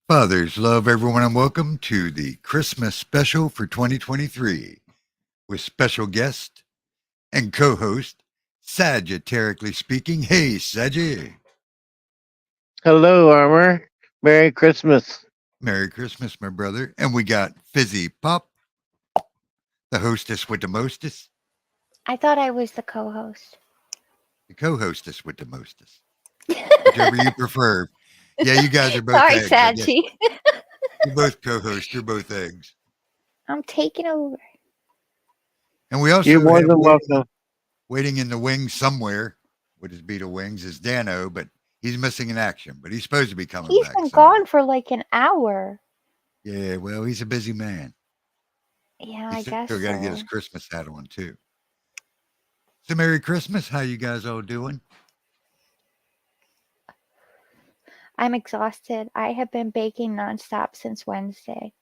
Fathers, love everyone, and welcome to the Christmas special for 2023 with special guest and co host, Sagittarically speaking. Hey, Saggy. Hello, Armor. Merry Christmas. Merry Christmas, my brother. And we got Fizzy Pop, the hostess with the mostest, I thought I was the co-host. the co hostess with the mostest, whichever you prefer. Yeah, you guys are both Sorry, eggs, I guess. Sachi. You're both co hosts, you're both eggs. I'm taking over. And we also You're more have than welcome. waiting in the wings somewhere with his beetle wings is Dano, but he's missing in action. But he's supposed to be coming He's back been soon. gone for like an hour. Yeah, well, he's a busy man. Yeah, I He's still guess got to get his so. Christmas hat on too. So Merry Christmas. How you guys all doing? I'm exhausted. I have been baking nonstop since Wednesday.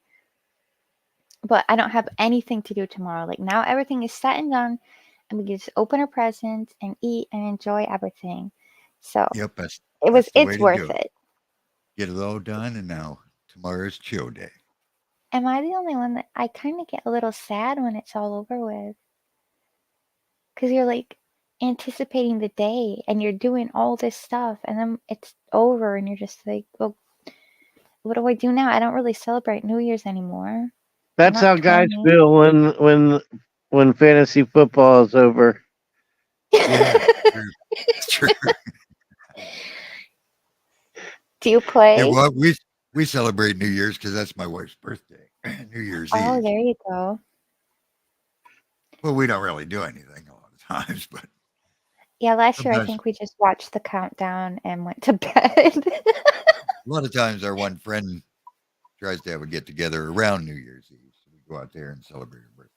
But I don't have anything to do tomorrow. Like now everything is set and done and we can just open our presents and eat and enjoy everything. So Yep, that's the way it's to do worth it. it. Get it all done, and now tomorrow's chill day. Am I the only one that I kind of get a little sad when it's all over with? Because you're like anticipating the day and you're doing all this stuff and then it's over and you're just like, well, what do I do now? I don't really celebrate New Year's anymore. I'm That's how not guys 20. feel when fantasy football is over. Yeah, true. It's true. Do you Yeah, play? well, we celebrate New Year's because that's my wife's birthday, New Year's Oh, Eve. there you go. Well, we don't really do anything a lot of times, but Yeah, last year I sometimes think we just watched the countdown and went to bed. a lot of times our one friend tries to have a get together around New Year's Eve, so we go out there and celebrate her birthday.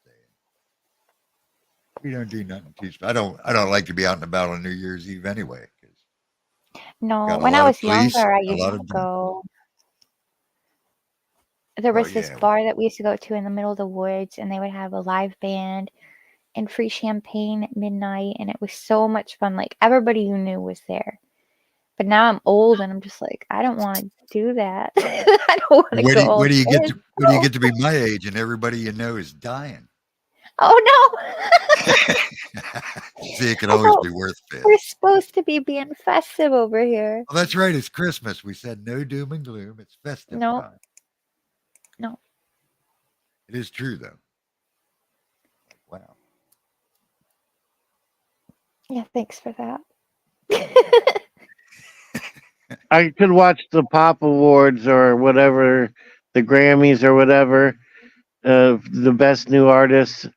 We don't do nothing too. I don't like to be out and about on New Year's Eve anyway because No, got a when I lot of was police, younger, I a used lot to of drunk. go. There Well, was this yeah, bar that we used to go to in the middle of the woods, and they would have a live band and free champagne at midnight, and it was so much fun. Like everybody you knew was there. But now I'm old, and I'm just like, I don't want to do that. I don't want to go all where do you get dead. to where do you get to be my age and everybody you know is dying? Oh no! See, it can I always thought be worth it. we're supposed to be being festive over here. Well, that's right. It's Christmas. We said no doom and gloom. It's festive No, time. no. It is true though. Wow. Yeah, thanks for that. I could watch the Pop Awards or whatever, the Grammys or whatever, the best new artist,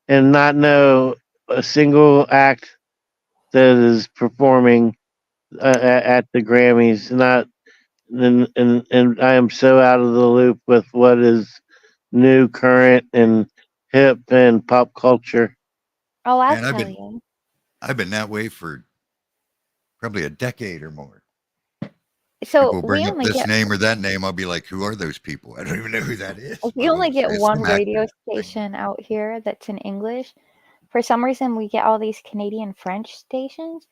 and not know a single act that is performing at the Grammys. Not and I am so out of the loop with what is new, current, and hip and pop culture. Oh, I'll Man, tell you. I've been that way for probably a decade or more. So People bring up this name or that name, I'll be like, "Who are those people? I don't even know who that is." we But only we'll say get it's one some radio actor. station out here that's in English. For some reason, we get all these Canadian French stations.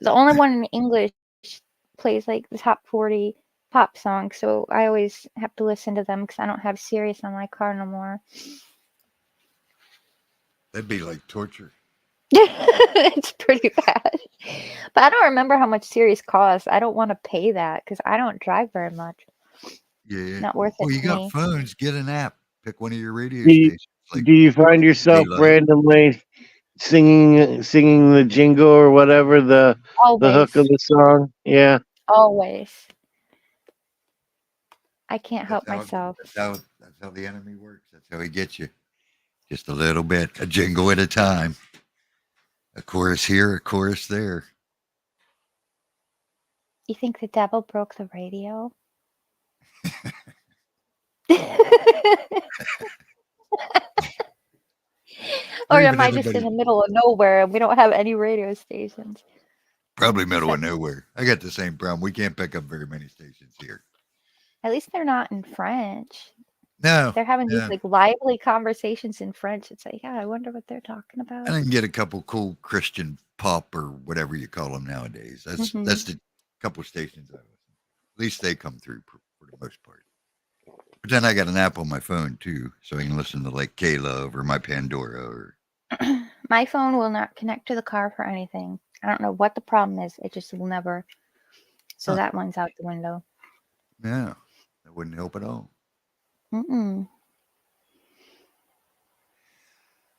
The only one in English plays like the top 40 pop songs, so I always have to listen to them because I don't have Sirius on my car no more. That'd be like torture. It's pretty bad. But I don't remember how much Sirius costs. I don't want to pay that because I don't drive very much. Yeah. Not worth it Well, you to got me. phones. Get an app. Pick one of your radio Do you, stations, like do you find yourself Daylight. randomly singing the jingle or whatever the hook of Always. the song? Yeah. Always. I can't That's help how myself. that's how the enemy works. That's how he gets you. Just a little bit, a jingle at a time. A chorus here, a chorus there. You think the devil broke the radio? Or Or am even I just in everybody, the middle of nowhere and we don't have any radio stations? probably middle Except, of nowhere. I got the same problem. We can't pick up very many stations here. at least they're not in French. No, They're having these no. like lively conversations in French. It's like, yeah, I wonder what they're talking And about. I can get a couple cool Christian pop or whatever you call them nowadays. Hmm. That's the couple stations I listen. At least they come through for the most part. But then I got an app on my phone too, so I can listen to like K-Love or my Pandora or My phone will not connect to the car for anything. I don't know what the problem is. It just will never. So Huh. that one's out the window. yeah, that wouldn't help at all. Mm-mm.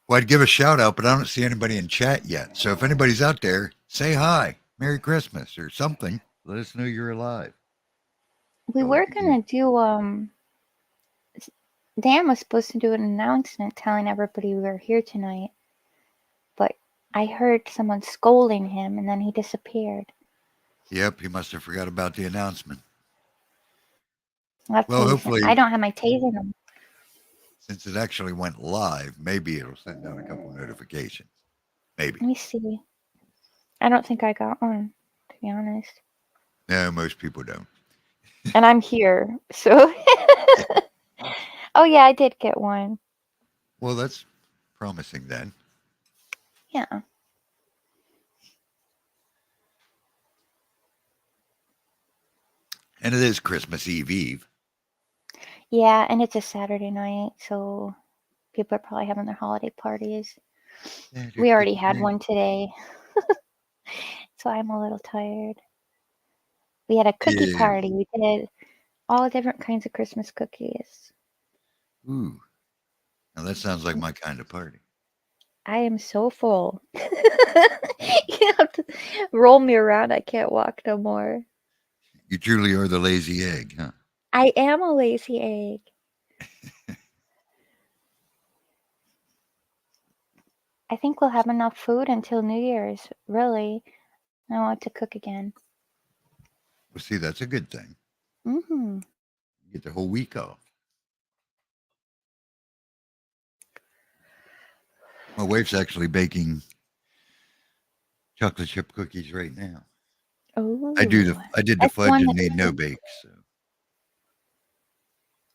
Well, I'd give a shout out, but I don't see anybody in chat yet. So if anybody's out there, say hi, Merry Christmas or something. Let us know you're alive. We That would were be gonna good. do Dan was supposed to do an announcement telling everybody we were here tonight, but I heard someone scolding him and then he disappeared. Yep, he must have forgot about the announcement. I'll Well, tase him. hopefully, I don't have my taser on. since it actually went live, maybe it'll send out a couple notifications. Maybe. Let me see. I don't think I got one, to be honest. No, most people don't. And I'm here, so. Oh yeah, I did get one. Well, that's promising then. Yeah. And it is Christmas Eve. Yeah, and it's a Saturday night, so people are probably having their holiday parties. We already had one today, so I'm a little tired. We had a cookie Yeah. party. We did all different kinds of Christmas cookies. Ooh. Now that sounds like my kind of party. I am so full. You have to roll me around. I can't walk no more. You truly are the lazy egg, huh? I am a lazy egg. I think we'll have enough food until New Year's, really. I want to cook again. Well, see, that's a good thing. Mm-hmm. You get the whole week off. My wife's actually baking chocolate chip cookies right now. Oh, I did the that's the fudge one and that made no bake. So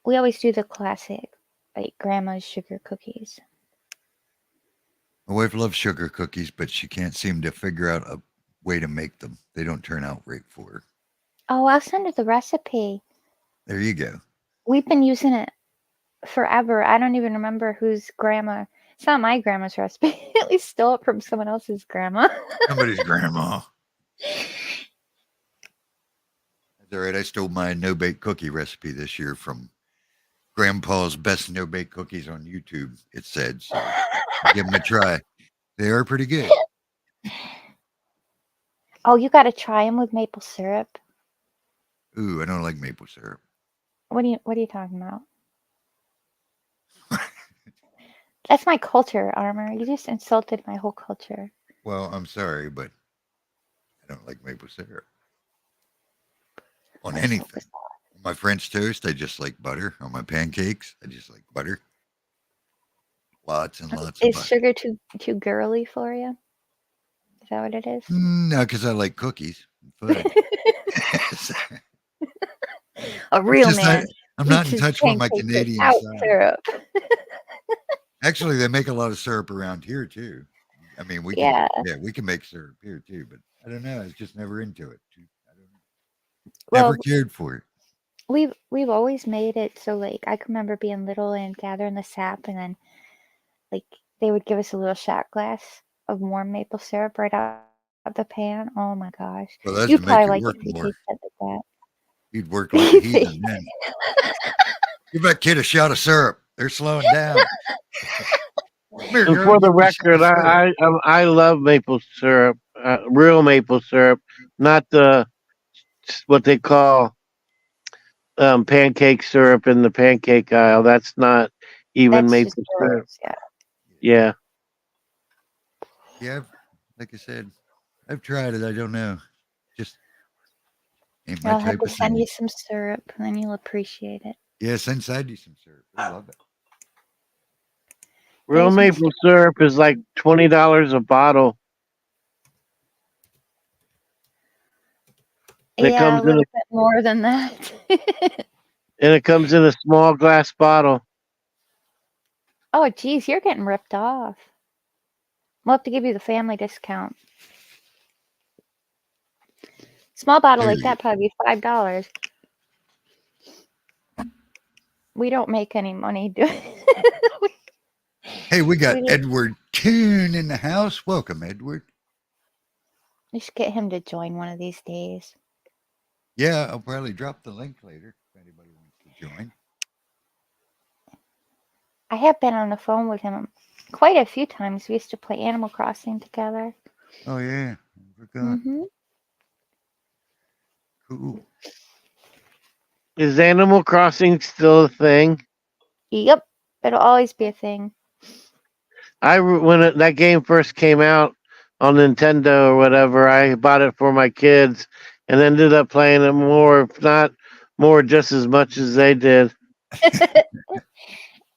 we always do the classic, like grandma's sugar cookies. my wife loves sugar cookies, but she can't seem to figure out a way to make them. They don't turn out right for her. Oh, I'll send her the recipe. There you go. We've been using it forever. I don't even remember whose grandma. It's not my grandma's recipe. We stole it from someone else's grandma. Somebody's grandma. That's all right. I stole my no bake cookie recipe this year from Grandpa's best no bake cookies on YouTube. It said so. Give them a try. They are pretty good. Oh, you got to try them with maple syrup. Ooh, I don't like maple syrup. What are you talking about? That's my culture, Armor. You just insulted my whole culture. Well, I'm sorry, but I don't like maple syrup on Let's anything. focus. On my French toast, I just like butter. On my pancakes, I just like butter. Lots and lots of Is butter. sugar too girly for you? Is that what it is? No, because I like cookies and fudge. A real Just man I'm eats not in his touch with my pancakes Canadian without side. syrup. Actually, they make a lot of syrup around here too. I mean, Yeah. we can make syrup here too, but I don't know. I was just never into it. I don't know. Never Well, cared for it. we've always made it so like I can remember being little and gathering the sap and then like they would give us a little shot glass of warm maple syrup right out of the pan. Oh my gosh. Well, that's You'd to make probably you like work it if you more. tasted like You'd work like a heathen then. Give that kid a shot of syrup. They're slowing down. Come here, And girl. for the Give me a shot record, of syrup. I love maple syrup, real maple syrup, not the what they call pancake syrup in the pancake aisle. That's not even that's just maple syrup. gross, yeah. Yeah. Yeah, like I said, I've tried it. I don't know. Just ain't my I'll have type to of send thing. you some syrup and then you'll appreciate it. Yeah, send Sadie some syrup. I love it. Real There's maple Mr. syrup is like $20 a bottle. And it Yeah, comes a in little bit more than that. a small glass bottle. Oh, geez, you're getting ripped off. We'll have to give you the family discount. Small bottle There like you that probably be $5. We don't make any money doing Hey, we got We- Edward Toon in the house. Welcome, Edward. We should get him to join one of these days. Yeah, I'll probably drop the link later if anybody wants to join. I have been on the phone with him quite a few times. We used to play Animal Crossing together. Oh, yeah. I forgot. Hmm Cool. Is Animal Crossing still a thing? Yep, it'll always be a thing. When that game first came out on Nintendo or whatever, I bought it for my kids and ended up playing it more, if not more, just as much as they did.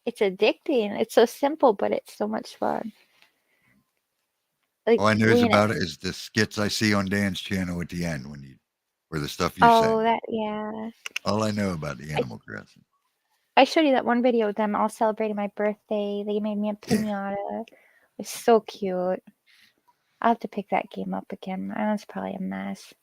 It's addicting. It's so simple, but it's so much fun. Like All I know we in a- about it is the skits I see on Dan's channel at the end or the stuff you Oh, say. yeah. All I know about the Animal Crossing. I showed you that one video of them all celebrating my birthday. They made me a pinata. It was so cute. I'll have to pick that game up again. I know it's probably a mess.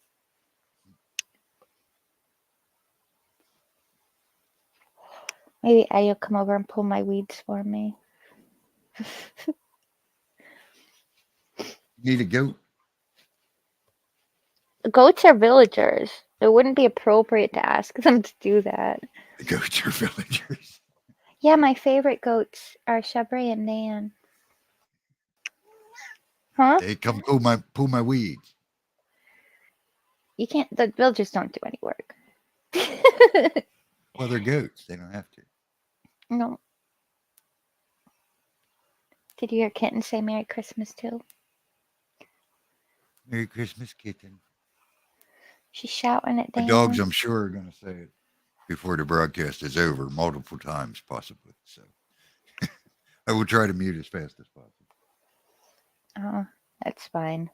Maybe I'll come over and pull my weeds for me. Need a goat? Goats are villagers. It wouldn't be appropriate to ask them to do that. The goats are villagers. Yeah, my favorite goats are Shabri and Dan. Huh? They come pull my weeds. You can't. The villagers don't do any work. Well, they're goats. They don't have to. No. Did you hear Kitten say Merry Christmas too? Merry Christmas, kitten. She's shouting at The Dan. dogs, I'm sure, are going to say it before the broadcast is over, multiple times, possibly. So I will try to mute as fast as possible. Oh, that's fine.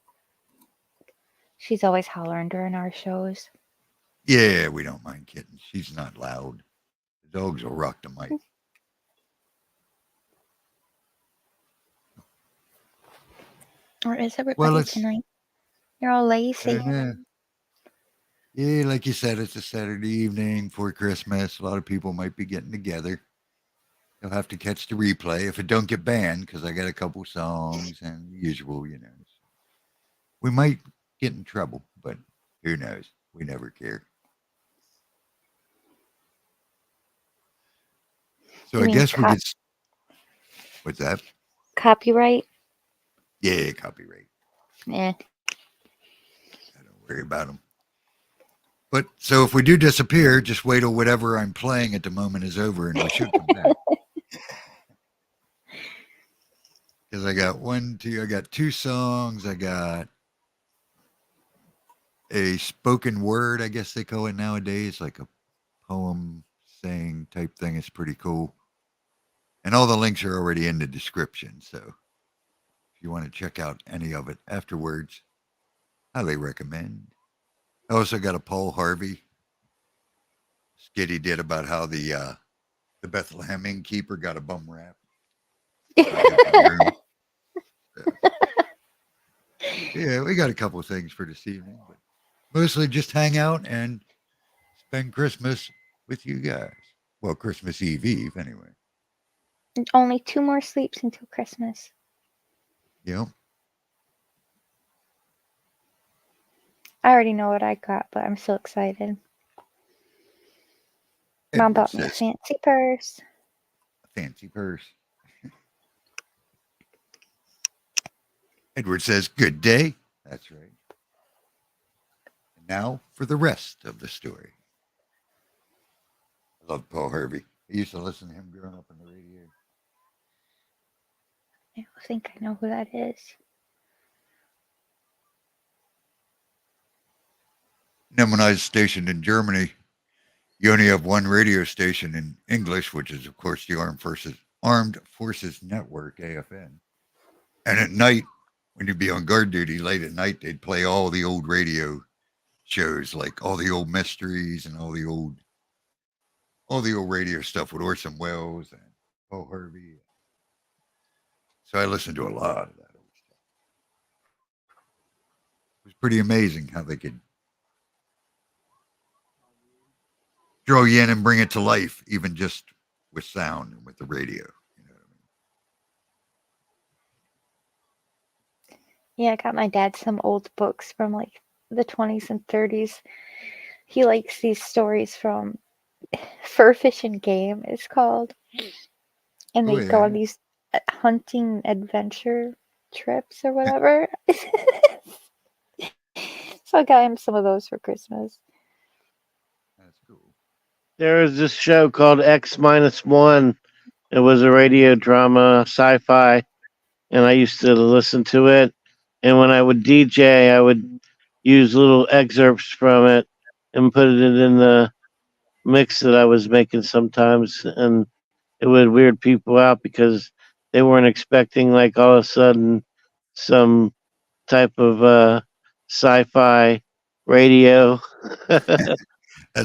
She's always hollering during our shows. Yeah, we don't mind kittens. She's not loud. The dogs will rock the mic. Or is everybody Well, it's- tonight? You're all lazy. Yeah, like you said, it's a Saturday evening before Christmas. A lot of people might be getting together. You'll have to catch the replay if it don't get banned, because I got a couple songs and the usual, you know. We might get in trouble, but who knows? We never care. So You I mean guess we could. What's that? Copyright? Yeah, copyright. Eh. I don't worry about them. But so if we do disappear, just wait till whatever I'm playing at the moment is over, and we should come back. Because I got two songs. I got a spoken word, I guess they call it nowadays, like a poem saying type thing. It's pretty cool. And all the links are already in the description. So if you want to check out any of it afterwards, highly recommend. I also got a Paul Harvey skit he did about how the Bethlehem innkeeper got a bum rap. Yeah, we got a couple of things for this evening, but mostly just hang out and spend Christmas with you guys. Well, Christmas Eve, anyway. Only 2 more sleeps until Christmas. Yeah. I already know what I got, but I'm so excited. Mom bought me a fancy purse. A fancy purse. Edward says, good day. That's right. And now for the rest of the story. I love Paul Harvey. I used to listen to him growing up on the radio. I don't think I know who that is. Then when I was stationed in Germany, you only have one radio station in English, which is, of course, the Armed Forces Network, AFN. And at night, when you'd be on guard duty late at night, they'd play all the old radio shows, like all the old mysteries and all the old radio stuff with Orson Welles and Paul Harvey. So I listened to a lot of that old stuff. It was pretty amazing how they could draw you in and bring it to life, even just with sound and with the radio. You know what I mean? Yeah, I got my dad some old books from like the 20s and 30s. He likes these stories from Fur Fish and Game, it's called. And Oh they go yeah. on these hunting adventure trips or whatever. So I got him some of those for Christmas. That's cool. There was this show called X-1. It was a radio drama, sci-fi, and I used to listen to it. And when I would DJ, I would use little excerpts from it and put it in the mix that I was making sometimes, and it would weird people out because they weren't expecting like all of a sudden some type of sci-fi radio That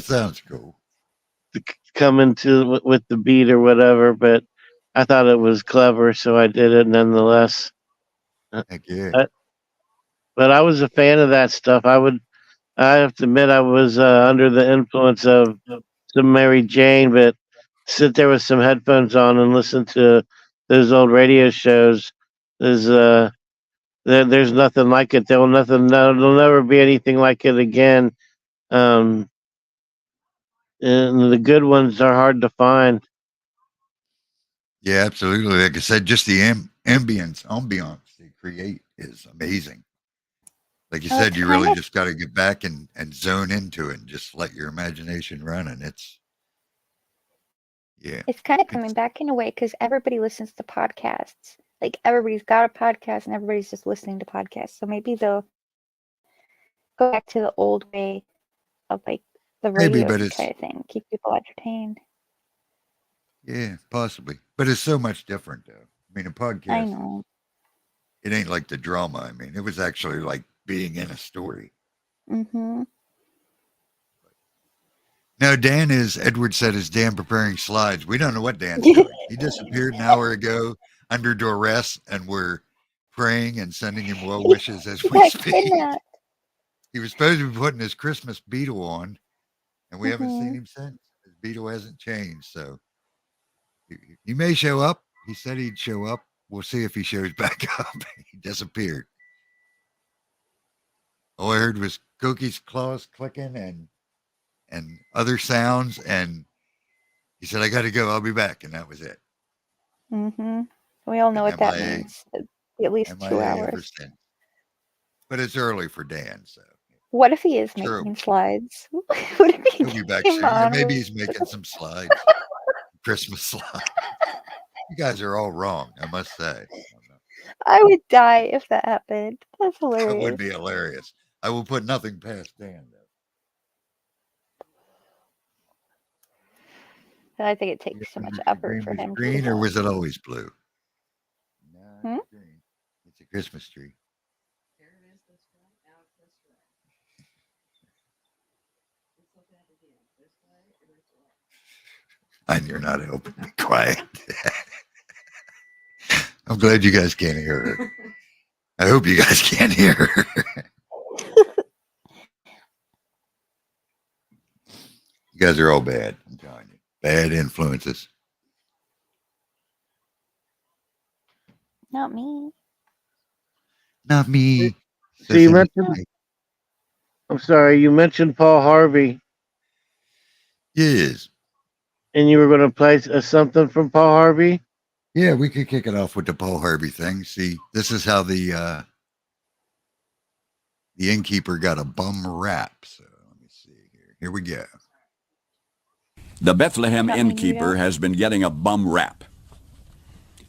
sounds cool. to come into with the beat or whatever. But I thought it was clever, so I did it nonetheless. Heck yeah. But I was a fan of that stuff. I have to admit, I was under the influence of some Mary Jane, but sit there with some headphones on and listen to those old radio shows. There's nothing like it. There'll never be anything like it again. And the good ones are hard to find. Yeah, absolutely. Like I said, just the ambiance they create is amazing. Like you Well, said, it's you kind really of just got to get back and zone into it and just let your imagination run. And yeah, it's kind of coming it's, back in a way because everybody listens to podcasts. Like everybody's got a podcast and everybody's just listening to podcasts. So maybe they'll go back to the old way of like the maybe, radio but it's, kind of thing, keep people entertained. yeah, possibly. But it's so much different, though. I mean, a I podcast, know. it ain't like the drama. I mean, it was actually like being in a story. Mm-hmm. Now, Edward said, is Dan preparing slides? We don't know what Dan's doing. He disappeared an hour ago under duress, and we're praying and sending him well wishes as He we got speak. kidnapped. He was supposed to be putting his Christmas beetle on, and we haven't seen Mm-hmm. him since. His beetle hasn't changed, so he may show up. He said he'd show up. We'll see if he shows back up. He disappeared. All I heard was Cookie's claws clicking and other sounds, and he said, "I got to go. I'll be back," and that was it. Mm-hmm. We all know what that MIA, means. At least 2 MIA ever hours. since. But it's early for Dan, so What if he is sure making slides? What if he he'll be back came soon. Or on maybe with he's making some slides, Christmas slides. You guys are all wrong, I must say. I would die if that happened. That's That would hilarious. be hilarious. I will put nothing past Dan, though. I think it takes so much effort for him to do Green, or that. was it always blue? No, Hmm? it's green. It's a Christmas tree. And you're not helping me. Quiet. I'm glad you guys can't hear her. I hope you guys can't hear her. You guys are all bad. I'm telling you. Bad influences. Not me. Not me. So you mentioned, I'm sorry, you mentioned Paul Harvey, Yes. and you were going to play something from Paul Harvey? Yeah, we could kick it off with the Paul Harvey thing. See, this is how the innkeeper got a bum rap. So let me see here. Here we go. The Bethlehem That mean you innkeeper don't? has been getting a bum rap.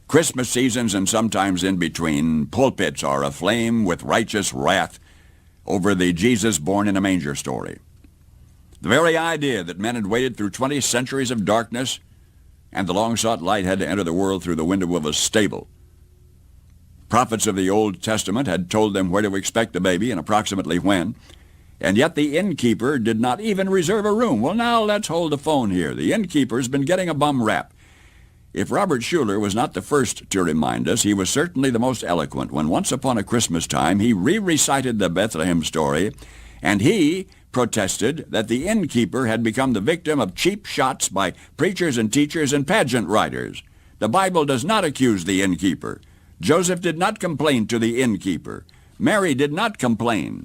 Christmas seasons and sometimes in between, pulpits are aflame with righteous wrath over the Jesus born in a manger story. The very idea that men had waited through 20 centuries of darkness and the long-sought light had to enter the world through the window of a stable. Prophets of the Old Testament had told them where to expect the baby and approximately when, and yet the innkeeper did not even reserve a room. Well, now let's hold the phone here. The innkeeper's been getting a bum rap. If Robert Schuller was not the first to remind us, he was certainly the most eloquent when once upon a Christmas time he re-recited the Bethlehem story, and he protested that the innkeeper had become the victim of cheap shots by preachers and teachers and pageant writers. The Bible does not accuse the innkeeper. Joseph did not complain to the innkeeper. Mary did not complain.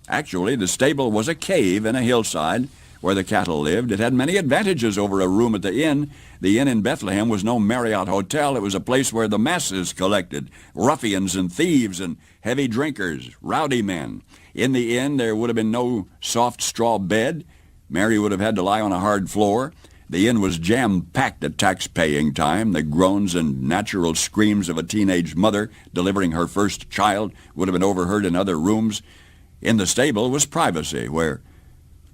Actually, the stable was a cave in a hillside where the cattle lived. It had many advantages over a room at the inn. The inn in Bethlehem was no Marriott hotel. It was a place where the masses collected, ruffians and thieves and heavy drinkers, rowdy men. In the inn, there would have been no soft straw bed. Mary would have had to lie on a hard floor. The inn was jam-packed at tax-paying time. The groans and natural screams of a teenage mother delivering her first child would have been overheard in other rooms. In the stable was privacy, where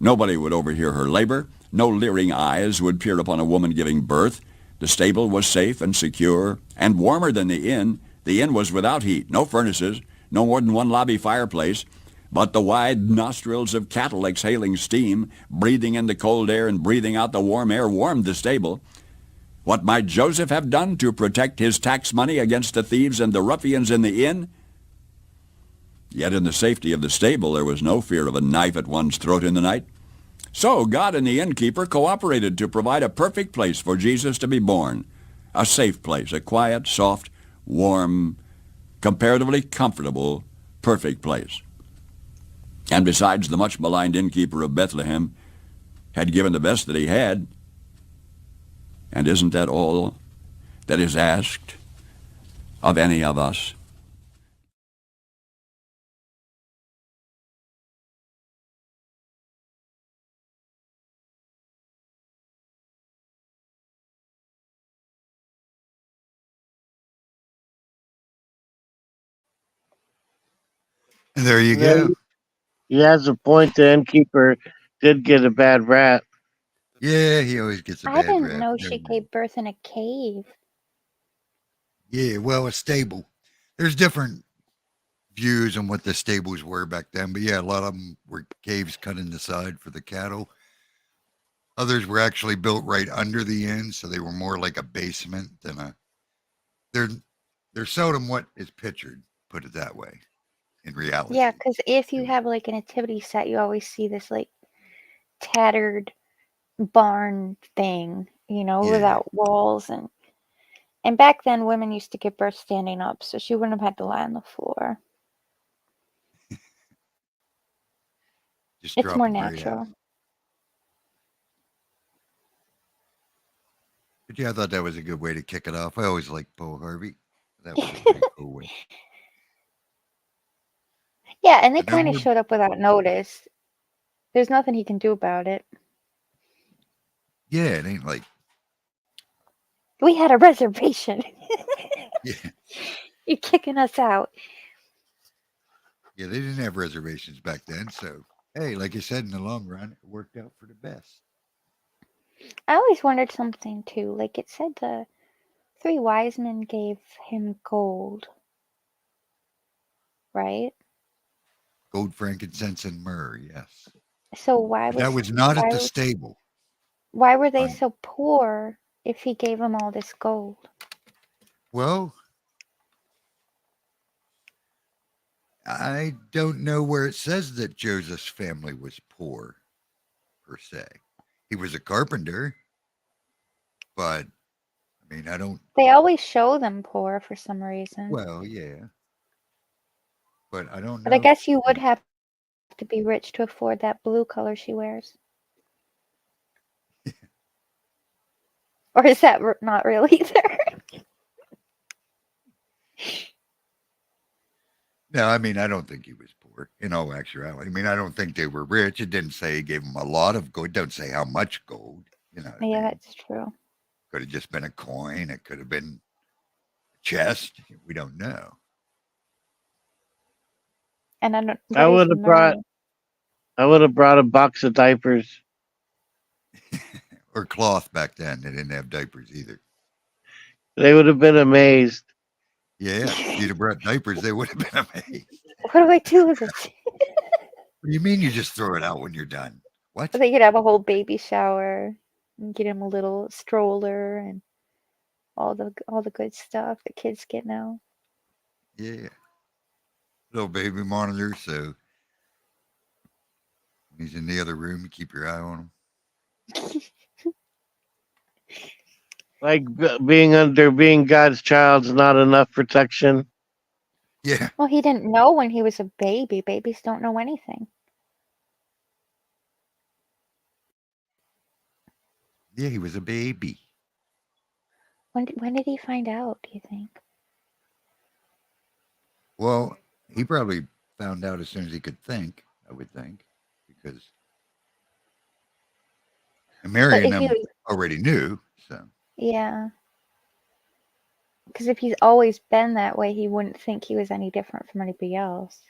nobody would overhear her labor. No leering eyes would peer upon a woman giving birth. The stable was safe and secure and warmer than the inn. The inn was without heat, no furnaces, no more than one lobby fireplace. But the wide nostrils of cattle exhaling steam, breathing in the cold air and breathing out the warm air, warmed the stable. What might Joseph have done to protect his tax money against the thieves and the ruffians in the inn? Yet in the safety of the stable there was no fear of a knife at one's throat in the night. So God and the innkeeper cooperated to provide a perfect place for Jesus to be born. A safe place, a quiet, soft, warm, comparatively comfortable, perfect place. And besides, the much maligned innkeeper of Bethlehem had given the best that he had. And isn't that all that is asked of any of us? And there you Yeah, go. he has a point. The innkeeper did get a bad rap. Yeah, he always gets a I bad didn't rap. know Never she mind. gave birth in a cave. Yeah, well, a stable. There's different views on what the stables were back then, but yeah, a lot of them were caves cut in the side for the cattle. Others were actually built right under the inn, so they were more like a basement than a. They're they're seldom what is pictured. Put it that way. In reality, Yeah, because if you Anyway. have like a nativity set, you always see this like tattered barn thing, Yeah. without walls. And back then, women used to give birth standing up, so she wouldn't have had to lie on the floor. Just It's drop more them right out. natural. But yeah, I thought that was a good way to kick it off. I always liked Paul Harvey. That was a pretty cool way. Yeah, and But it no kind of more. showed up without notice. There's nothing he can do about it. Yeah, it ain't like. We had a reservation. Yeah, You're kicking us out. yeah, they didn't have reservations back then. So hey, like I said, in the long run, it worked out for the best. I always wondered something too. Like it said the three wise men gave him gold, right? Gold, frankincense, and myrrh. Yes, So why but that was was not at why the stable. why were they Fine. so poor if he gave them all this gold? Well, I don't know where it says that Joseph's family was poor per se. He was a carpenter, but I mean, I don't. They always show them poor for some reason. Well, yeah, but I don't But I know. guess you would have to be rich to afford that blue color she wears. Or is that not real either? No, I mean, I don't think he was poor in all actuality. I mean, I don't think they were rich. It didn't say he gave them a lot of gold. It don't say how much gold. You know what I Yeah, mean? that's true. Could have just been a coin. It could have been a chest. We don't know. And I don't. I What is would have brought. myrrh? I would have brought a box of diapers. Or cloth back then. They didn't have diapers either. They would have been amazed. Yeah, if you'd have brought diapers, they would have been amazed. What do I do with it? What do you mean you just throw it out when you're done? What? They could have a whole baby shower and get him a little stroller and all the good stuff the kids get now. Yeah. Little baby monitor. So When he's in the other room, you keep your eye on him. Like being God's child's not enough protection. Yeah. Well, he didn't know when he was a baby. Babies don't know anything. Yeah, he was a baby. When did he find out, do you think? Well, he probably found out as soon as he could think, I would think, because Mary But and if he them was, already knew. So yeah. Because if he's always been that way, he wouldn't think he was any different from anybody else.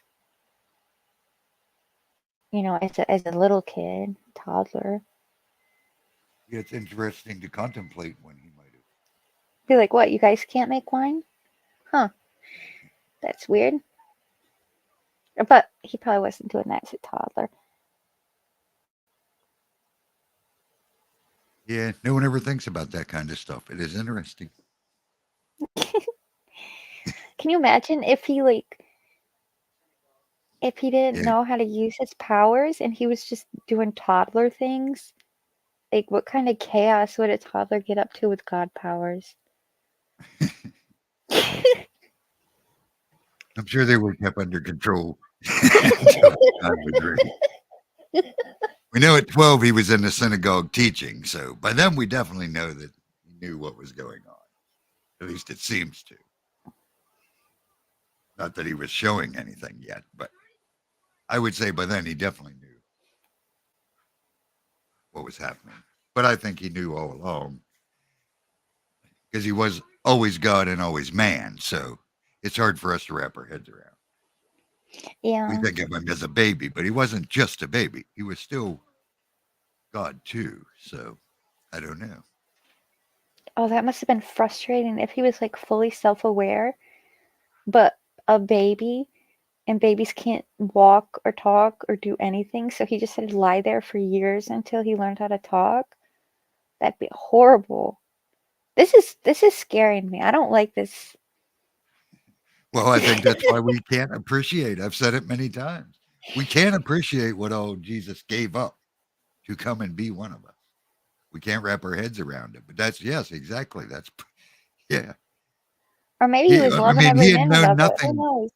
You know, as a little kid, toddler. yeah, it's interesting to contemplate when he might have. Be like, what, you guys can't make wine? Huh. That's weird. But he probably wasn't doing that as a toddler. Yeah, no one ever thinks about that kind of stuff. It is interesting. Can you imagine if he didn't Yeah. know how to use his powers and he was just doing toddler things? Like, what kind of chaos would a toddler get up to with God powers? I'm sure they were kept under control until the time was ready. We know at 12 he was in the synagogue teaching, so by then we definitely know that he knew what was going on. At least it seems to. Not that he was showing anything yet, but I would say by then he definitely knew what was happening. But I think he knew all along because he was always God and always man, so it's hard for us to wrap our heads around. Yeah. We think of him as a baby, but he wasn't just a baby. He was still God too. So I don't know. Oh, that must have been frustrating if he was like fully self-aware, but a baby, and babies can't walk or talk or do anything, so he just had to lie there for years until he learned how to talk. That'd be horrible. This is scaring me. I don't like this. Well, I think that's why we can't appreciate. I've said it many times. We can't appreciate what all Jesus gave up to come and be one of us. We can't wrap our heads around it. But that's yes, exactly. That's yeah. Or maybe he was I loving mean, he every had minute known of it. Who nothing. knows?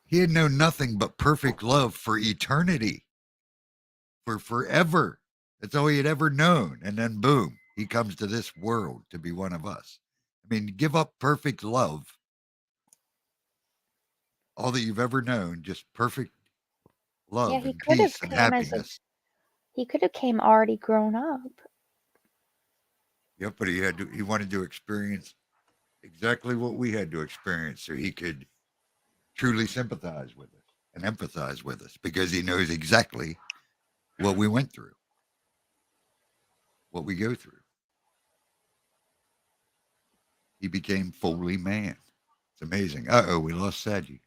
He had known nothing but perfect love for eternity, for forever. That's all he had ever known. And then boom, he comes to this world to be one of us. I mean, give up perfect love, all that you've ever known, just perfect Yeah, love he and could have peace and came as a happiness. he could have came already grown up. Yep, but he wanted to experience exactly what we had to experience so he could truly sympathize with us and empathize with us because he knows exactly what we went through, what we go through. He became fully man. It's amazing. Uh-oh, we lost Saji.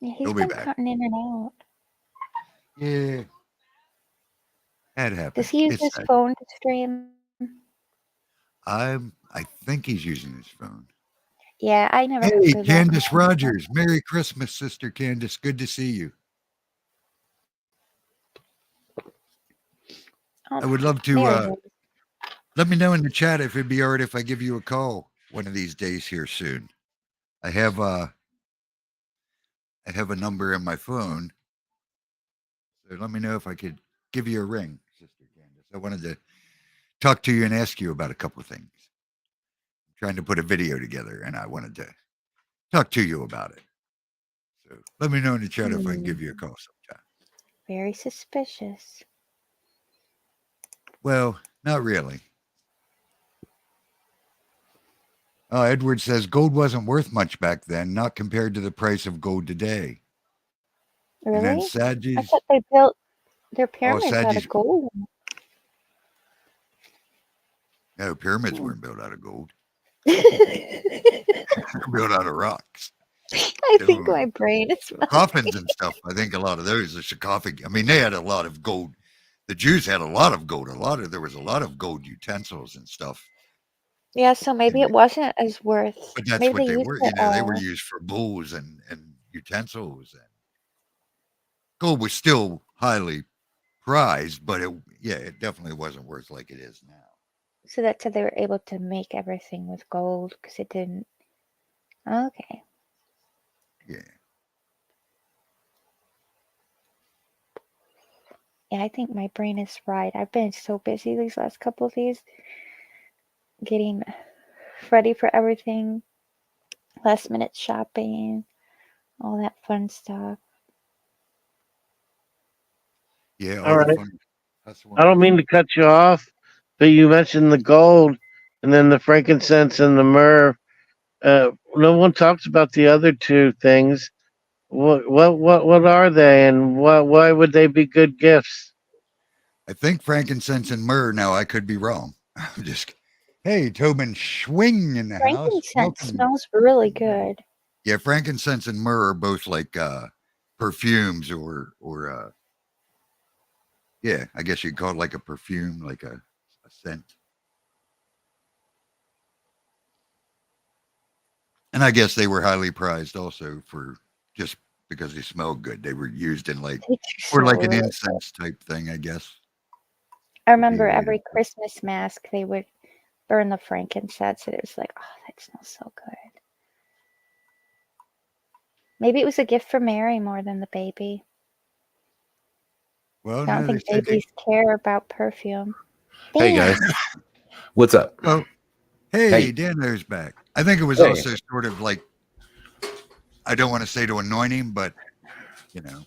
Yeah, He'll he's be been back. cutting in and out. Yeah, that Does happened. he use It's his Saji. phone to stream? I think he's using his phone. Yeah, I never Hey, heard that. Candace Rogers. Merry Christmas, Sister Candace. Good to see you. Oh, I would love there to he is. let me know in the chat if it'd be all right if I give you a call one of these days here soon. I have a number in my phone. So let me know if I could give you a ring, Sister Candace. I wanted to talk to you and ask you about a couple of things. I'm trying to put a video together and I wanted to talk to you about it. So let me know in the chat if I can give you a call sometime. Very suspicious. Well, not really. Edward says gold wasn't worth much back then, not compared to the price of gold today. And then Really? I Saji's, thought they built their pyramids out Saji's, of gold. no, pyramids Hmm. weren't built out of gold. I They're built out of rocks. think my brain is Coffins and stuff. I think a lot of those are sarcophagi. I mean, they had a lot of gold. The Jews had a lot of gold. There was a lot of gold utensils and stuff. Yeah, so maybe it wasn't as worth. But that's Maybe what they they used were. it They were all. used for bowls and utensils. And gold was still highly prized, but it definitely wasn't worth like it is now. So that's how they were able to make everything with gold because it didn't. Okay. Yeah. Yeah, I think my brain is fried. I've been so busy these last couple of days getting ready for everything, last minute shopping, all that fun stuff. Yeah. All right. Fun. That's the one. I don't mean to cut you off, but you mentioned the gold and then the frankincense and the myrrh. No one talks about the other two things. What are they, and why would they be good gifts? I think frankincense and myrrh. Now I could be wrong. I'm just. Hey, Tobin Schwing in the house. Frankincense Welcome. smells really good. Yeah, frankincense and myrrh are both like perfumes or yeah, I guess you'd call it like a perfume, like a scent. And I guess they were highly prized also for just because they smelled good. They were used in like They or like an smell really good. incense type thing, I guess. I remember way to every Christmas mask they would burn the frankincense, and it was like, oh, that smells so good. Maybe it was a gift for Mary more than the baby. Well, I no, don't they think said babies care about perfume. Hey guys, what's up? well, hey, Hey. Dano's back. I think it was Hey. also sort of like I don't want to say to anoint him, but you know.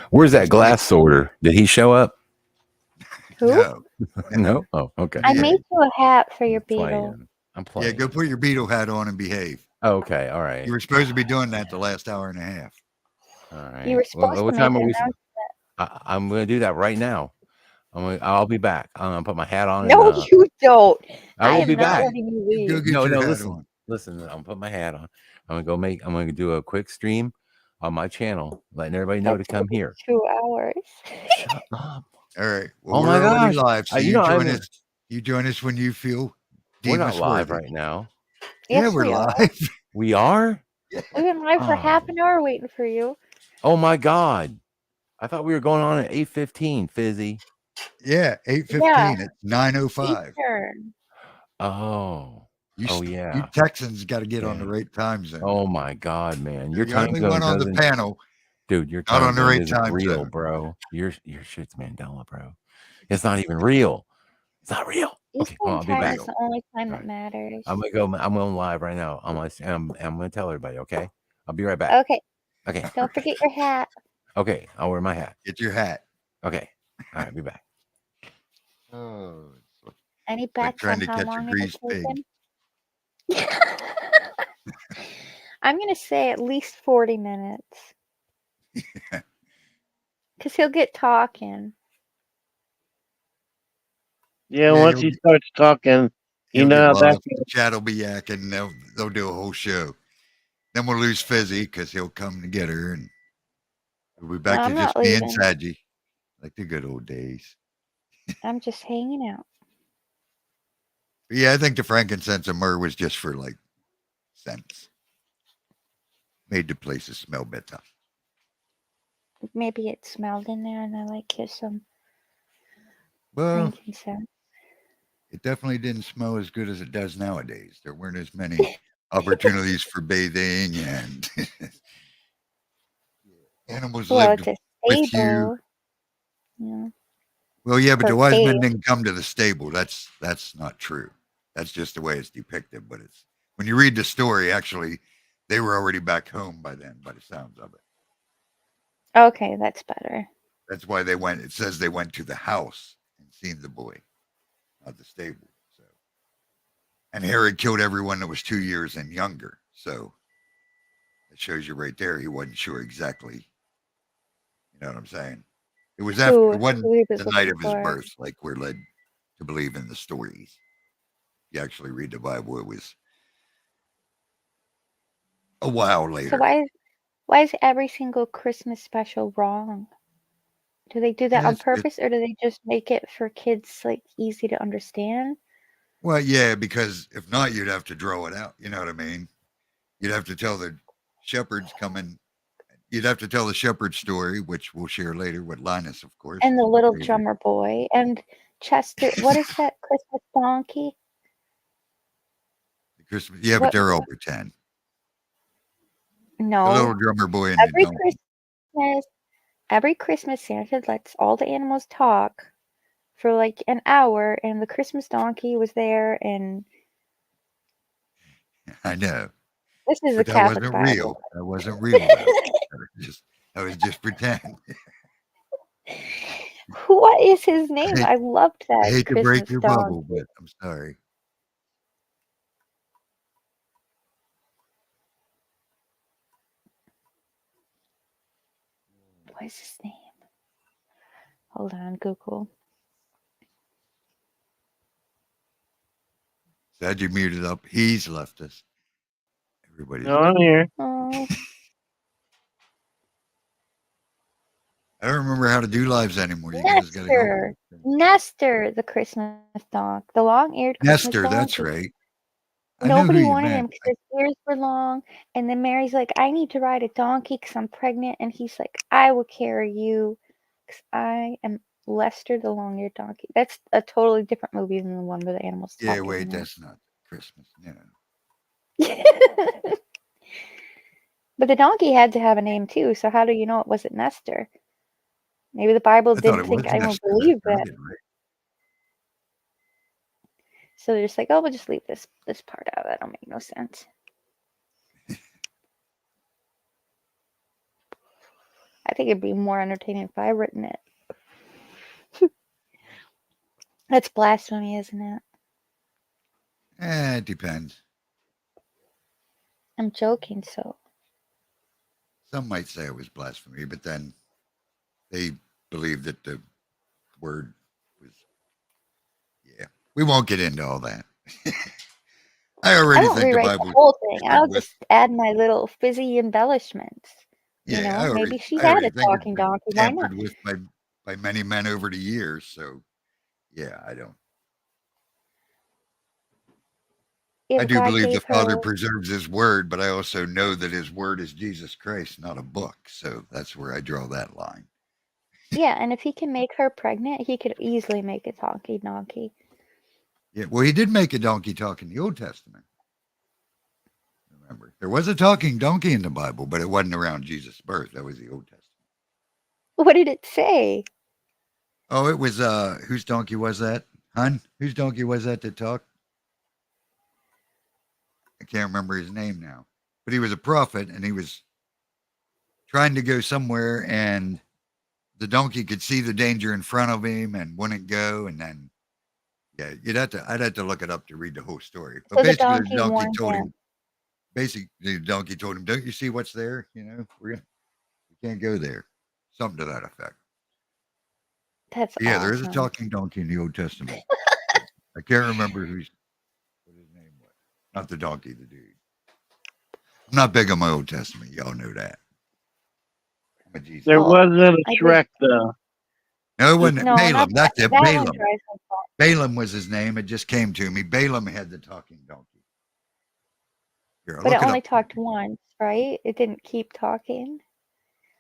Where's that glass sorter? Did he show up? Who? No. No. Oh, okay. I Yeah. made you a hat for your I'm beetle. playing. I'm Yeah, playing. go put your beetle hat on and behave. Okay. All right. You were supposed to be doing that the last hour and a half. All right. You were supposed what to time make are an we? announcement. I'm going to do that right now. I'll be back. I'm going to put my hat on. No, and, you don't. I will am be not back. letting you You go leave. get No, your hat listen. on. Listen, I'm going to put my hat on. I'm going to do a quick stream on my channel, letting everybody know That to come took here. 2 hours. Shut up. All right. Well, Oh we're my already gosh. live, so You you know, join us. You join us when you feel we're deem not us live worthy. right now. Yeah, Yes, we're we are. live. We are? We've been live for half an hour waiting for you. Oh my God. I thought we were going on at 8:15, Fizzy. Yeah, 8:15. Yeah. It's 9:05. Eastern. Oh. You Yeah. Texans got to get on the Dang. right time zone. Oh my God, man. Your You're the time only zone one on the doesn't, panel. dude, your Not time on the zone right isn't time real, zone. bro. Your shit's Mandela, bro. It's not even real. It's not real. Okay, Eastern well, I'll be time back. is the only time All that right. matters. I'm going live right now. I'm gonna tell everybody, okay? I'll be right back. Okay. Okay. Don't forget your hat. Okay, I'll wear my hat. Get your hat. Okay. All right, be back. Oh, it's Any like bets trying on to how catch a long greased it'll pig. take him? I'm gonna say at least 40 minutes. Because he'll get talking. Yeah, Yeah, once he starts talking, you He'll know get how that lost. The chat will be yakking. They'll do a whole show. Then we'll lose Fizzy because he'll come to get her, and we'll be back No, to I'm just not me and leaving. Sadji, like the good old days. I'm just hanging out. But yeah, I think the frankincense and myrrh was just for like scents. Made the places smell better. Maybe it smelled in there and I like kiss some Well, frankincense. it definitely didn't smell as good as it does nowadays. There weren't as many opportunities for bathing, and animals Well, lived it's a with you. stable. Yeah. Well, yeah, but Per the wise men cave. didn't come to the stable. That's not true. That's just the way it's depicted. But it's when you read the story, actually, they were already back home by then, by the sounds of it. Okay, that's better. That's why they went. It says they went to the house and seen the boy, not the stable. So, and Herod killed everyone that was 2 years and younger. So it shows you right there. He wasn't sure exactly. You know what I'm saying? It was after. Who It wasn't he was the night looking of his for. birth, like we're led to believe in the stories. You actually read the Bible, it was a while later. So why is every single Christmas special wrong? Do they do that Yeah, on it's just- purpose, or do they just make it for kids like easy to understand? Well, yeah, because if not, you'd have to draw it out. You know what I mean? You'd have to tell the shepherds coming. you'd have to tell the shepherd story, which we'll share later with Linus, of course. And the is my little favorite. drummer boy and Chester. What is that Christmas donkey? The Christmas, yeah, but What? they're over 10. The No. little drummer boy and the Every donkey. Christmas, Santa lets all the animals talk for like an hour, and the Christmas donkey was there, and I know, this is a but that Catholic wasn't Bible. real. That wasn't real, though. That was just pretend. What is his name? hate- I loved I that hate to Christmas break your donkey. bubble, but I'm sorry. What is his name? Hold on, Google. Sad you muted up. He's left us. Everybody's. No, I'm here. Oh, I don't remember how to do lives anymore. You guys got to help Nestor. me. Nestor, the Christmas dog, the long-eared Christmas Nestor, donkey. that's right. I know who Nobody you wanted him meant. because his ears were long. And then Mary's like, I need to ride a donkey because I'm pregnant. And he's like, I will carry you because I am Lester the long-eared donkey. That's a totally different movie than the one where the animals Yeah, talking. wait, that's not Christmas. No. But the donkey had to have a name too. So how do you know it wasn't Nestor? Maybe the Bible I thought didn't it think was anyone Nestor. believed That's that. right. So they're just like, oh, we'll just leave this part out. That don't make no sense. I think it'd be more entertaining if I written it. That's blasphemy, isn't it? It depends. I'm joking, so. Some might say it was blasphemy, but then they believe that the word was. Yeah, we won't get into all that. I I already won't think the rewrite Bible. the whole thing. filled I'll with- just add my little fizzy embellishments. Yeah, You know, I already, maybe she I had already a think it's talking been donkey. Why not? tampered with by many men over the years. So, yeah, I don't. I If do God believe the gave Father her, preserves His Word, but I also know that His Word is Jesus Christ, not a book. So that's where I draw that line. yeah, and if he can make her pregnant, he could easily make a talking donkey. Yeah, well, He did make a donkey talk in the Old Testament. Remember, there was a talking donkey in the Bible, but it wasn't around Jesus' birth. That was the Old Testament. What did it say? Oh, it was whose donkey was that? Hun? Whose donkey was that talked? I can't remember his name now. But he was a prophet and he was trying to go somewhere and the donkey could see the danger in front of him and wouldn't go, and then yeah, I'd have to look it up to read the whole story. But So the basically donkey the donkey warned told him. him the donkey told him, don't you see what's there? You know, we can't go there. Something to that effect. That's Yeah, there is a awesome. talking donkey in the Old Testament. I can't remember what his name was. Not the donkey, the dude. I'm not big on my Old Testament. Y'all know that. I'm a Jesus. There Oh, wasn't a I did- Shrek though. No, it wasn't No, Balaam. not That's it. that one Balaam. drives me nuts. Balaam was his name. It just came to me. Balaam had the talking donkey. Here, I'll But look it only up. talked once, right? It didn't keep talking.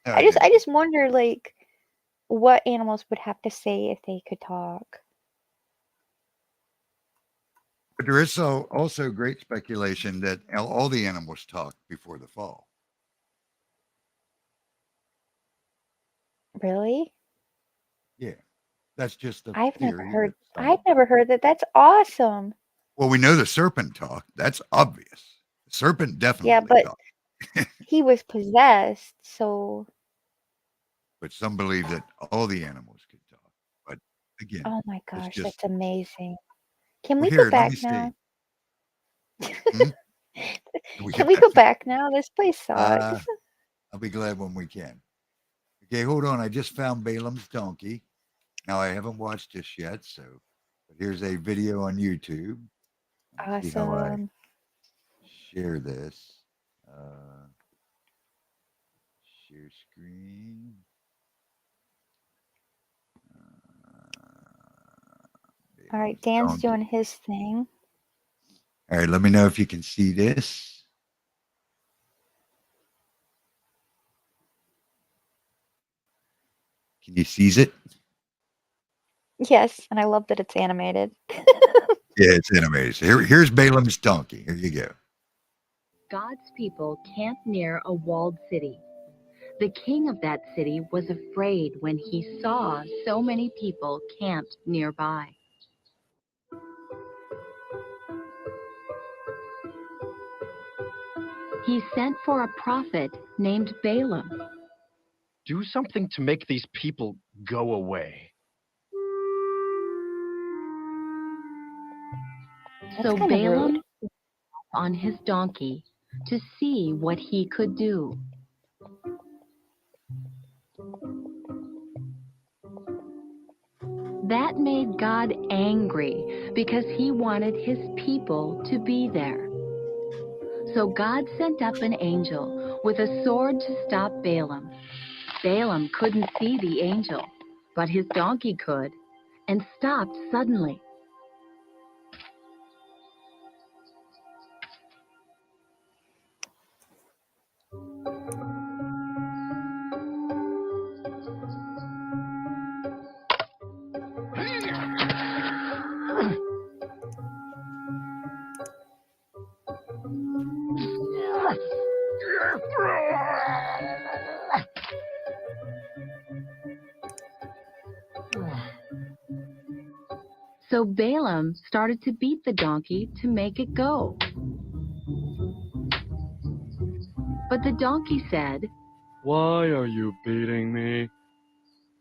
No, I it just didn't. wonder like what animals would have to say if they could talk. But there is also great speculation that all the animals talked before the fall. Really? Yeah, that's just a I've theory. never heard. that some- I've never heard that. That's awesome. Well, we know the serpent talked. That's obvious. The serpent definitely Yeah, but talked. he was possessed, so But some believe that all the animals could talk. But again, oh my gosh, just- that's amazing. Can well, we here, go let me back see. now? Can Can we go back now? This place Uh, sucks. I'll be glad when we can. Okay, hold on. I just found Balaam's donkey. Now I haven't watched this yet, so but here's a video on YouTube. Let me see how I Awesome. share this. Share screen. All right, Balaam's Dan's donkey. doing his thing. All right, let me know if you can see this. Can you seize it? Yes, and I love that it's animated. Yeah, it's animated. So here's Balaam's donkey. Here you go. God's people camped near a walled city. The king of that city was afraid when he saw so many people camped nearby. He sent for a prophet named Balaam. Do something to make these people go away. That's So kind of Balaam rude. went on his donkey to see what he could do. That made God angry because he wanted his people to be there. So God sent up an angel with a sword to stop Balaam. Balaam couldn't see the angel, but his donkey could, and stopped suddenly. So Balaam started to beat the donkey to make it go. But the donkey said, Why are you beating me?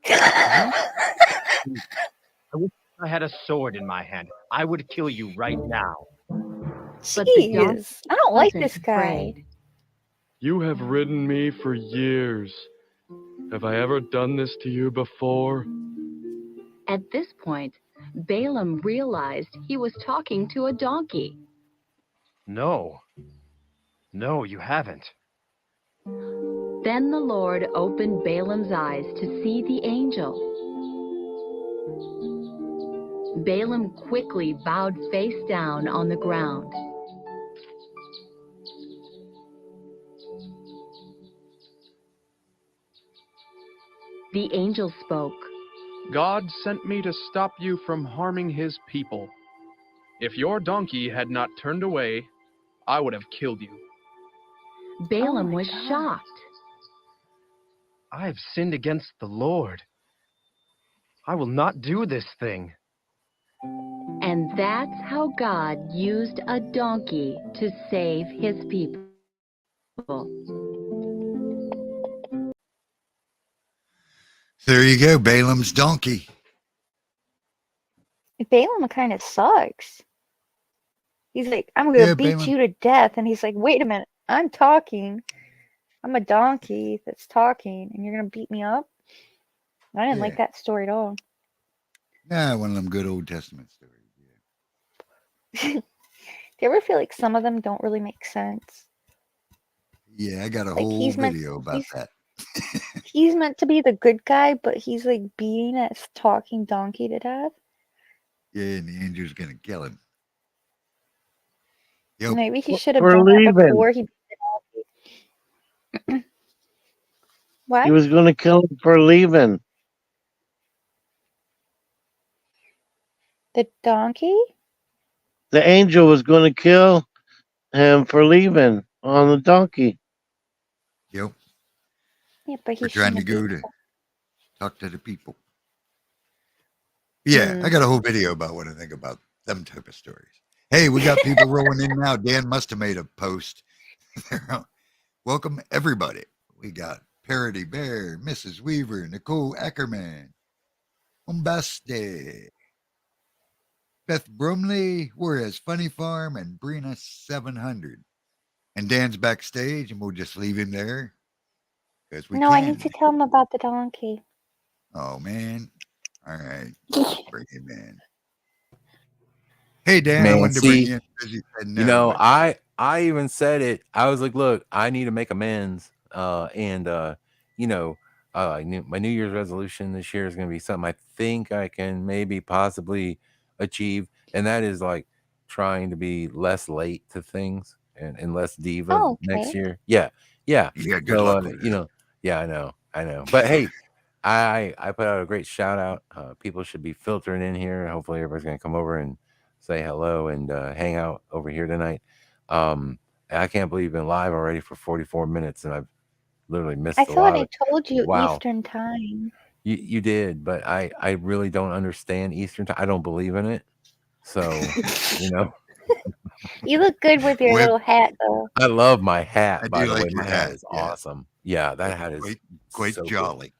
I wish I had a sword in my hand. I would kill you right now. But the donkey Jeez, I don't like wasn't this guy. afraid. You have ridden me for years. Have I ever done this to you before? At this point, Balaam realized he was talking to a donkey. No. No, you haven't. Then the Lord opened Balaam's eyes to see the angel. Balaam quickly bowed face down on the ground. The angel spoke. God sent me to stop you from harming his people. If your donkey had not turned away, I would have killed you. Balaam my was God. shocked. I have sinned against the Lord. I will not do this thing. And that's how God used a donkey to save his people. So there you go, Balaam's donkey. Balaam kind of sucks. He's like, I'm gonna Yeah, beat Balaam. you to death, and he's like, wait a minute, I'm talking. I'm a donkey that's talking, and you're gonna beat me up. I didn't like Yeah. that story at all. Nah, one of them good Old Testament stories. Yeah. Do you ever feel like some of them don't really make sense? Yeah, I got a Like, whole he's meant- video about he's- that. He's meant to be the good guy, but he's like beating a talking donkey to death. Yeah, and the angel's gonna kill him. Yep. Maybe he should have We're done that leaving. before he beat the donkey. What? He was going to kill him for leaving. The donkey? The angel was going to kill him for leaving on the donkey. Yep. Yeah, but he We're trying to shouldn't have go beat to talk to the people. Yeah, I Hmm. got a whole video about what I think about them type of stories. Hey, we got people rolling in now. Dan must have made a post. Welcome everybody. We got Parody Bear, Mrs. Weaver, Nicole Ackerman, Umbaste, Beth Brumley, Juarez Funny Farm, and Brina 700. And Dan's backstage, and we'll just leave him there because we No, can. I need to tell him about the donkey. Oh man! All right, bring him in. Hey Dan, I Man, wanted to bring see, you in because you said no. You know, but- I even said it. I was like, look, I need to make amends. You know, my New Year's resolution this year is going to be something I think I can maybe possibly achieve, and that is like trying to be less late to things and less diva Oh, next okay. year. Yeah. yeah, good So luck with you that. know, yeah, I know. But hey, I put out a great shout out. People should be filtering in here. Hopefully, everybody's going to come over and say hello and hang out over here tonight. I can't believe you've been live already for 44 minutes, and I've literally missed I a thought lot I of. told you Wow. Eastern time. You did, but I really don't understand Eastern time. I don't believe in it. So, you know, You look good with your Whip. little hat, though. I love my hat. I By do the way, like your my hat hat, is yeah. awesome. Yeah, that It's hat is quite so cool. jolly.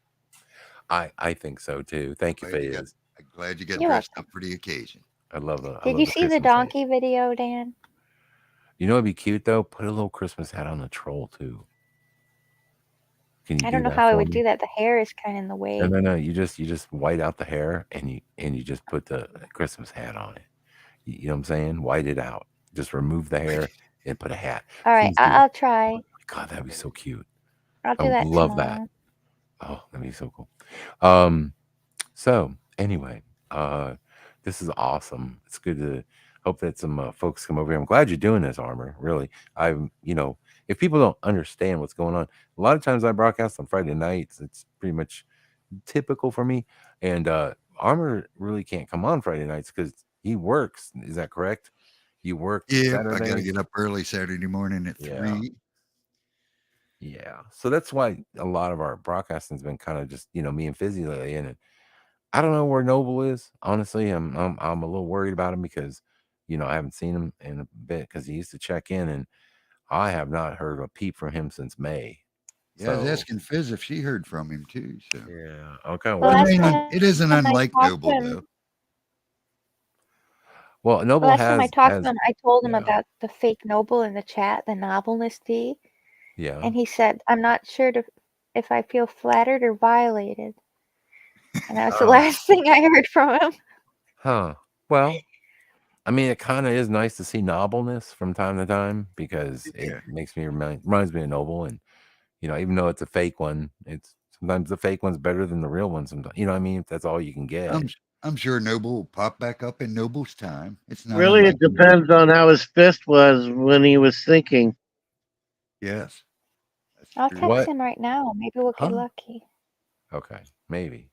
I think so too. Thank you, Glad you got- Faiz. I'm glad you got You're dressed welcome. up for the occasion. I love the. I Did love you the see the Christmas hat. donkey video, Dan? You know, it'd be cute though. Put a little Christmas hat on the troll too. Can you I do don't know that how I for would me? do that. The hair is kind of in the No, way. no. You just white out the hair and you just put the Christmas hat on it. You know what I'm saying? White it out. Just remove the hair and put a hat. All right, Please do it. I'll try. Oh my God, that'd be so cute. I'll I do would that love that. tomorrow. Oh, that'd be so cool. So anyway, this is awesome. It's good to hope that some folks come over here. I'm glad you're doing this, Armor. Really, if people don't understand what's going on, a lot of times I broadcast on Friday nights. It's pretty much typical for me. And Armor really can't come on Friday nights because he works. Is that correct? You work Yeah, I got to Saturdays? get up early Saturday morning at Yeah. 3. Yeah. So that's why a lot of our broadcasting has been kind of just, me and Fizzy lately. And I don't know where Noble is. Honestly, I'm a little worried about him because, I haven't seen him in a bit because he used to check in and I have not heard a peep from him since May. Yeah, I was So, asking Fizz if she heard from him too. So yeah. Okay. The Well, last I mean, time it isn't I unlike talked to Noble him, though. well, the Noble last time I talked to has, him, I told him yeah, about the fake Noble in the chat, the novelness D, yeah. and he said, "I'm not sure if I feel flattered or violated." And that was the Oh, last thing I heard from him. huh. Well, I mean, it kind of is nice to see nobleness from time to time because Yeah. it makes me reminds me of Noble, and even though it's a fake one, it's sometimes the fake one's better than the real one. Sometimes, what I mean, if that's all you can get. I'm sure Noble will pop back up in Noble's time. It's not Really, it unlike Noble. depends on how his fist was when he was thinking. Yes. That's I'll true. text What? him right now. Maybe we'll get Huh? lucky. Okay, maybe.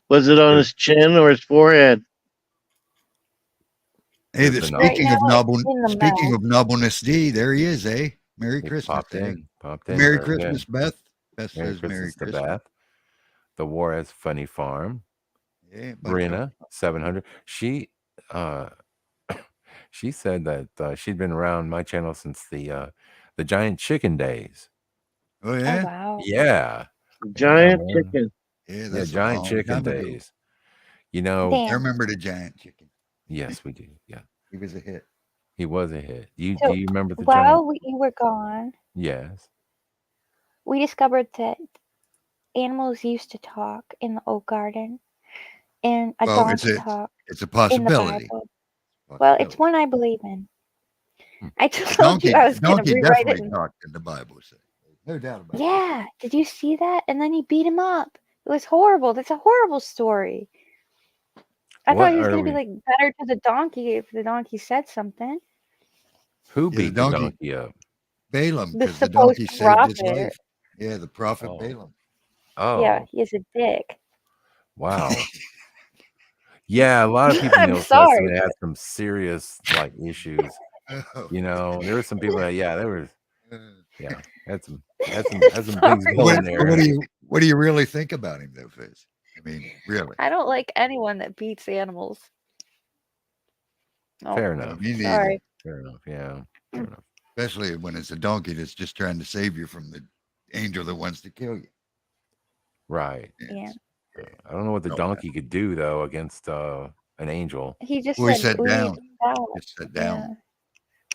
Was it on his chin or his forehead? Hey, There's the Right speaking now, of noble, it's in the speaking mouth. of nobleness D, there he is, eh? Merry He Christmas, popped eh? in. Merry Very Christmas, good. Beth. Beth Merry says Merry Christmas to Christmas. Beth. The Juarez Funny Farm. Yeah, but Brina 700. She she said that she'd been around my channel since the giant chicken days. oh Oh yeah, wow. Yeah. Giant man. chicken. yeah, Yeah, that's a giant long chicken time ago. days. I Dan, remember the giant chicken. Yes, we do. Yeah. He was a hit. He was a hit. Do so you remember the while giant? you were gone, Yes. we discovered that animals used to talk in the oak garden, and a Well, it's donkey a talked it's a in the possibility. Bible. Well, it's one I believe in. Hmm. I told you I was going to Donkey rewrite it. definitely talked in the Bible. So no doubt about it. Yeah, did you see that? And then he beat him up. It was horrible. That's a horrible story. I What thought he was are going to be we? like better to the donkey if the donkey said something. Who Yeah, the beat the donkey donkey up? Balaam, The because the supposed donkey saved his prophet. life. Yeah, the prophet Oh. Balaam. Yeah, Oh, he's a dick. wow. Yeah, a lot of people in the I'm Old sorry. Testament had some serious issues. Oh, There were some people that there was uh, had some things Sorry. going there. what do you really think about him though, Fizz? I mean, really? I don't like anyone that beats animals. Oh, Fair No, enough. me neither. sorry. Fair enough. Yeah. Fair enough. Especially when it's a donkey that's just trying to save you from the angel that wants to kill you. Right. Yeah. I don't know what the No. donkey could do though against an angel. He just Well, he said sat down. leave out. Just sit down. Yeah.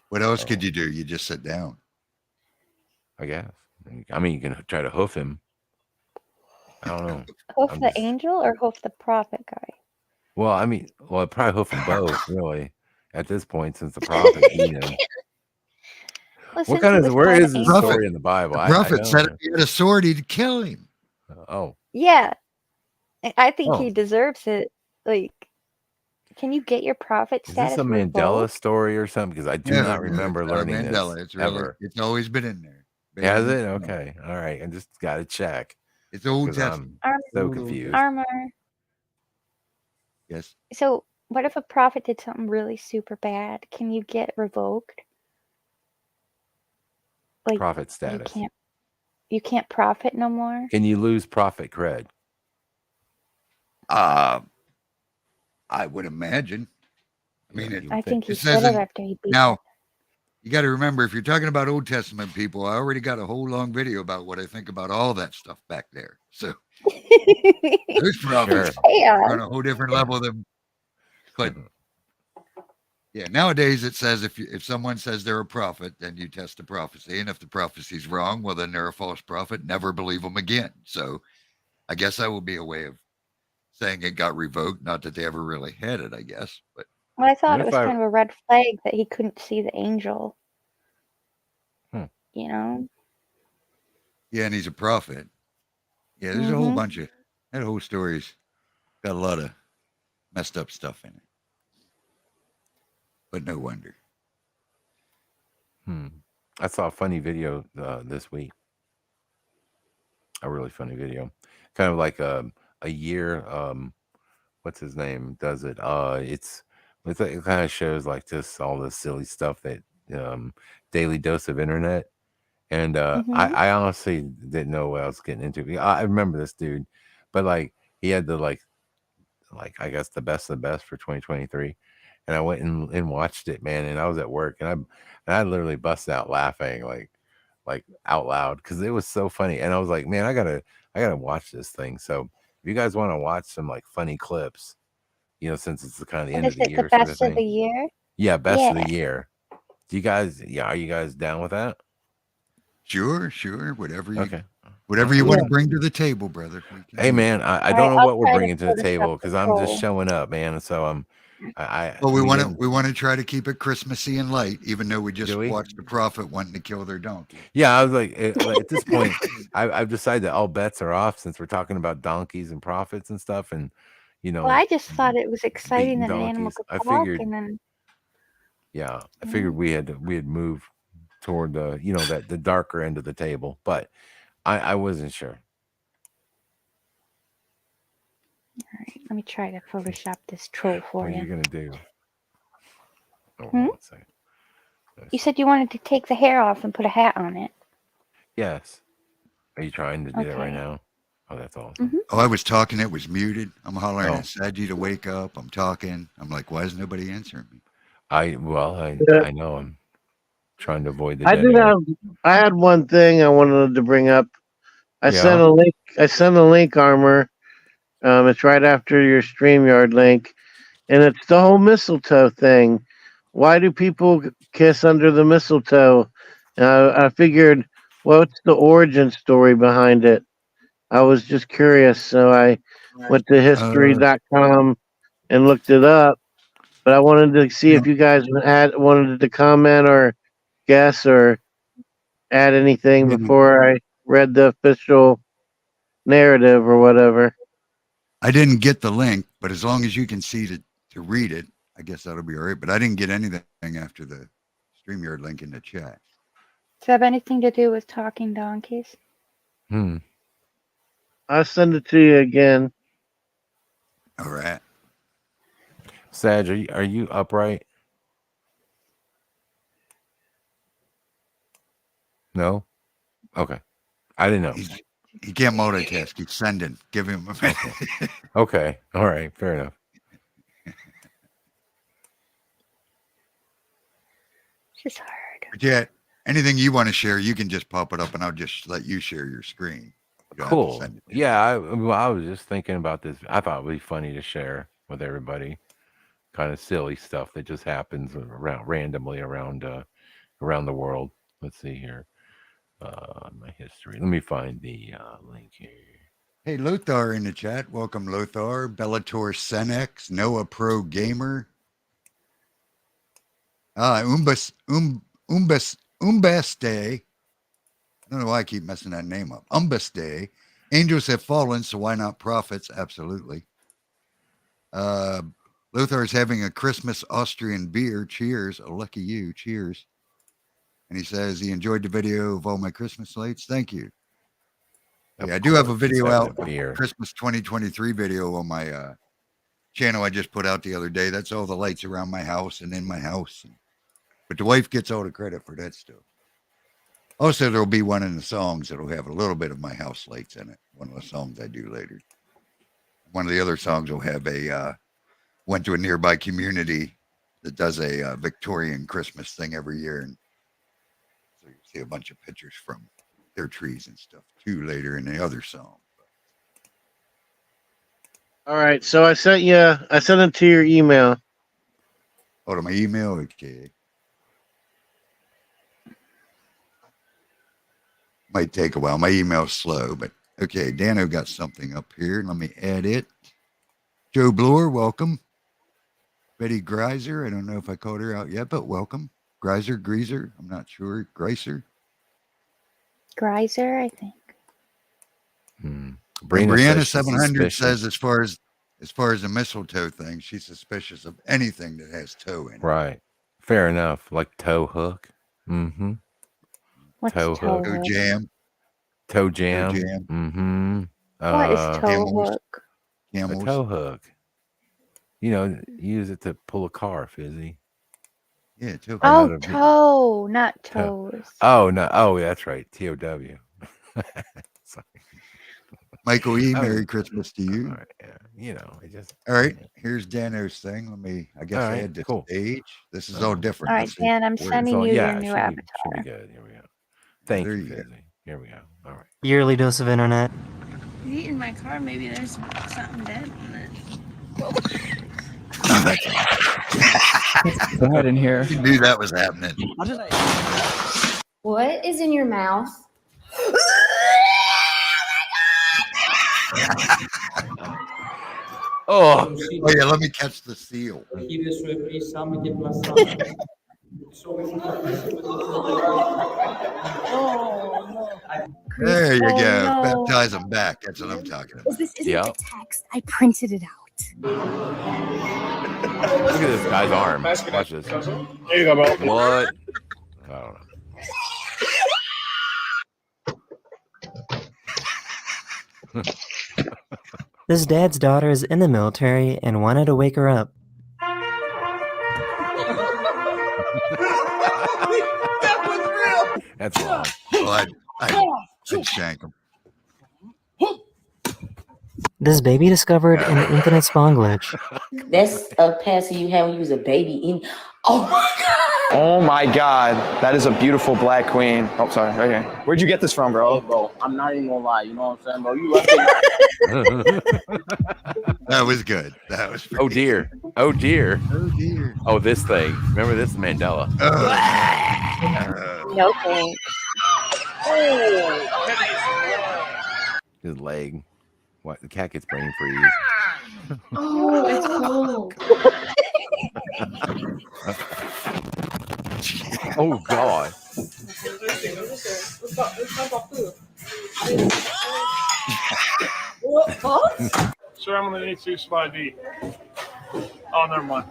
What else could Oh. you do? You just sit down. I guess. I mean, you can try to hoof him. I don't know. Hoof I'm the just- angel or hoof the prophet guy? Well, I mean, I'd probably hoof them both, really, at this point, since the prophet beat him. Well, What since kind he of was where part is this angel- story in the Bible? The I prophet said don't if he had a sword, he'd kill him. know. Oh, Yeah, I think Oh. he deserves it. Like, can you get your prophet is status this a Mandela revoked? story or something? Because I do No, not no, remember it's not learning Mandela. this It's really, ever. it's always been in there. Has Balaam it? and Balaam. Okay. All right. I just got to check. It's Old 'Cause Testament. I'm so Mm. confused. Armor. Yes. So, what if a prophet did something really super bad? Can you get revoked? Like Prophet you status. can't prophet no more. Can you lose prophet cred? I would imagine. I mean, Yeah, it, you I would think think. he it should have says after he beat now. You got to remember, if you're talking about Old Testament people, I already got a whole long video about what I think about all that stuff back there. So it. those prophets Sure. Yeah. are on a whole different level than. But yeah, nowadays it says if someone says they're a prophet, then you test the prophecy, and if the prophecy's wrong, well then they're a false prophet. Never believe them again. So I guess that will be a way of saying it got revoked. Not that they ever really had it, I guess, but Well, I thought What it if was I? kind of a red flag that he couldn't see the angel. Hmm. You know. yeah, and he's a prophet. Yeah, there's a whole Mm-hmm. bunch of that whole story's got a lot of messed up stuff in it. But no wonder. I saw a funny video this week. A really funny video, kind of like a year. What's his name? Does it? It kind of shows like just all the silly stuff that daily dose of internet. And Mm-hmm. I honestly didn't know what I was getting into. I remember this dude, but like he had the like I guess the best of the best for 2023, and I went and watched it, man. And I was at work, and I literally busted out laughing like out loud because it was so funny. And I was like, man, I gotta watch this thing. So if you guys want to watch some like funny clips, you know, since it's the kind of the And end is of the it the year sort of best of the thing. year? Yeah, best Yeah. of the year. Do you guys? Yeah, are you guys down with that? Sure. Whatever you Okay. whatever you want to bring to the table, brother. we can Hey do it. man, I All don't right, know I'll what we're try to bringing to the Photoshop table the because I'm just troll. showing up, man. So Well, we me want to and- we want to try to keep it Christmassy and light, even though we just Do we? watched the prophet wanting to kill their donkey. Yeah, I was like, at this point, I've decided that all bets are off since we're talking about donkeys and prophets and stuff, and you know, Well, I just thought it was exciting beating that an animal donkeys. could I talk, figured, and then yeah, I figured we had moved toward the that the darker end of the table, but I wasn't sure. all right, let me try to Photoshop this troll for What are you you. gonna do? Oh, Hmm? hold on a second. You said you wanted to take the hair off and put a hat on it. Yes. Are you trying to do that right Okay. now? Oh, that's awesome. Mm-hmm. Oh, I was talking, it was muted. I'm hollering Oh. at Saji to wake up. I'm talking. I'm like, why is nobody answering me? I Yeah. know I'm trying to avoid the I dead did air. have. I had one thing I wanted to bring up. I sent Yeah. a link. I sent a link, Armor. It's right after your StreamYard link, and it's the whole mistletoe thing. Why do people kiss under the mistletoe? I figured, what's the origin story behind it? I was just curious, so I went to history.com and looked it up. But I wanted to see if you guys wanted to comment or guess or add anything before I read the official narrative or whatever. I didn't get the link, but as long as you can see to read it, I guess that'll be all right. But I didn't get anything after the StreamYard link in the chat. Does it have anything to do with talking donkeys? I'll send it to you again. All right. Sag, are you upright? No? Okay. I didn't know. He can't multitask. He's sending. Give him a minute. Okay. All right. Fair enough. It's just hard. But yeah, anything you want to share, you can just pop it up and I'll just let you share your screen. You don't have to Cool. send it. Yeah, I was just thinking about this. I thought it would be funny to share with everybody. Kind of silly stuff that just happens randomly around the world. Let's see here. My history. Let me find the link here. Hey, Lothar in the chat. Welcome, Lothar. Bellator Senex, Noah Pro Gamer. Umbaste. I don't know why I keep messing that name up. Umbaste. Angels have fallen, so why not prophets? Absolutely. Lothar is having a Christmas Austrian beer. Cheers. Oh, lucky you. Cheers. And he says he enjoyed the video of all my Christmas lights. Thank you. Yeah, I do have a video out, Beer. Christmas 2023 video on my channel I just put out the other day. That's all the lights around my house and in my house. But the wife gets all the credit for that stuff. Also, there'll be one in the songs that'll have a little bit of my house lights in it. One of the songs I do later. One of the other songs will have went to a nearby community that does a Victorian Christmas thing every year. And so you see a bunch of pictures from their trees and stuff too later in the other song. All right, so I sent it to your email. Oh, to my email? Okay. Might take a while. My email's slow, but okay. Dano got something up here. Let me add it. Joe Bloor, welcome. Betty Greiser, I don't know if I called her out yet, but welcome. Greiser, I'm not sure. Greiser, I think. Brianna 700 says as far as the mistletoe thing, she's suspicious of anything that has toe in it. Right. Fair enough. Like toe hook. Mm-hmm. What's Toe hook. Toe jam. Toe jam. Toe jam. Mm-hmm. What is toe camels. hook? A Camels. toe hook. You know, use it to pull a car, Fizzy. Yeah, toe. Oh, Another- toe, not Toe. toes. Oh no! Oh, that's right. TOW. Sorry. Michael E. Oh. Merry Christmas to you. All right, yeah. You know, it just. All right, here's Dano's thing. I guess All I right, had to cool. stage. This is all different. All right, Let's see. Dan, I'm Where- sending So, you yeah, your new should avatar. be good. Here we go. Thank There you, you go. Fizzy. Here we go. All right. Yearly dose of internet. In my car, maybe there's something dead on it. Go ahead in here. You knew that was happening. What is in your mouth? Oh, Oh yeah, let me catch the seal. There you Oh, go. no. Baptize them back. That's what I'm talking about. This isn't Yep. a text. I printed it out. look at this guy's arm. Watch this. There you go, bro. What? I don't know. This dad's daughter is in the military and wanted to wake her up. That's wrong. Well, I'd shank them. This baby discovered an infinite spawn glitch. That's a passy you had when you was a baby in. Oh my god! Oh my god, that is a beautiful black queen. Oh, sorry. Okay, where'd you get this from, bro? Bro, I'm not even gonna lie. You know what I'm saying, bro? You left it. That was good. That was pretty Oh dear. Oh dear. Oh dear. Oh, this thing. Remember this Mandela? No thanks. His leg. What? The cat gets brain freeze. Oh, it's cold. Oh God. Sir, I'm gonna need to slide D. Oh, never mind.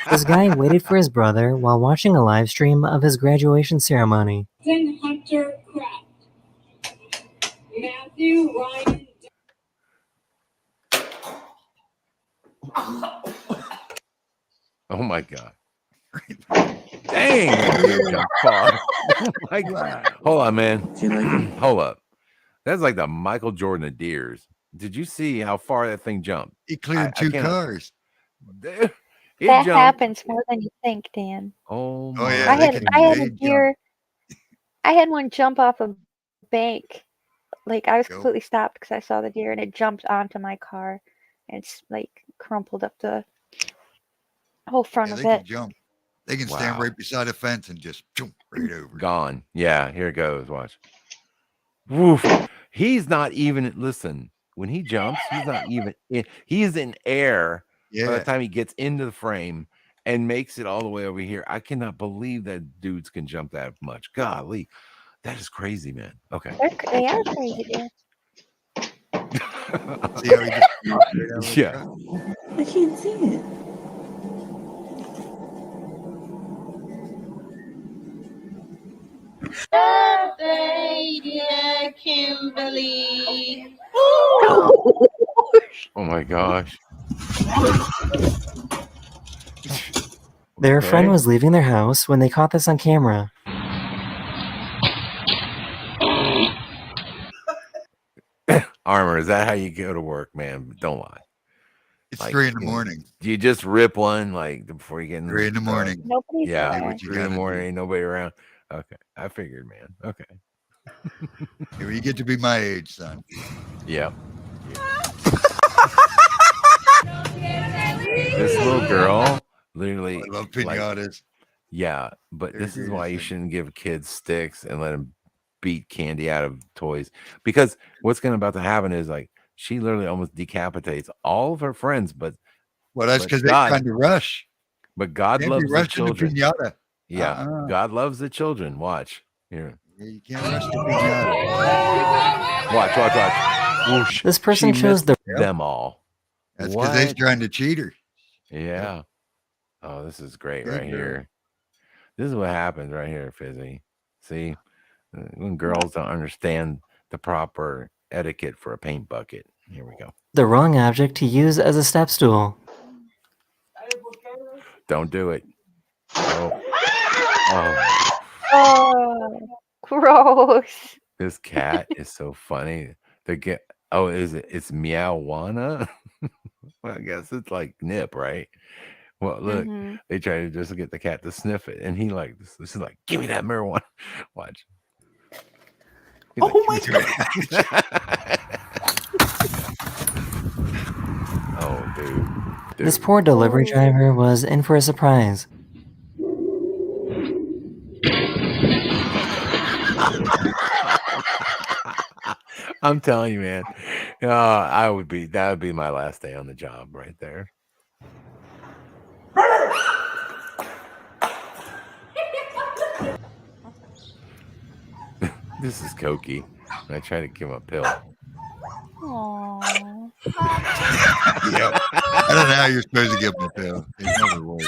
This guy waited for his brother while watching a live stream of his graduation ceremony. Hunter Craft. Matthew Ryan. Oh my God. Dang. Jump far. Oh my God. Hold on, man. Hold up. That's like the Michael Jordan of deers. Did you see how far that thing jumped? He cleared two cannot- cars. It That jumped. happens more than you think, Dan. Oh, Oh, my yeah, I they had can- I had they a jump. deer. I had one jump off a bank. Like I was Go. completely stopped because I saw the deer and it jumped onto my car, and it's like crumpled up the whole front Yeah, of they can it. jump. They can stand Wow. right beside a fence and just jump right over. Gone. Yeah, here it goes. Watch. Woof. He's not even, listen, when he jumps, he's not even in, he's in air by Yeah. the time he gets into the frame and makes it all the way over here. I cannot believe that dudes can jump that much. Golly, that is crazy, man. Okay. They are crazy deer. See how he just popped right out of the Yeah. truck? I can't see it. Birthday dear Kimberly. Oh my gosh. Their friend Okay. was leaving their house when they caught this on camera. Armor, is that how you go to work, man? Don't lie. It's Like, 3 in the you know, morning. do you just rip one like before you get in 3 in the morning. Nobody's Yeah, Do there. what you 3 in the gotta morning, do. ain't nobody around. Okay, I figured, man. Okay, Here you get to be my age, son. yeah. This little girl, literally, I love like, pinatas. yeah. But There this it is why you is. shouldn't give kids sticks and let them beat candy out of toys, because what's going to about to happen is like she literally almost decapitates all of her friends, but Well, that's but because they're God, trying to rush. but God Can't be loves the rushing the children. pinata. Yeah, God loves the children. Watch here. Yeah, you can't rush the pinata. Watch. Whoosh. This person She chose missed the them all. That's because they're What? trying to cheat her. Yeah. Oh, this is great Good right girl. here. This is what happens right here, Fizzy. See, when girls don't understand the proper etiquette for a paint bucket. Here we go. wrong object to use as a step stool. Don't do it. Oh, Oh, gross. this cat is so funny. It's Meowana? Well, I guess it's like Nip, right? Well, look, Mm-hmm. they try to just get the cat to sniff it, and he like this is like, give me that marijuana. Watch. He's Oh like, my oh, dude. This poor delivery driver was in for a surprise. I'm telling you, man. That would be my last day on the job right there. This is Cokie. I try to give him a pill. Aww. Yep. I don't know how you're supposed to give them a pill. It never works.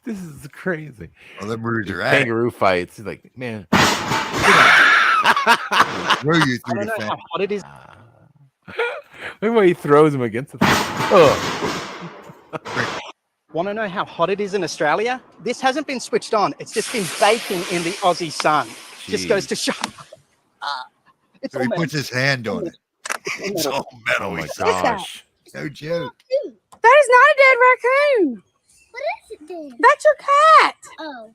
This is crazy. Well, them rules are Kangaroo fights. He's like, man. Throw you I through don't the know fence. how hot it is. Look why he throws him against the Want to know how hot it is in Australia? This hasn't been switched on. It's just been baking in the Aussie sun. Just goes to show. It's So he all puts his hand on it. It's all metal. Oh my He says. gosh. No joke. That is not a dead raccoon. What is it then? That's your cat. Oh.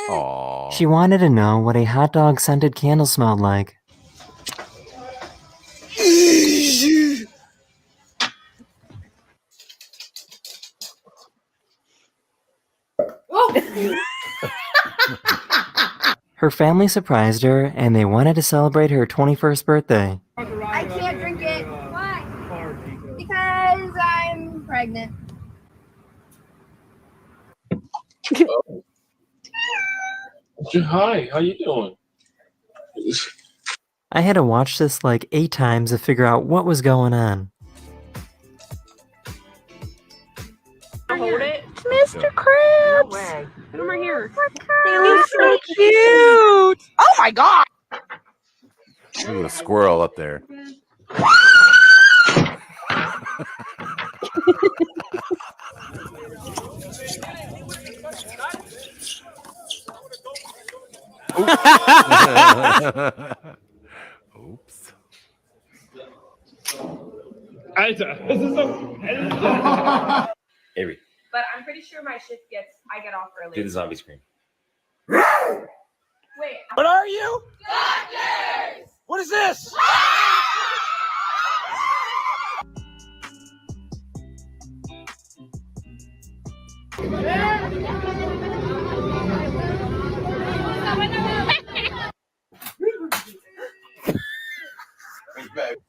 Aw. She wanted to know what a hot dog scented candle smelled like. Her family surprised her and they wanted to celebrate her 21st birthday. I can't drink it. Why? Because I'm pregnant. Hi, how you doing? I had to watch this like 8 times to figure out what was going on. Hold it. It's Mr. Krabs. No way. Come over here. He's so cute. Oh my god. There's a squirrel up there. Oops. Alter, es ist so. Avery, But I'm pretty sure my shift I get off early. do the zombie scream. Wait. What are you? What is this?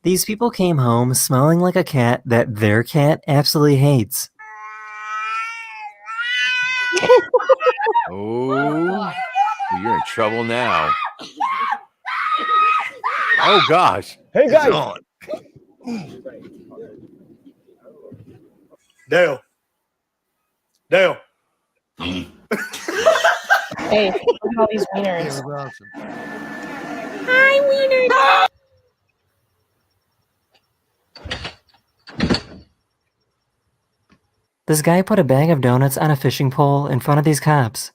These people came home smelling like a cat that their cat absolutely hates. Oh, you're in trouble now. Oh gosh. Hey It's guys. on. Dale. Dale. Hey, look at all these It wieners. was awesome. Hi, wieners. This guy put a bag of donuts on a fishing pole in front of these cops.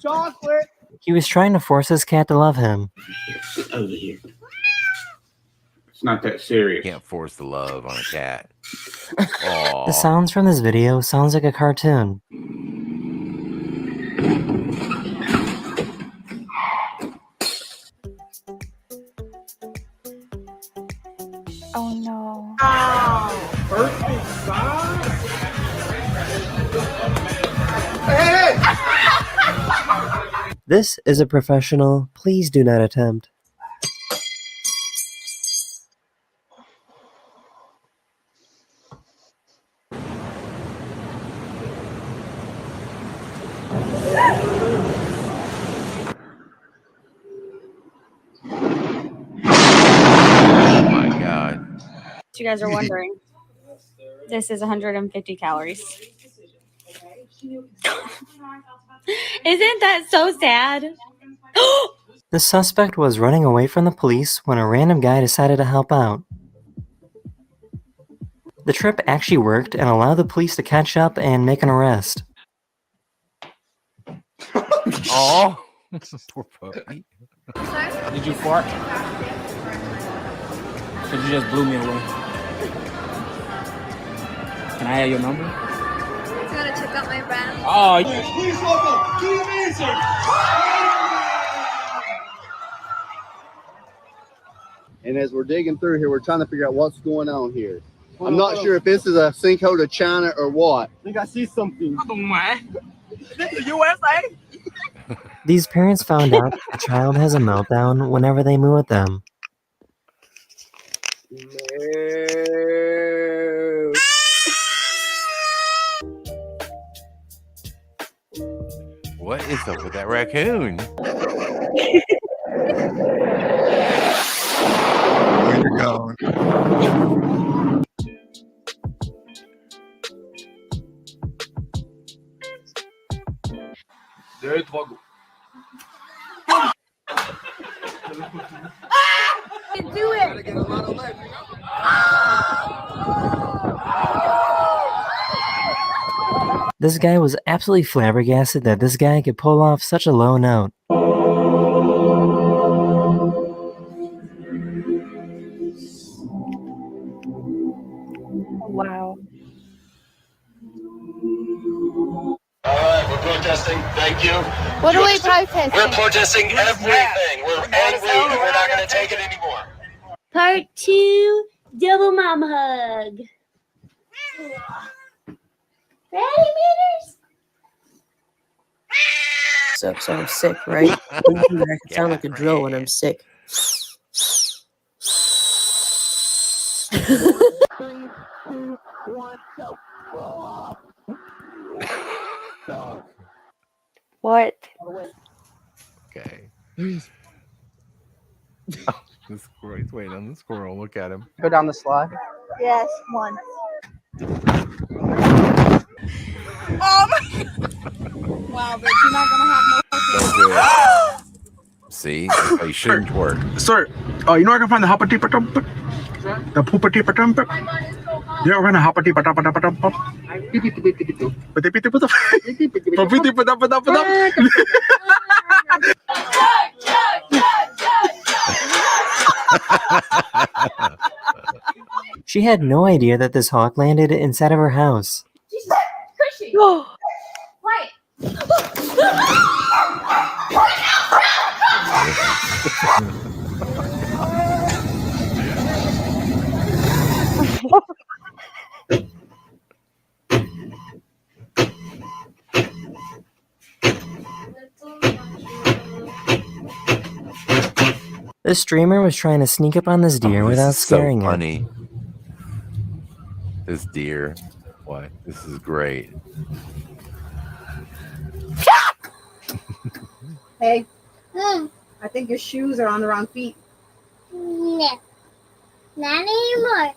Chocolate. He was trying to force his cat to love him. Get over here. It's not that serious. Can't force the love on a cat. The Aw. sounds from this video sounds like a cartoon. Oh no. This is a professional. Please do not attempt. Oh my god. You guys are wondering, this is 150 calories. Isn't that so sad? The suspect was running away from the police when a random guy decided to help out. The trip actually worked and allowed the police to catch up and make an arrest. Oh, poor puppy. Did you fart? Cause you just blew me away. Can I have your number? You wanna check out my brand? Oh, Please welcome Key Mason. And as we're digging through here, we're trying to figure out what's going on here. I'm not sure if this is a sinkhole to China or what. I think I see something. this is USA. These parents found out that the child has a meltdown whenever they move with them. What is up with that raccoon? Where you going? Do it! This guy was absolutely flabbergasted that this guy could pull off such a low note. Wow. All right, we're protesting. Thank you. What are we protesting? We're protesting everything. We're angry and we're not going to take it anymore. Part 2, double mom hug. Ready, meters? So I'm sick, right? I can sound like a drill when I'm sick. What? Okay. The squirrel. He's waiting on the squirrel. Look at him. Go down the slide. Yes, one. Wow, but you're not gonna have no Don't do it. See? That's why you shouldn't work. Sir, you know I can find the hoppity patum? The poopity patum? You know we're gonna hoppity patum patum pop. She had no idea that this hawk landed inside of her house. Christian! Quiet! This streamer was trying to sneak up on this deer without scaring so it. funny. This deer. What? This is great. Hey, I think your shoes are on the wrong feet. No, not anymore.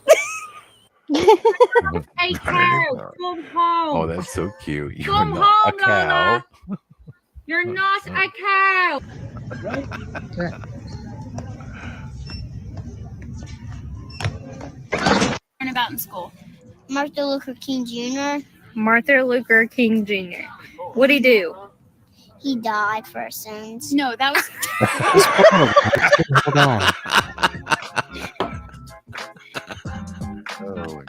Hey, cow, come home. Oh, that's so cute. You're Come not a home, cow. Lola. You're not a cow. Learn about in school. Martin Luther King Jr. Martin Luther King Jr. What'd he do? He died for our sins. No, that was. Hold on. Oh,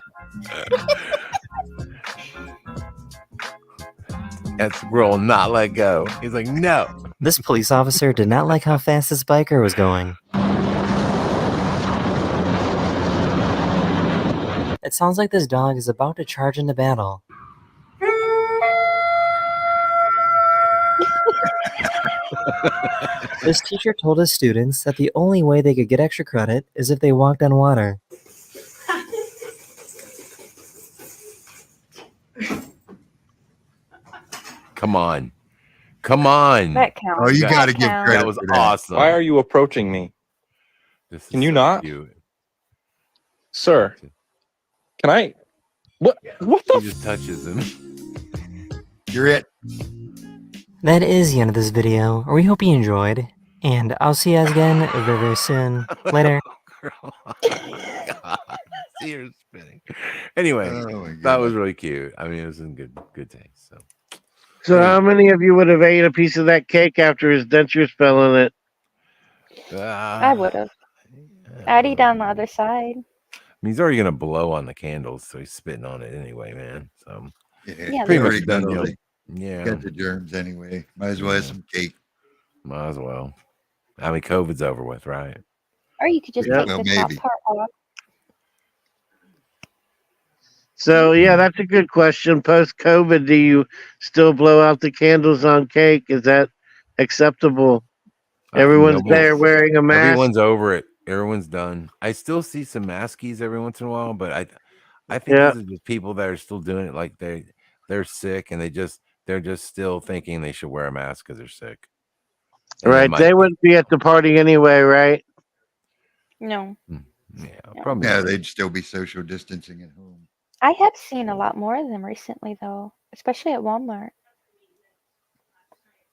That squirrel will not let go. He's like, no. This police officer did not like how fast this biker was going. It sounds like this dog is about to charge into battle. This teacher told his students that the only way they could get extra credit is if they walked on water. Come on. Come on. That counts. Oh, you That got to give counts. credit. That was for that. awesome. Why are you approaching me? This is Can you so not? cute. Sir, can I? What the? He just touches him. You're it. That is the end of this video. We hope you enjoyed, and I'll see you guys again very, very soon. Later. God, tears spinning. Anyway, Oh, my that God. was really cute. I mean, it was in good taste. So So how many of you would have ate a piece of that cake after his dentures fell in it? I would have. I'd eat on the other side. I mean, he's already gonna blow on the candles, so he's spitting on it anyway, man. So Yeah, pretty already much done got all deal. the- Yeah, Got the germs anyway. Might as well have some cake. might as well. I mean, COVID's over with, right? Or you could just Yeah. take Well, the top maybe. part off. So yeah, that's a good question. Post COVID, do you still blow out the candles on cake? Is that acceptable? Everyone's Nobody- there wearing a mask. Everyone's over it. Everyone's done. I still see some maskies every once in a while, but I think Yeah. these are just people that are still doing it like they're sick and they're just still thinking they should wear a mask because they're sick. And Right. might- They wouldn't be at the party anyway, right? No. yeah, probably. Yeah, not. they'd still be social distancing at home. I have seen a lot more of them recently, though, especially at Walmart.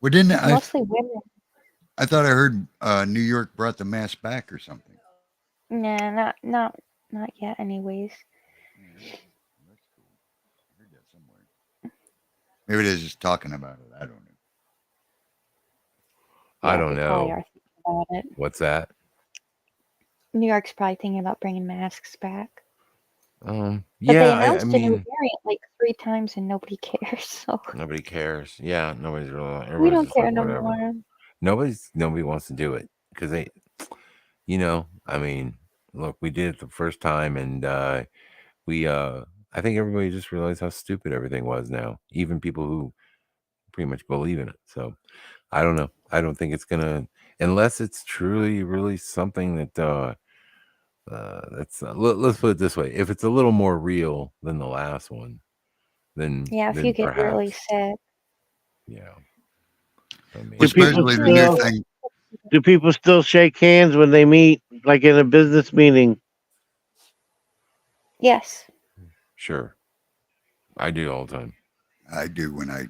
Well, didn't I? Mostly women. I thought I heard New York brought the mask back or something. Nah, not yet. Anyways, That's cool. I heard that somewhere. Maybe they're just talking about it. I don't know. I Yeah, don't they probably know. are thinking about it. What's that? New York's probably thinking about bringing masks back. Yeah, But they I announced a new mean, variant like 3 times and nobody cares. So nobody cares. Yeah, nobody's really. we Everybody's don't just care like, no whatever. more. Nobody wants to do it because they, I mean, look, we did it the first time, and I think everybody just realized how stupid everything was now, even people who pretty much believe in it. So I don't know. I don't think it's gonna, unless it's truly really something that let's put it this way: if it's a little more real than the last one, then Yeah, if then you get really perhaps, sick. yeah. I mean, Do people Supposedly the new still thing. do people still shake hands when they meet, like in a business meeting? Yes. sure, I do all the time. I do when I.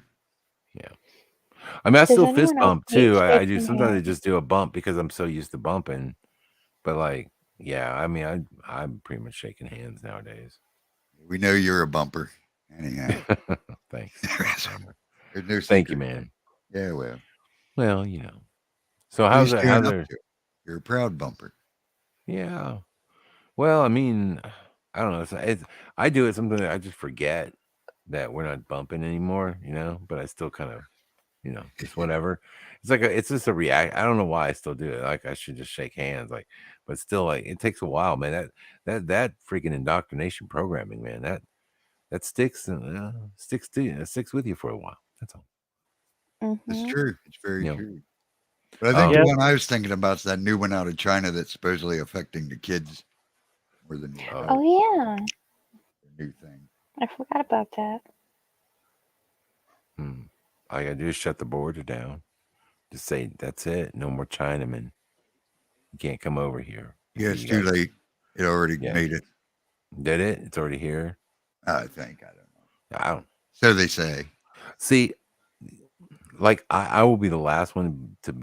I mean, I Does still fist anyone else bump hate too. I do. shaking Sometimes I hands? just do a bump because I'm so used to bumping. But like, yeah, I mean, I'm pretty much shaking hands nowadays. We know you're a bumper. Anyhow, Thanks. there's no Thank you, secret. man. Yeah, well, Well, So what are how's you it? staying How's up there? to? You're a proud bumper. Yeah. Well, I mean, I don't know. I do it something I just forget that we're not bumping anymore, but I still kind of, just whatever. It's just a react. I don't know why I still do it. Like I should just shake hands, but still like it takes a while, man. That freaking indoctrination programming, man, that sticks with you for a while. That's all. It's Mhm. true. It's very Yeah. true. But I think Yeah. the one I was thinking about is that new one out of China that's supposedly affecting the kids more than the Oh yeah, new thing. I forgot about that. All you gotta do is shut the border down. Just say that's it. No more Chinamen. You can't come over here. Yeah, So it's you too guys- late. It already Yeah. made it. Did it? It's already here. I think. I don't know. I don't. So they say. See, like I will be the last one to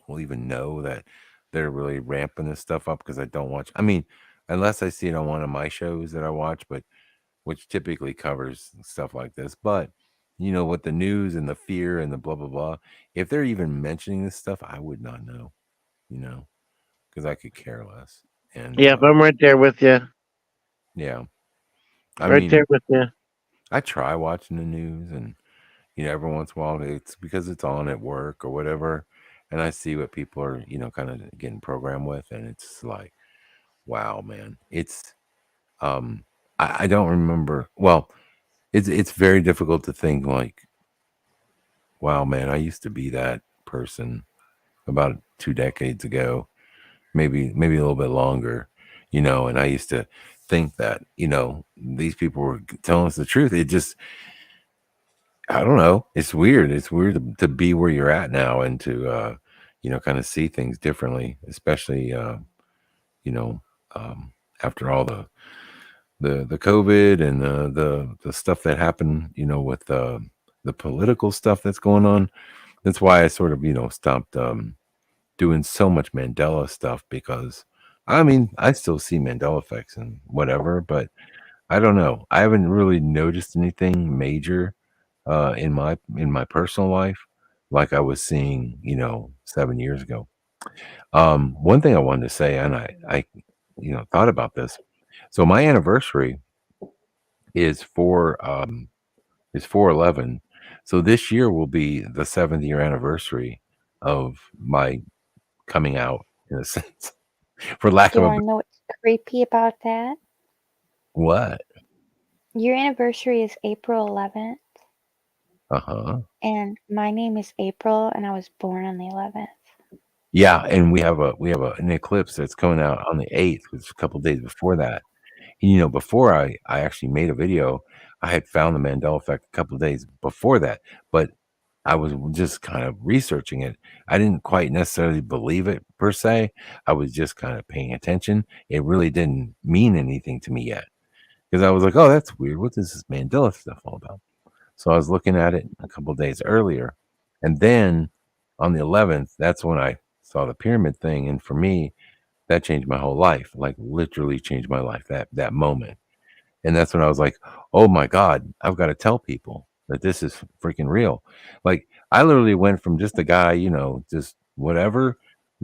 will even know that they're really ramping this stuff up because I don't watch. I mean, unless I see it on one of my shows that I watch, but which typically covers stuff like this. But you know, with the news and the fear and the blah blah blah, if they're even mentioning this stuff, I would not know. You know, because I could care less. And Yep, I'm right there with you. yeah, There with you. I try watching the news, and you know, every once in a while, it's because it's on at work or whatever, and I see what people are, you know, kind of getting programmed with, and it's like, wow, man, it's I don't remember. Well, it's very difficult to think like, wow, man, I used to be that person about 2 decades ago, maybe a little bit longer, you know, and I used to think that, you know, these people were telling us the truth. It just, I don't know. It's weird. It's weird to be where you're at now and to, you know, kind of see things differently, especially, you know, after all the COVID and the stuff that happened, you know, with the political stuff that's going on. That's why I sort of, you know, stopped doing so much Mandela stuff, because I mean, I still see Mandela effects and whatever, but I don't know. I haven't really noticed anything major in my personal life like I was seeing, you know, 7 years ago. One thing I wanted to say, and I you know, thought about this. So my anniversary is 4/11. So this year will be the 7th year anniversary of my coming out, in a sense, for lack Do you of a want to know what's creepy about that? what? Your anniversary is April 11th, Uh-huh. and my name is April, and I was born on the 11th. Yeah, and we have an eclipse that's coming out on the 8th, which is a couple days before that. And, you know, before I actually made a video, I had found the Mandela effect a couple of days before that, but I was just kind of researching it. I didn't quite necessarily believe it per se. I was just kind of paying attention. It really didn't mean anything to me yet, because I was like, oh, that's weird. What is this Mandela stuff all about? So I was looking at it a couple of days earlier. And then on the 11th, that's when I saw the pyramid thing. And for me, that changed my whole life, like literally changed my life, that moment. And that's when I was like, oh my God, I've got to tell people that this is freaking real. Like, I literally went from just a guy, you know, just whatever,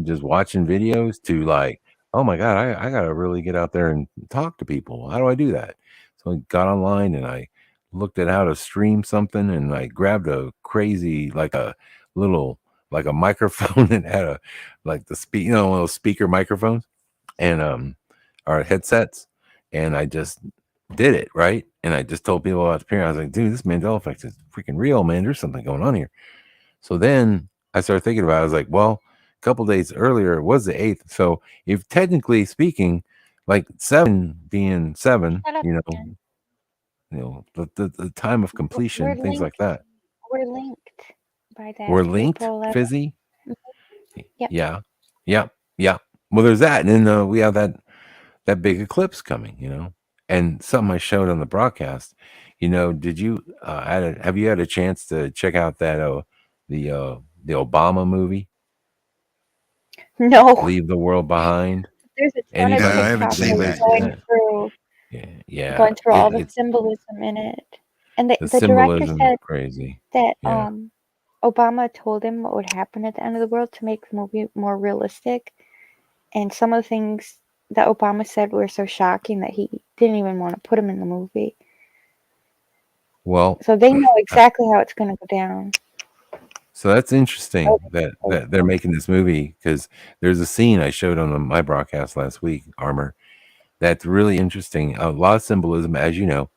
just watching videos, to like, oh my God, I got to really get out there and talk to people. How do I do that? So I got online and I looked at how to stream something, and I grabbed a crazy, like a little, like a microphone that had a, like the speak, you know, one of those speaker microphones, and our headsets. And I just did it, right? And I just told people about the pyramid. I was like, dude, this Mandela effect is freaking real, man. There's something going on here. So then I started thinking about it. I was like, well, a couple days earlier it was the 8th. So if technically speaking, like 7 being 7, you know, the time of completion, We're things like linked. that. We're linked by that. We're linked, April 11th. Fizzy. Yep. Yeah. Well, there's that, and then we have that big eclipse coming, you know. And something I showed on the broadcast, you know, did you have you had a chance to check out that the Obama movie, No. Leave the World Behind? There's a ton Anybody? of I haven't TikToks seen that that are going yet. through, Yeah, going through all the it's symbolism in it. And the the director symbolism is said crazy. that Yeah. Obama told him what would happen at the end of the world to make the movie more realistic. And some of the things that Obama said were so shocking that he didn't even want to put them in the movie. Well, So they know exactly how it's going to go down. so that's interesting that they're making this movie, because there's a scene I showed on my broadcast last week, Armor, that's really interesting. A lot of symbolism, as you know,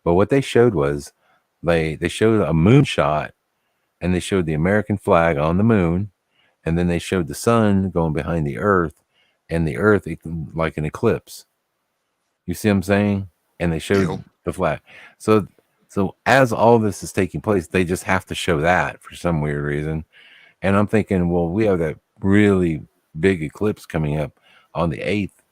but what they showed was they showed a moon shot, and they showed the American flag on the moon, and then they showed the sun going behind the earth, and the earth like an eclipse. You see what I'm saying? And they showed the flag. So as all this is taking place, they just have to show that for some weird reason. And I'm thinking, well, we have that really big eclipse coming up on the 8th,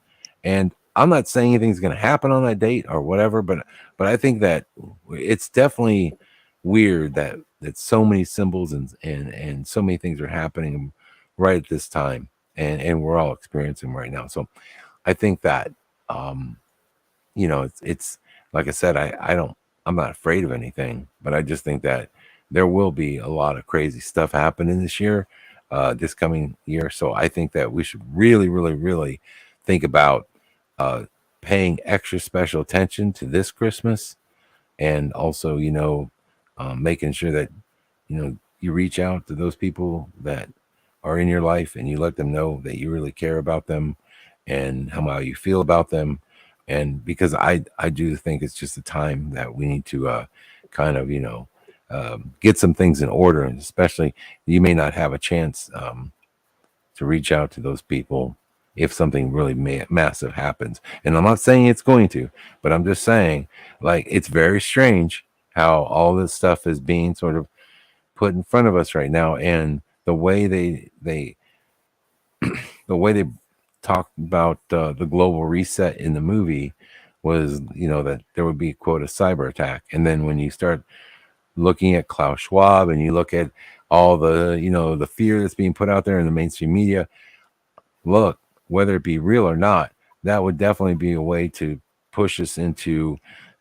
and I'm not saying anything's going to happen on that date or whatever, but I think that it's definitely weird that so many symbols and so many things are happening right at this time, and we're all experiencing right now. So I think that it's like I said, I'm not afraid of anything, but I just think that there will be a lot of crazy stuff happening this year, this coming year. So I think that we should really, really, really think about paying extra special attention to this Christmas, and also, making sure that, you reach out to those people that are in your life and you let them know that you really care about them and how you feel about them. And because I do think it's just a time that we need to kind of, get some things in order. And especially, you may not have a chance to reach out to those people if something really massive happens. And I'm not saying it's going to, but I'm just saying, like, it's very strange how all this stuff is being sort of put in front of us right now. And the way they the way they talked about the global reset in the movie was, that there would be, quote, a cyber attack. And then when you start looking at Klaus Schwab and you look at all the, the fear that's being put out there in the mainstream media, look, whether it be real or not, that would definitely be a way to push us into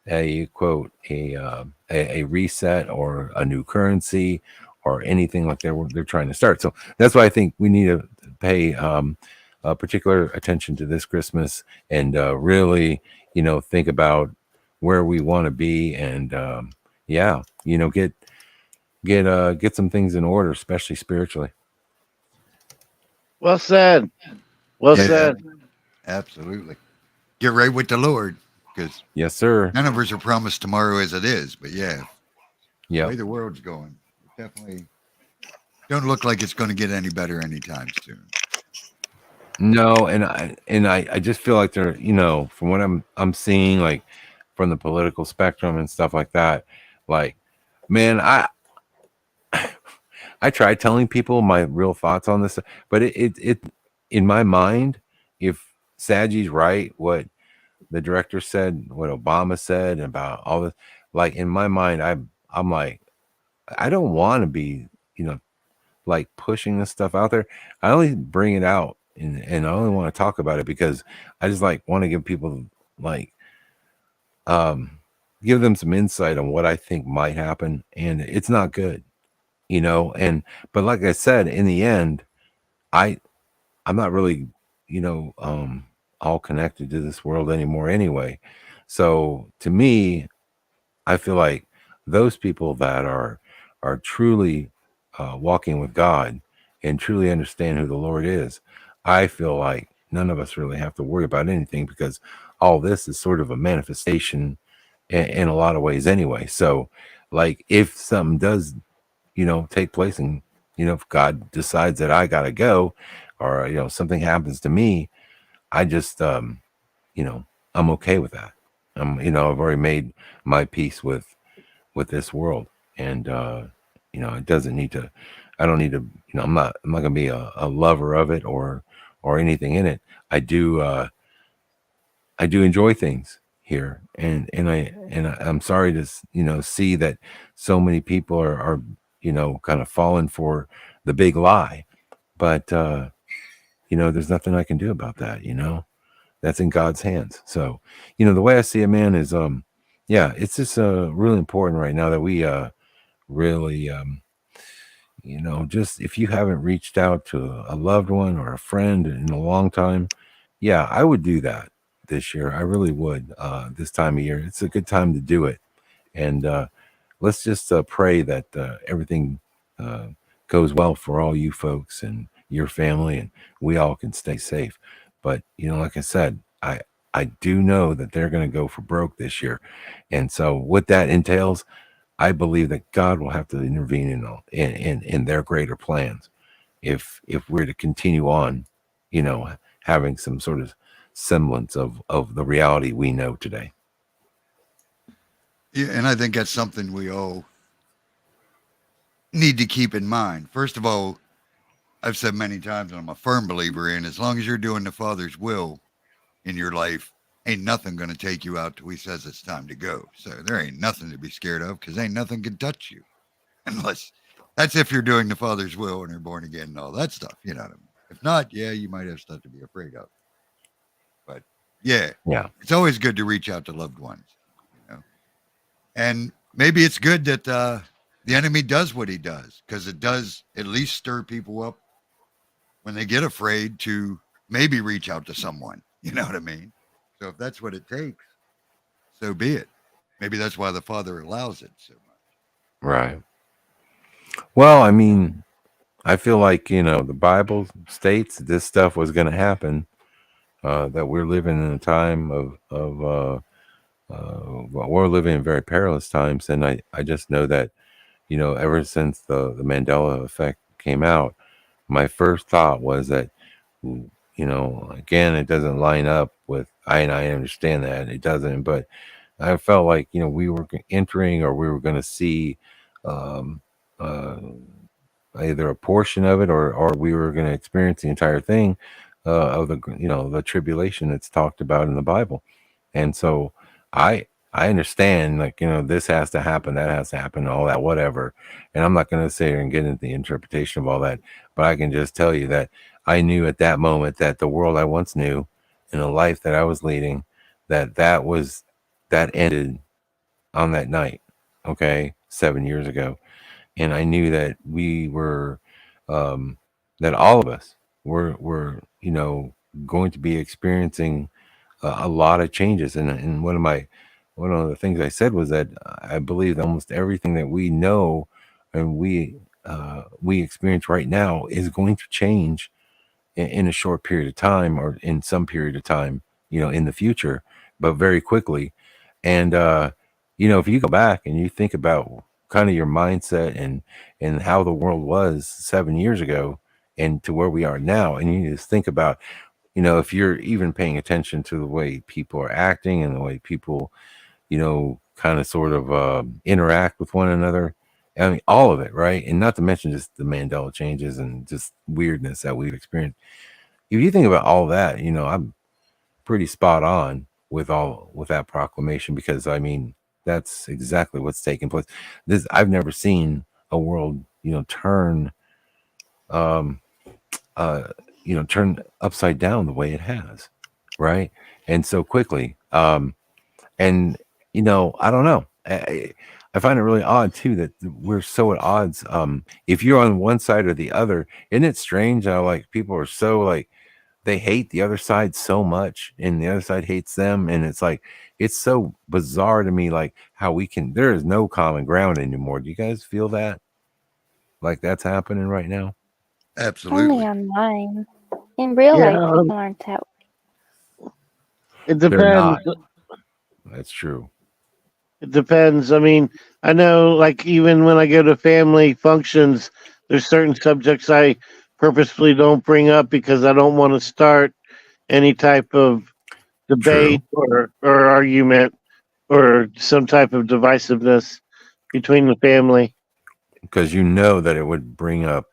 a, quote, a reset or a new currency or anything like they're trying to start. So that's why I think we need to pay particular attention to this Christmas and really, think about where we want to be and get some things in order, especially spiritually. Well said. Well said. Absolutely. Get right with the Lord, because yes, sir. None of us are promised tomorrow as it is, but yeah, the way the world's going, it definitely don't look like it's going to get any better anytime soon. No, and I just feel like they're, from what I'm seeing, like from the political spectrum and stuff like that, like, man, I tried telling people my real thoughts on this, but it in my mind, if Saji's right, what the director said, what Obama said about all this, like in my mind, I'm like, I don't want to be, like pushing this stuff out there. I only bring it out and I only want to talk about it because I just like want to give people like, give them some insight on what I think might happen. And it's not good, but like I said, in the end, I'm not really, all connected to this world anymore anyway. So to me, I feel like those people that are truly walking with God and truly understand who the Lord is, I feel like none of us really have to worry about anything because all this is sort of a manifestation in a lot of ways anyway. So like if something does, take place and, if God decides that I got to go or, something happens to me, I just, I'm okay with that. I've already made my peace with this world and, it doesn't need to, I don't need to, I'm not going to be a lover of it or anything in it. I do enjoy things here. And I'm sorry to, see that so many people are kind of falling for the big lie, but, there's nothing I can do about that. That's in God's hands. So, the way I see it, man, is, it's just really important right now that we really, just if you haven't reached out to a loved one or a friend in a long time, I would do that this year. I really would. This time of year, it's a good time to do it. And let's just pray that everything goes well for all you folks and your family, and we all can stay safe. But like I said, I do know that they're going to go for broke this year, and so what that entails, I believe that God will have to intervene in their greater plans if we're to continue on, having some sort of semblance of the reality we know today. Yeah, and I think that's something we all need to keep in mind. First of all, I've said many times, and I'm a firm believer in, as long as you're doing the Father's will in your life, ain't nothing going to take you out till he says it's time to go. So there ain't nothing to be scared of because ain't nothing can touch you. Unless that's if you're doing the Father's will and are born again and all that stuff. You know what I mean? If not, yeah, you might have stuff to be afraid of. But yeah, it's always good to reach out to loved ones. You know? And maybe it's good that the enemy does what he does because it does at least stir people up when they get afraid to maybe reach out to someone. You know what I mean? So if that's what it takes, so be it. Maybe that's why the Father allows it so much. Right. Well, I mean, I feel like, you know, the Bible states this stuff was going to happen, that we're living in a time of we're living in very perilous times. And I just know that, you know, ever since the Mandela effect came out, my first thought was that, you know, again, it doesn't line up with, I understand that it doesn't, but I felt like, you know, we were entering or we were going to see either a portion of it or we were going to experience the entire thing of the, you know, the tribulation that's talked about in the Bible. And so I understand, like, you know, this has to happen, that has to happen, all that, whatever. And I'm not going to sit here and get into the interpretation of all that, but I can just tell you that I knew at that moment that the world I once knew and the life that I was leading, that ended on that night, okay, 7 years ago. And I knew that we were, that all of us were, you know, going to be experiencing a lot of changes. And one of the things I said was that I believe that almost everything that we know and we experience right now is going to change in a short period of time or in some period of time, you know, in the future, but very quickly. And, you know, if you go back and you think about kind of your mindset and how the world was 7 years ago and to where we are now, and you just think about, you know, if you're even paying attention to the way people are acting and the way people, you know, kind of sort of interact with one another, I mean, all of it, right? And not to mention just the Mandela changes and just weirdness that we've experienced. If you think about all that, you know, I'm pretty spot on with that proclamation, because I mean, that's exactly what's taking place. I've never seen a world, you know, turn upside down the way it has, right? And so quickly. And you know, I don't know. I find it really odd too that we're so at odds. If you're on one side or the other, isn't it strange how like people are so like they hate the other side so much and the other side hates them, and it's like it's so bizarre to me, like how there is no common ground anymore. Do you guys feel that? Like that's happening right now? Absolutely. Only online. In real life, people aren't that way. It They're not. depends. That's true. It depends. I mean, I know, like, even when I go to family functions, there's certain subjects I purposefully don't bring up because I don't want to start any type of debate or argument or some type of divisiveness between the family. Because you know that it would bring up,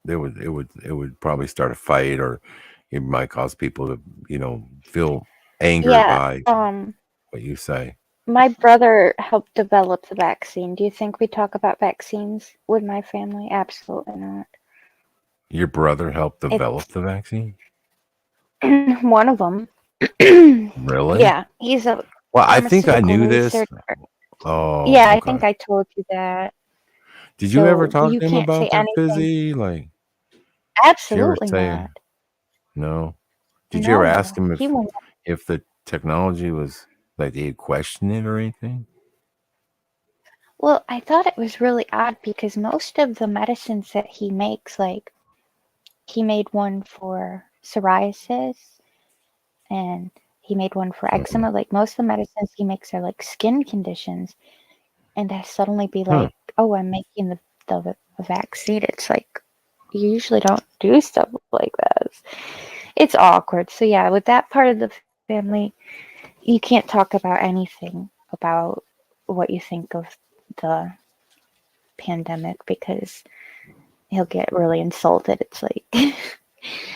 it would probably start a fight, or it might cause people to, you know, feel angered by what you say. My brother helped develop the vaccine. Do you think we talk about vaccines with my family? Absolutely not. Your brother helped develop the vaccine? One of them. Really? Yeah, he's a. Well, I think I knew this. researcher. Oh, Yeah, I okay. think I told you that. Did you ever So talk you to him can't about say that, anything. Fizzy? Like, did you ever Absolutely say not. no? Did you ever ask him He won't. if the technology was like he'd question it or anything? Well, I thought it was really odd because most of the medicines that he makes, like he made one for psoriasis and he made one for eczema. Like most of the medicines he makes are like skin conditions. And to suddenly be like, oh, I'm making the vaccine. It's like, you usually don't do stuff like that. It's awkward. So yeah, with that part of the family, you can't talk about anything about what you think of the pandemic because he'll get really insulted. It's like,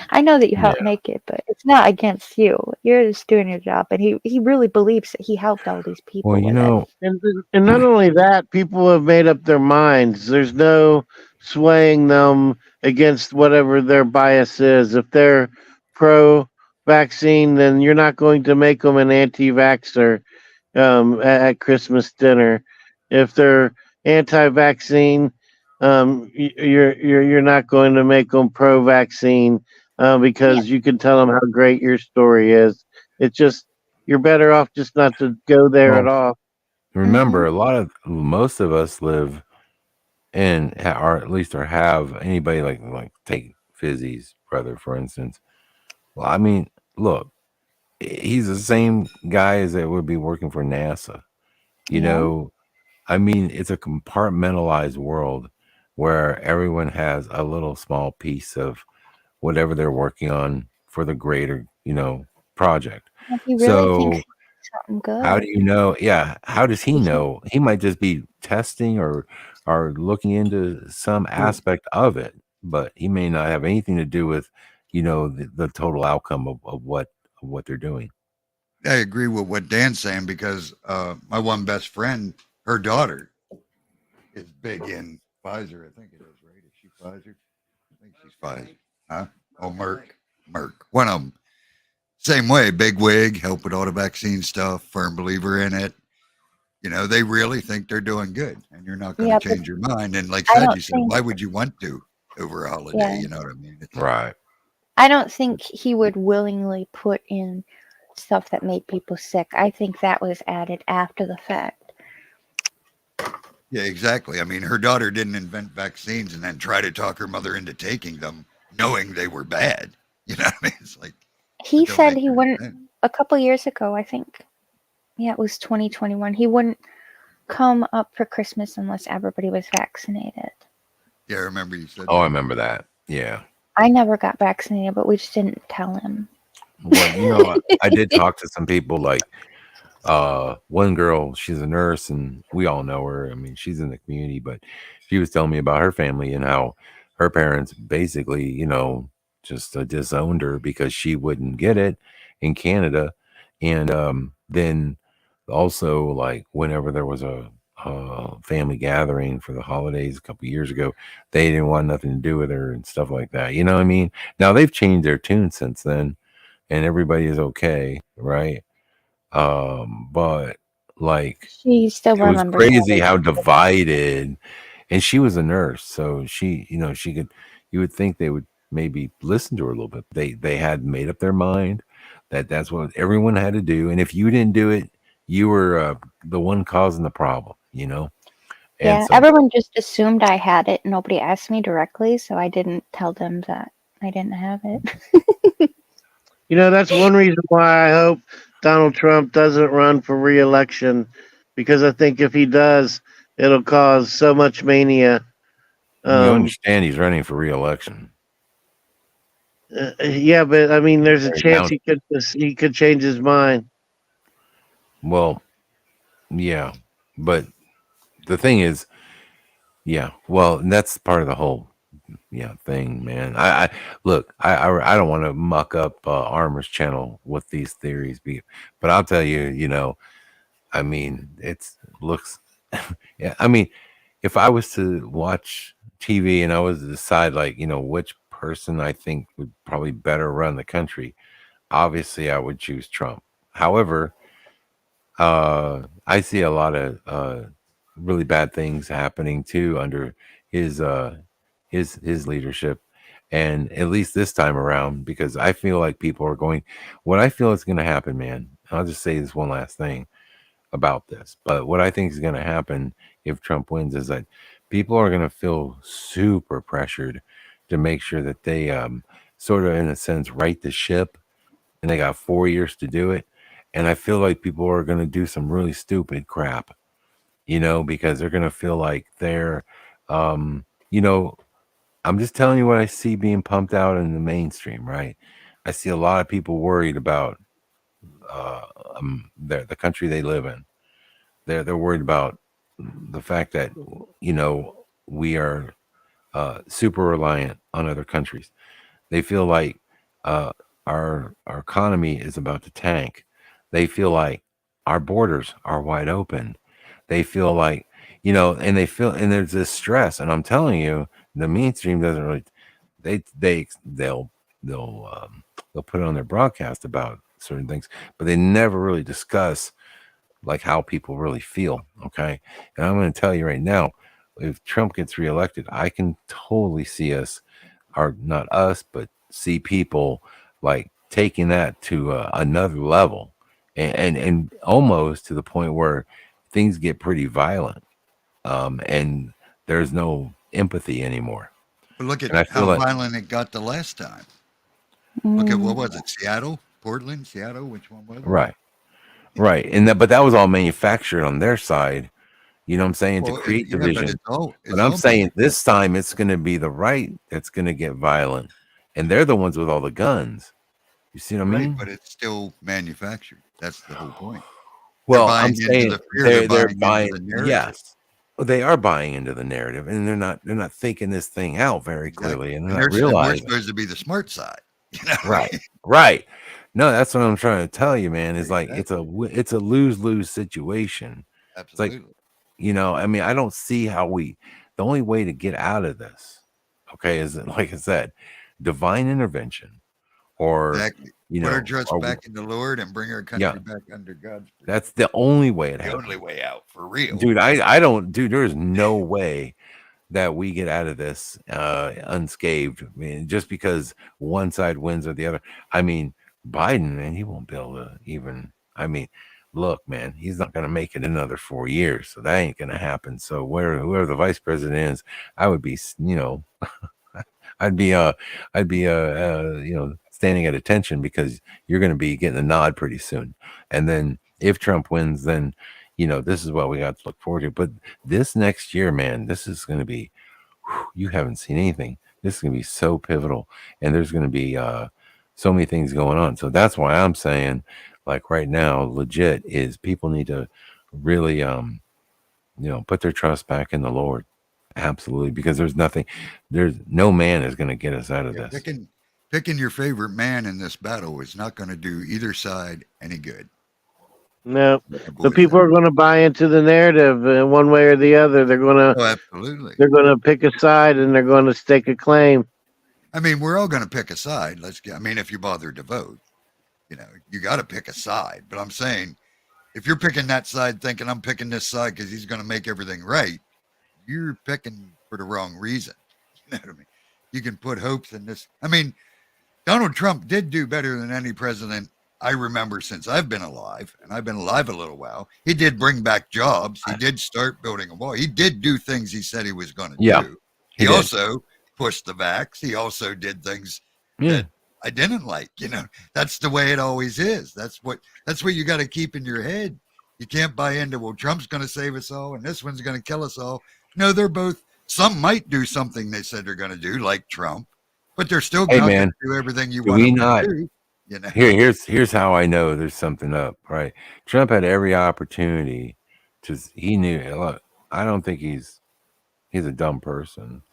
I know that you helped Yeah. make it, but it's not against you. You're just doing your job, and he really believes that he helped all these people Well, you with know, And not only that, people have made up their minds. There's no swaying them against whatever their bias is. If they're pro vaccine, then you're not going to make them an anti vaxxer at Christmas dinner. If they're anti vaccine, you're not going to make them pro vaccine because you can tell them how great your story is. It's just, you're better off just not to go there at well, all. remember, most of us live in, or at least or have anybody like take Fizzy's brother, for instance. Well, I mean, look, he's the same guy as that would be working for NASA. You know, I mean, it's a compartmentalized world where everyone has a little small piece of whatever they're working on for the greater, project. If he really So thinks it's something good. how do you know? Yeah, how does he know? He might just be testing or looking into some aspect of it, but he may not have anything to do with, the total outcome of what they're doing. I agree with what Dan's saying because my one best friend, her daughter, is big in Pfizer. I think it is, right? Is she Pfizer? I think she's Pfizer. Huh? Oh, Merck. One of them. Same way, big wig, help with all the vaccine stuff, firm believer in it. They really think they're doing good, and you're not going to change your mind. And like I said, don't you said, think- why would you want to over a holiday? Yeah. You know what I mean? It's Right. I don't think he would willingly put in stuff that made people sick. I think that was added after the fact. Yeah, exactly. I mean, her daughter didn't invent vaccines and then try to talk her mother into taking them, knowing they were bad. You know what I mean? It's like He don't said make he any wouldn't, sense. a couple years ago, I think. Yeah, it was 2021. He wouldn't come up for Christmas unless everybody was vaccinated. Yeah, I remember you said. Oh, I remember that. Yeah. I never got vaccinated, but we just didn't tell him. Well, I did talk to some people like one girl, she's a nurse and we all know her. I mean, she's in the community, but she was telling me about her family and how her parents basically, just disowned her because she wouldn't get it in Canada. And then also, like, whenever there was a family gathering for the holidays a couple years ago, they didn't want nothing to do with her and stuff like that. You know what I mean? Now they've changed their tune since then, and everybody is okay, right? But like, She still it was remembers crazy how everything. divided. And she was a nurse, so she could. You would think they would maybe listen to her a little bit. They had made up their mind that that's what everyone had to do, and if you didn't do it, you were the one causing the problem. And Yeah, so, everyone just assumed I had it. Nobody asked me directly, so I didn't tell them that I didn't have it. That's one reason why I hope Donald Trump doesn't run for re-election, because I think if he does, it'll cause so much mania. you understand he's running for re-election. Yeah, but I mean, there's a Very chance down- he could change his mind. Well, yeah, but the thing is, yeah, well, and that's part of the whole thing, man. I look, I don't want to muck up Armor's channel with these theories, but I'll tell you, I mean, looks yeah, I mean, if I was to watch TV and I was to decide, like, which person I think would probably better run the country, obviously I would choose Trump. However, I see a lot of really bad things happening too under his leadership, and at least this time around, because I feel like people are going. What I feel is going to happen, man. I'll just say this one last thing about this, but what I think is going to happen if Trump wins is that people are going to feel super pressured to make sure that they sort of, in a sense, right the ship, and they got 4 years to do it. And I feel like people are going to do some really stupid crap, because they're going to feel like they're, I'm just telling you what I see being pumped out in the mainstream, right? I see a lot of people worried about the country they live in. They're worried about the fact that, we are super reliant on other countries. They feel like our economy is about to tank. They feel like our borders are wide open. They feel like, you know, and there's this stress. And I'm telling you, the mainstream doesn't really. They'll put it on their broadcast about certain things, but they never really discuss like how people really feel. Okay, and I'm going to tell you right now, if Trump gets reelected, I can totally see us, or not us, but see people like taking that to another level, and almost to the point where things get pretty violent, and there's no empathy anymore. But look And I at feel how like violent it got the last time. Look at what was it? Seattle, Portland, Seattle. Which one was it? right, and but that was all manufactured on their side. You know what I'm saying, to Well, create yeah, but division. it's all. But I'm saying this time it's going to be the right that's going to get violent, and they're the ones with all the guns. You see what I mean? Right, but it's still manufactured. That's the whole point. Well, buying I'm into saying the fear, they're into buying. the narrative. Yes, well, they are buying into the narrative, and they're not thinking this thing out very clearly, and they're not we're realizing. supposed to be the smart side. You know? Right. No, that's what I'm trying to tell you, man. Is like it's a lose-lose situation. Absolutely. It's like, you know, I mean, I don't see how the only way to get out of this, okay, is, like I said, divine intervention, or Exactly. you Put know, our trust or- back in the Lord and bring our country back under God's. that's the only way it The happens. only way out, for real. Dude, I don't, dude, there's no way that we get out of this unscathed. I mean, just because one side wins or the other. I mean, Biden, man, he won't be able to even, I mean, look, man, he's not going to make it another 4 years. So that ain't going to happen. So whoever the vice president is, I would be, you know, I'd be, you know, standing at attention, because you're going to be getting a nod pretty soon. And then if Trump wins, then, you know, this is what we got to look forward to. But this next year, man, this is going to be, you haven't seen anything. This is going to be so pivotal, and there's going to be so many things going on. So that's why I'm saying, like right now, legit is people need to really, you know, put their trust back in the Lord. Absolutely, because there's no man is going to get us out of this. Picking your favorite man in this battle is not going to do either side any good. No, but people are going to buy into the narrative in one way or the other. They're going to, absolutely. They're going to pick a side, and they're going to stake a claim. I mean, we're all going to pick a side. I mean, if you bother to vote, you know, you got to pick a side. But I'm saying, if you're picking that side, thinking I'm picking this side because he's going to make everything right, you're picking for the wrong reason. You know what I mean? You can put hopes in this. I mean, Donald Trump did do better than any president I remember since I've been alive, and I've been alive a little while. He did bring back jobs. He did start building a wall. He did do things he said he was going to do. He also pushed the vax. He also did things that I didn't like. You know, that's the way it always is. That's what you got to keep in your head. You can't buy into, well, Trump's going to save us all, and this one's going to kill us all. No, they're both. Some might do something they said they're going to do, like Trump, but they're still going to do everything you want them to do. You know? Here's how I know there's something up, right? Trump had every opportunity he knew, look, I don't think he's a dumb person.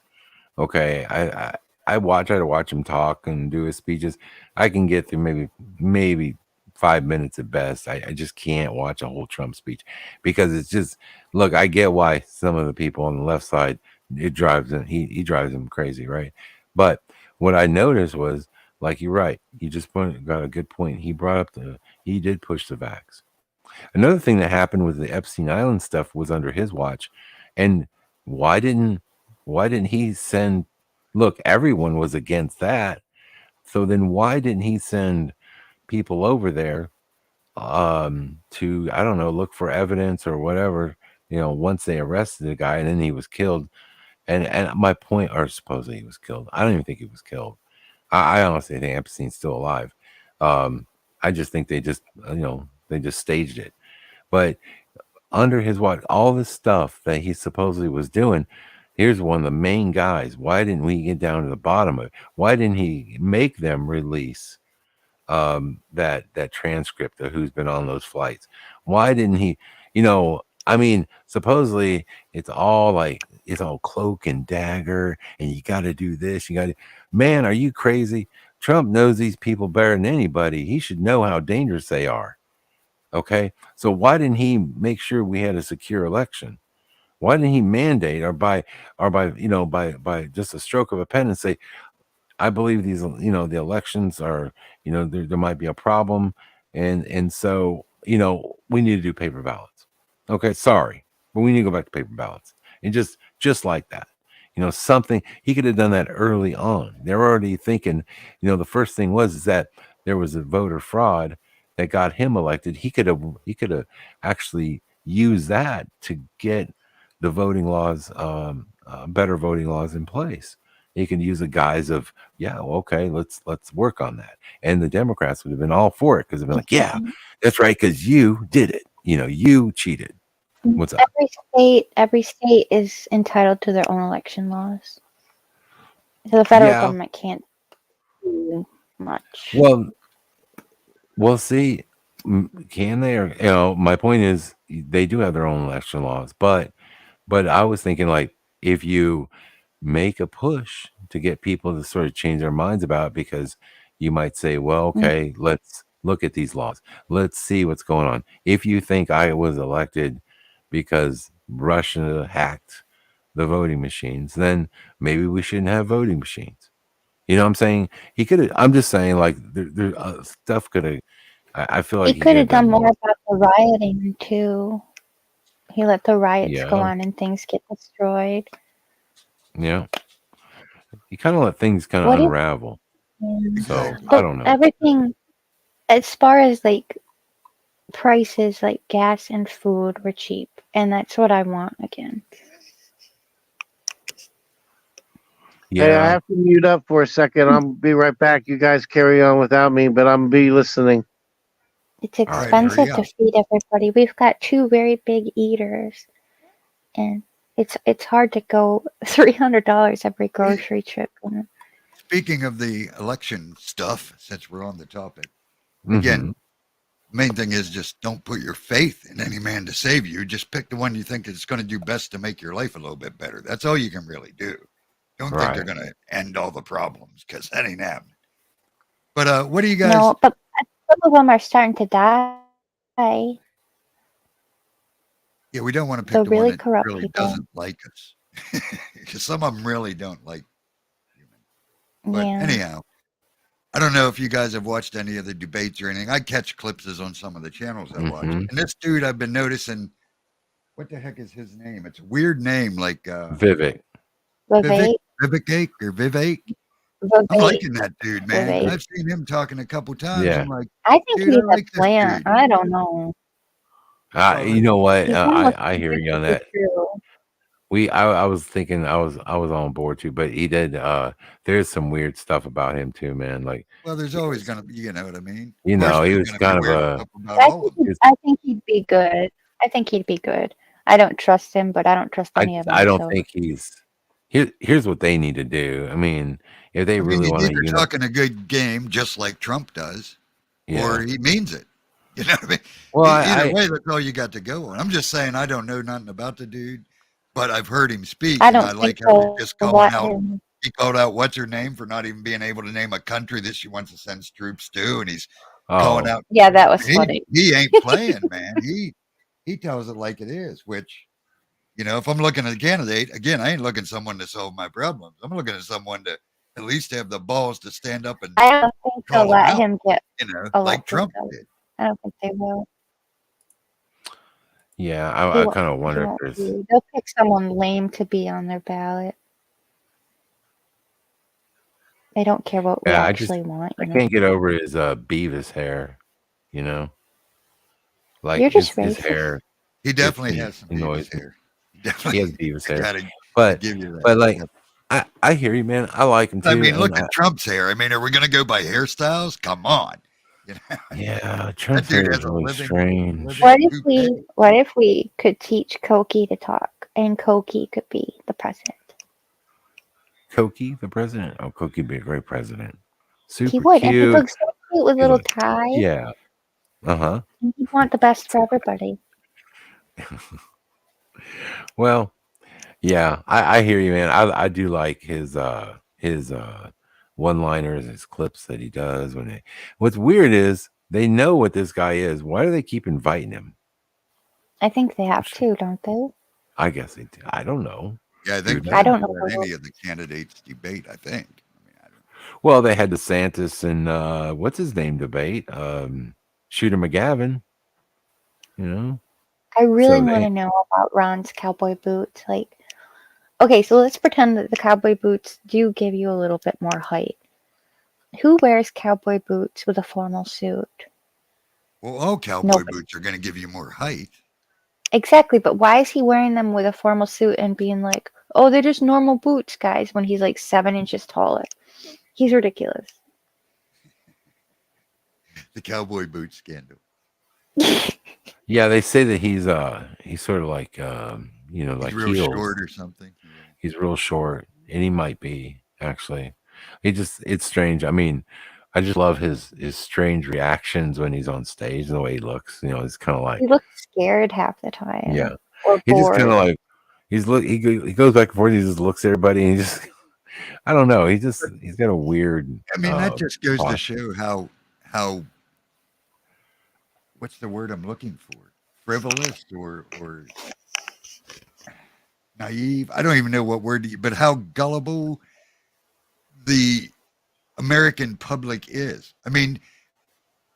Okay. I try to watch him talk and do his speeches. I can get through maybe 5 minutes at best. I just can't watch a whole Trump speech, because it's just, look, I get why some of the people on the left side, it drives them, he drives them crazy, right? But what I noticed was, like, you're right. You just got a good point. He brought up he did push the vax. Another thing that happened with the Epstein Island stuff was under his watch. And why didn't he send, look, everyone was against that. So then why didn't he send people over there to, I don't know, look for evidence or whatever, you know, once they arrested the guy and then he was killed. And my point, or supposedly he was killed. I don't even think he was killed. I honestly think Epstein's still alive. I just think they just staged it. But under his watch, all this stuff that he supposedly was doing, here's one of the main guys. Why didn't we get down to the bottom of it? Why didn't he make them release that transcript of who's been on those flights? Why didn't he, you know, I mean, supposedly it's all cloak and dagger, and you got to do this. You got to, man, are you crazy? Trump knows these people better than anybody. He should know how dangerous they are. Okay, so why didn't he make sure we had a secure election? Why didn't he mandate by just a stroke of a pen and say, I believe these, the elections are, there might be a problem, and so we need to do paper ballots. Okay, sorry, but we need to go back to paper ballots, and just like that, something he could have done that early on. They're already thinking, the first thing is that there was a voter fraud that got him elected. He could have actually used that to get the voting laws, better voting laws in place. He can use the guise of, okay, let's work on that. And the Democrats would have been all for it because they've been like, yeah, that's right, because you did it. You cheated. What's up? Every state is entitled to their own election laws. So the federal government can't do much. Well, see, can they? Or my point is, they do have their own election laws, but I was thinking, like, if you make a push to get people to sort of change their minds about it, because you might say, well, okay, let's look at these laws. Let's see what's going on. If you think I was elected because Russia hacked the voting machines, then maybe we shouldn't have voting machines. You know what I'm saying? He could have, I'm just saying, like, there stuff could have, I feel like he could have done more about the rioting too. He let the riots go on and things get destroyed. Yeah. He kind of let things kind of unravel. So I don't know. Everything, as far as like prices, like gas and food were cheap. And that's what I want again. Yeah. Hey, I have to mute up for a second. I'll be right back. You guys carry on without me, but I'm be listening. It's expensive to feed everybody. We've got 2 very big eaters, and it's hard to go $300 every grocery trip. Speaking of the election stuff, since we're on the topic, again, main thing is just don't put your faith in any man to save you. Just pick the one you think is going to do best to make your life a little bit better. That's all you can really do. Don't think they're going to end all the problems, because that ain't happening. But what do you guys? No, but some of them are starting to die. Yeah, we don't want to pick the really one that corrupt really people. doesn't like us, because some of them really don't like human. But anyhow, I don't know if you guys have watched any of the debates or anything. I catch clips on some of the channels I watch, and this dude I've been noticing. What the heck is his name? It's a weird name, like Vivek. Vivek or Vivek. I'm liking that dude, man. Vivek. I've seen him talking a couple times. Yeah. I'm like, I think dude, he's I like a this plant. dude. I don't know. You know what? He's almost I hear you on that. true. I was thinking I was on board too, but he did. There's some weird stuff about him too, man. Like, Well, there's always gonna be, you know what I mean. he Of course was there's gonna be kind of weird a. stuff about all of them. I think he'd be good. I think he'd be good. I don't trust him, but I don't trust any of them. I don't so. think he's. Here's what they need to do. I mean, if they really want He's to, either talking a good game, just like Trump does, or he means it. You know what I mean? Well, Either way, that's all you got to go on. I'm just saying, I don't know nothing about the dude, but I've heard him speak, I and don't I like think how so. he's just calling out. He called out what's her name for not even being able to name a country that she wants to send troops to, and he's calling out. Yeah, that was funny. He ain't playing, man. He tells it like it is. Which, you know, if I'm looking at a candidate, again, I ain't looking at someone to solve my problems. I'm looking at someone to at least have the balls to stand up and I don't think they'll call him let out, him get you know, elected, like Trump though. did. I don't think they will. Yeah, He I won't- kind of he wonder won't if there's. be. They'll pick someone lame to be on their ballot. They don't care what we Yeah, actually want. I You know? can't get over his Beavis hair. You know, like You're just his racist. hair. He definitely just has some annoys Beavis me. hair. He has Beavis hair. Gotta But give you that. but like I hear you, man. I like him too. I mean, look and at Trump's hair. I mean, are we going to go by hairstyles? Come on. You know? Yeah, Trump's dude hair has is a really living- strange. What if we could teach Koki to talk, and Koki could be the president? Koki, the president. Oh, Koki would be a great president. Super He would, and he'd cute. look so cute with He little would- tie. Yeah. Uh huh. And he'd want the best for everybody. Well, yeah, I hear you, man. I do like his one-liners, his clips that he does when what's weird is they know what this guy is. Why do they keep inviting him? I think they have to, don't they? I guess they do. I don't know. Yeah, I think I don't know. let any of the candidates debate, I think. Well, they had DeSantis and what's his name debate? Shooter McGavin. You know? I really So want to know about Ron's cowboy boots. Like, okay, so let's pretend that the cowboy boots do give you a little bit more height. Who wears cowboy boots with a formal suit? Well, all cowboy boots are going to give you more height. Exactly, but why is he wearing them with a formal suit and being like, oh, they're just normal boots, guys, when he's like 7 inches taller? He's ridiculous. The cowboy boot scandal. Yeah, they say that he's sort of like like real heels. short or something. He's real short, and he might be actually. It's strange. I mean, I just love his strange reactions when he's on stage and the way he looks. You know, it's kind of like He looks scared half the time. yeah. Or He just kind of bored. like he goes back and forth. He just looks at everybody and he just I don't know. He's got a weird. I mean, that just goes to posture. show how what's the word I'm looking for? Frivolous or naive. I don't even know what word, but how gullible the American public is. I mean,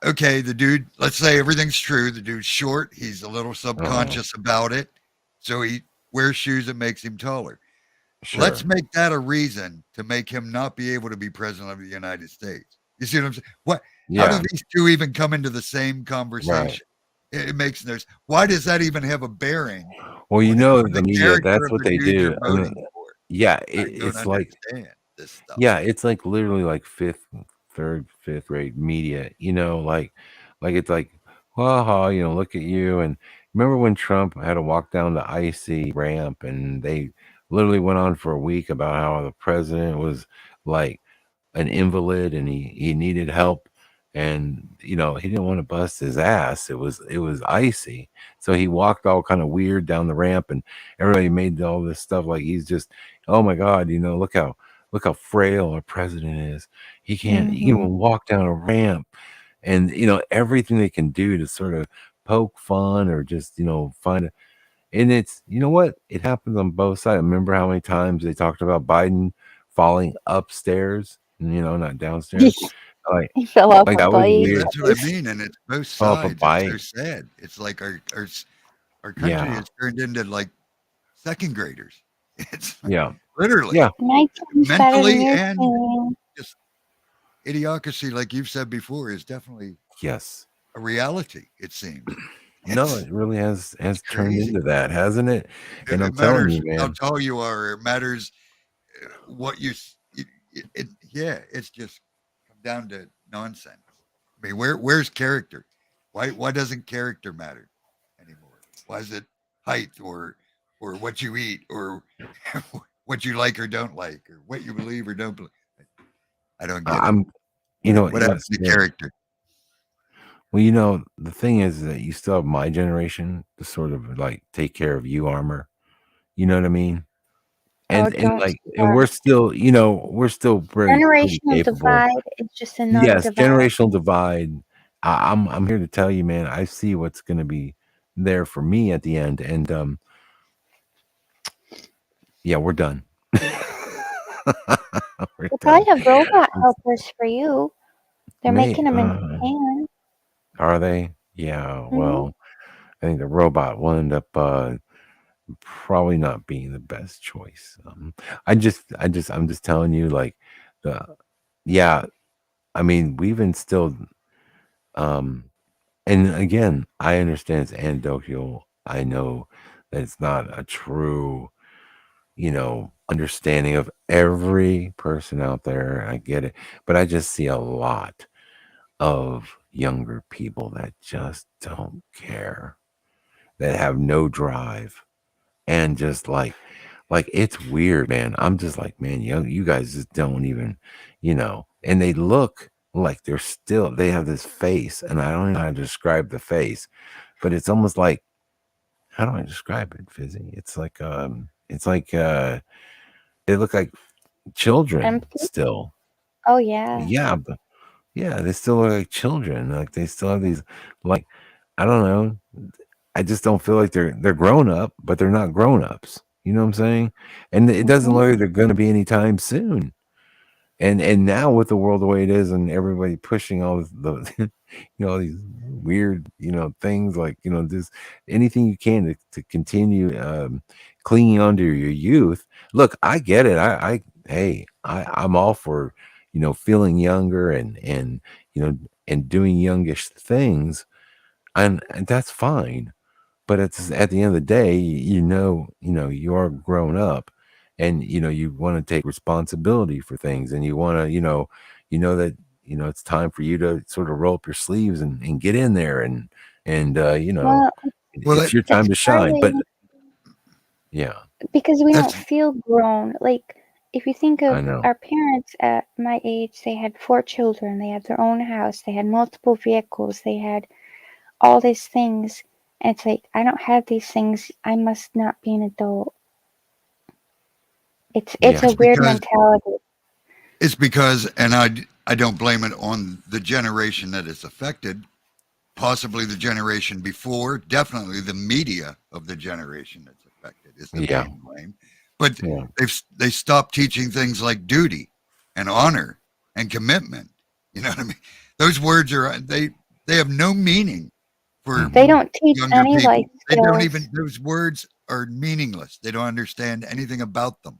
okay, the dude, let's say everything's true. The dude's short. He's a little subconscious about it. So he wears shoes that makes him taller. Sure. Let's make that a reason to make him not be able to be president of the United States. You see what I'm saying? How Yeah. do these two even come into the same conversation? It makes no sense. Why does that even have a bearing? Well, you know, the the media, character that's of what the they dude do. you're I mean, voting for? yeah, I don't it's like understand this stuff. yeah, it's like literally like third, fifth grade media. You know, like it's like, haha, you know, look at you. And remember when Trump had to walk down the icy ramp, and they literally went on for a week about how the president was like an invalid and he needed help, and you know he didn't want to bust his ass. It was icy, so he walked all kind of weird down the ramp, and everybody made all this stuff like he's just, oh my god, you know, look how frail our president is. He can't even walk down a ramp, and you know everything they can do to sort of poke fun or just, you know, find a. And it's, you know what, it happens on both sides. Remember how many times they talked about Biden falling upstairs, you know, not downstairs. Like He fell off like a that was bike. weird. That's what I mean, and it's both Fell off a sides. bike. It's so sad. It's like our country Yeah. has turned into like second graders. It's Yeah. literally Yeah. mentally and just idiocracy, like you've said before, is definitely Yes. a reality. It seems. No, it really has turned crazy. into that, hasn't it? And I'm It telling matters you, how man. tall you are. It matters what you. Yeah, it's just come down to nonsense. I mean, where's character? Why doesn't character matter anymore? Why is it height or what you eat or what you like or don't like or what you believe or don't believe? I don't get it. You know, What happens to yeah. character? Well, you know, the thing is that you still have my generation to sort of like take care of you, Armor. You know what I mean? And don't like, and start. we're still, you know, we're still pretty Generational capable. divide is just another Yes, divide. generational divide. I'm here to tell you, man. I see what's going to be there for me at the end, and yeah, we're done. We're We'll probably done. have robot helpers for you. They're May- making them in Japan. Are they? Yeah. Well, I think the robot will end up probably not being the best choice. I'm just telling you, like, yeah. I mean, we've instilled, and again, I understand it's anecdotal. I know that it's not a true, you know, understanding of every person out there. I get it, but I just see a lot of younger people that just don't care, that have no drive, and just like it's weird, man. I'm just like, man, you guys just don't even, you know, and they look like they have this face, and I don't know how to describe the face, but it's almost like how do I describe it, Fizzy? It's like they look like children Empty? still. Oh yeah. Yeah, but yeah, they still look like children. Like they still have these, like, I don't know. I just don't feel like they're grown up, but they're not grown ups. You know what I'm saying? And it doesn't look like they're going to be anytime soon. And now with the world the way it is, and everybody pushing all the all these weird things, like just anything you can to continue clinging on to your youth. Look, I get it. I'm all for feeling younger and and doing youngish things, and that's fine. But it's at the end of the day, you are grown up, and you want to take responsibility for things, and you want to that it's time for you to sort of roll up your sleeves and get in there and Well, it's your time to shine. But yeah, because we don't feel grown. Like if you think I of know. our parents at my age, they had 4 children, they had their own house, they had multiple vehicles, they had all these things. And it's like, I don't have these things. I must not be an adult. It's a weird mentality. It's because, and I don't blame it on the generation that is affected, possibly the generation before, definitely the media of the generation that's affected is the main blame. But they stopped teaching things like duty and honor and commitment. You know what I mean? Those words they have no meaning for They don't teach younger any people. life They don't skills. even, those words are meaningless. They don't understand anything about them.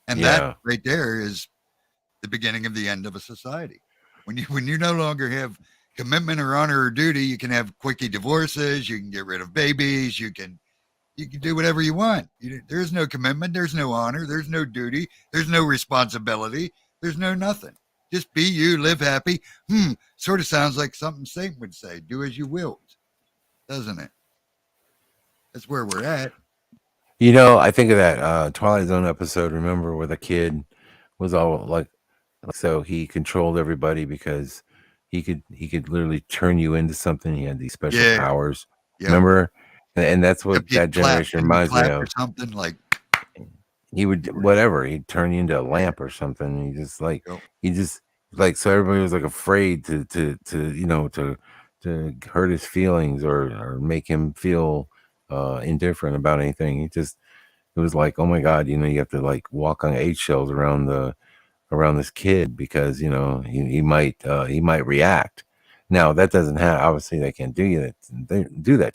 And Yeah. that right there is the beginning of the end of a society. When you no longer have commitment or honor or duty, you can have quickie divorces, you can get rid of babies, you can do whatever you want. There's no commitment, there's no honor, there's no duty, there's no responsibility, there's no nothing. Just be you, live happy. Sort of sounds like something Satan would say, do as you will, doesn't it? That's where we're at. I think of that Twilight Zone episode, remember, where the kid was all like so he controlled everybody because he could literally turn you into something. He had these special powers. Yep. Remember? And that's what that generation reminds me of. Or something like he would whatever, he'd turn you into a lamp or something. He just so everybody was like afraid to hurt his feelings or make him feel indifferent about anything. It was like, oh my God, you have to like walk on eggshells around this kid because he might react. Now that doesn't have, obviously they can't do that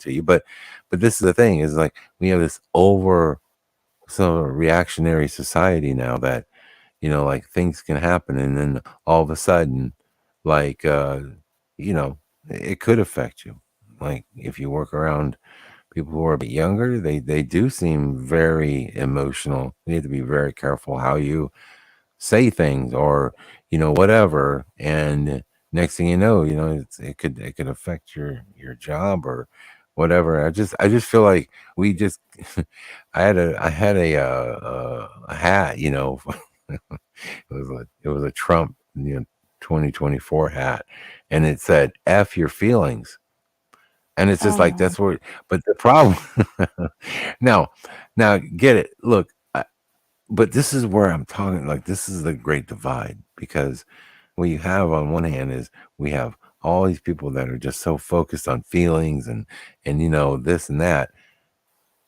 to you, but this is the thing, is like we have this reactionary society now that like things can happen, and then all of a sudden, like it could affect you. Like if you work around people who are a bit younger, they do seem very emotional. You need to be very careful how you say things or whatever, and next thing you know, it could affect your job or whatever. I just feel like we just I had a hat, it was a Trump 2024 hat, and it said F your feelings. And it's just like, that's where, but the problem now get it. Look, but this is where I'm talking, like, this is the great divide, because what you have on one hand is we have all these people that are just so focused on feelings and this and that.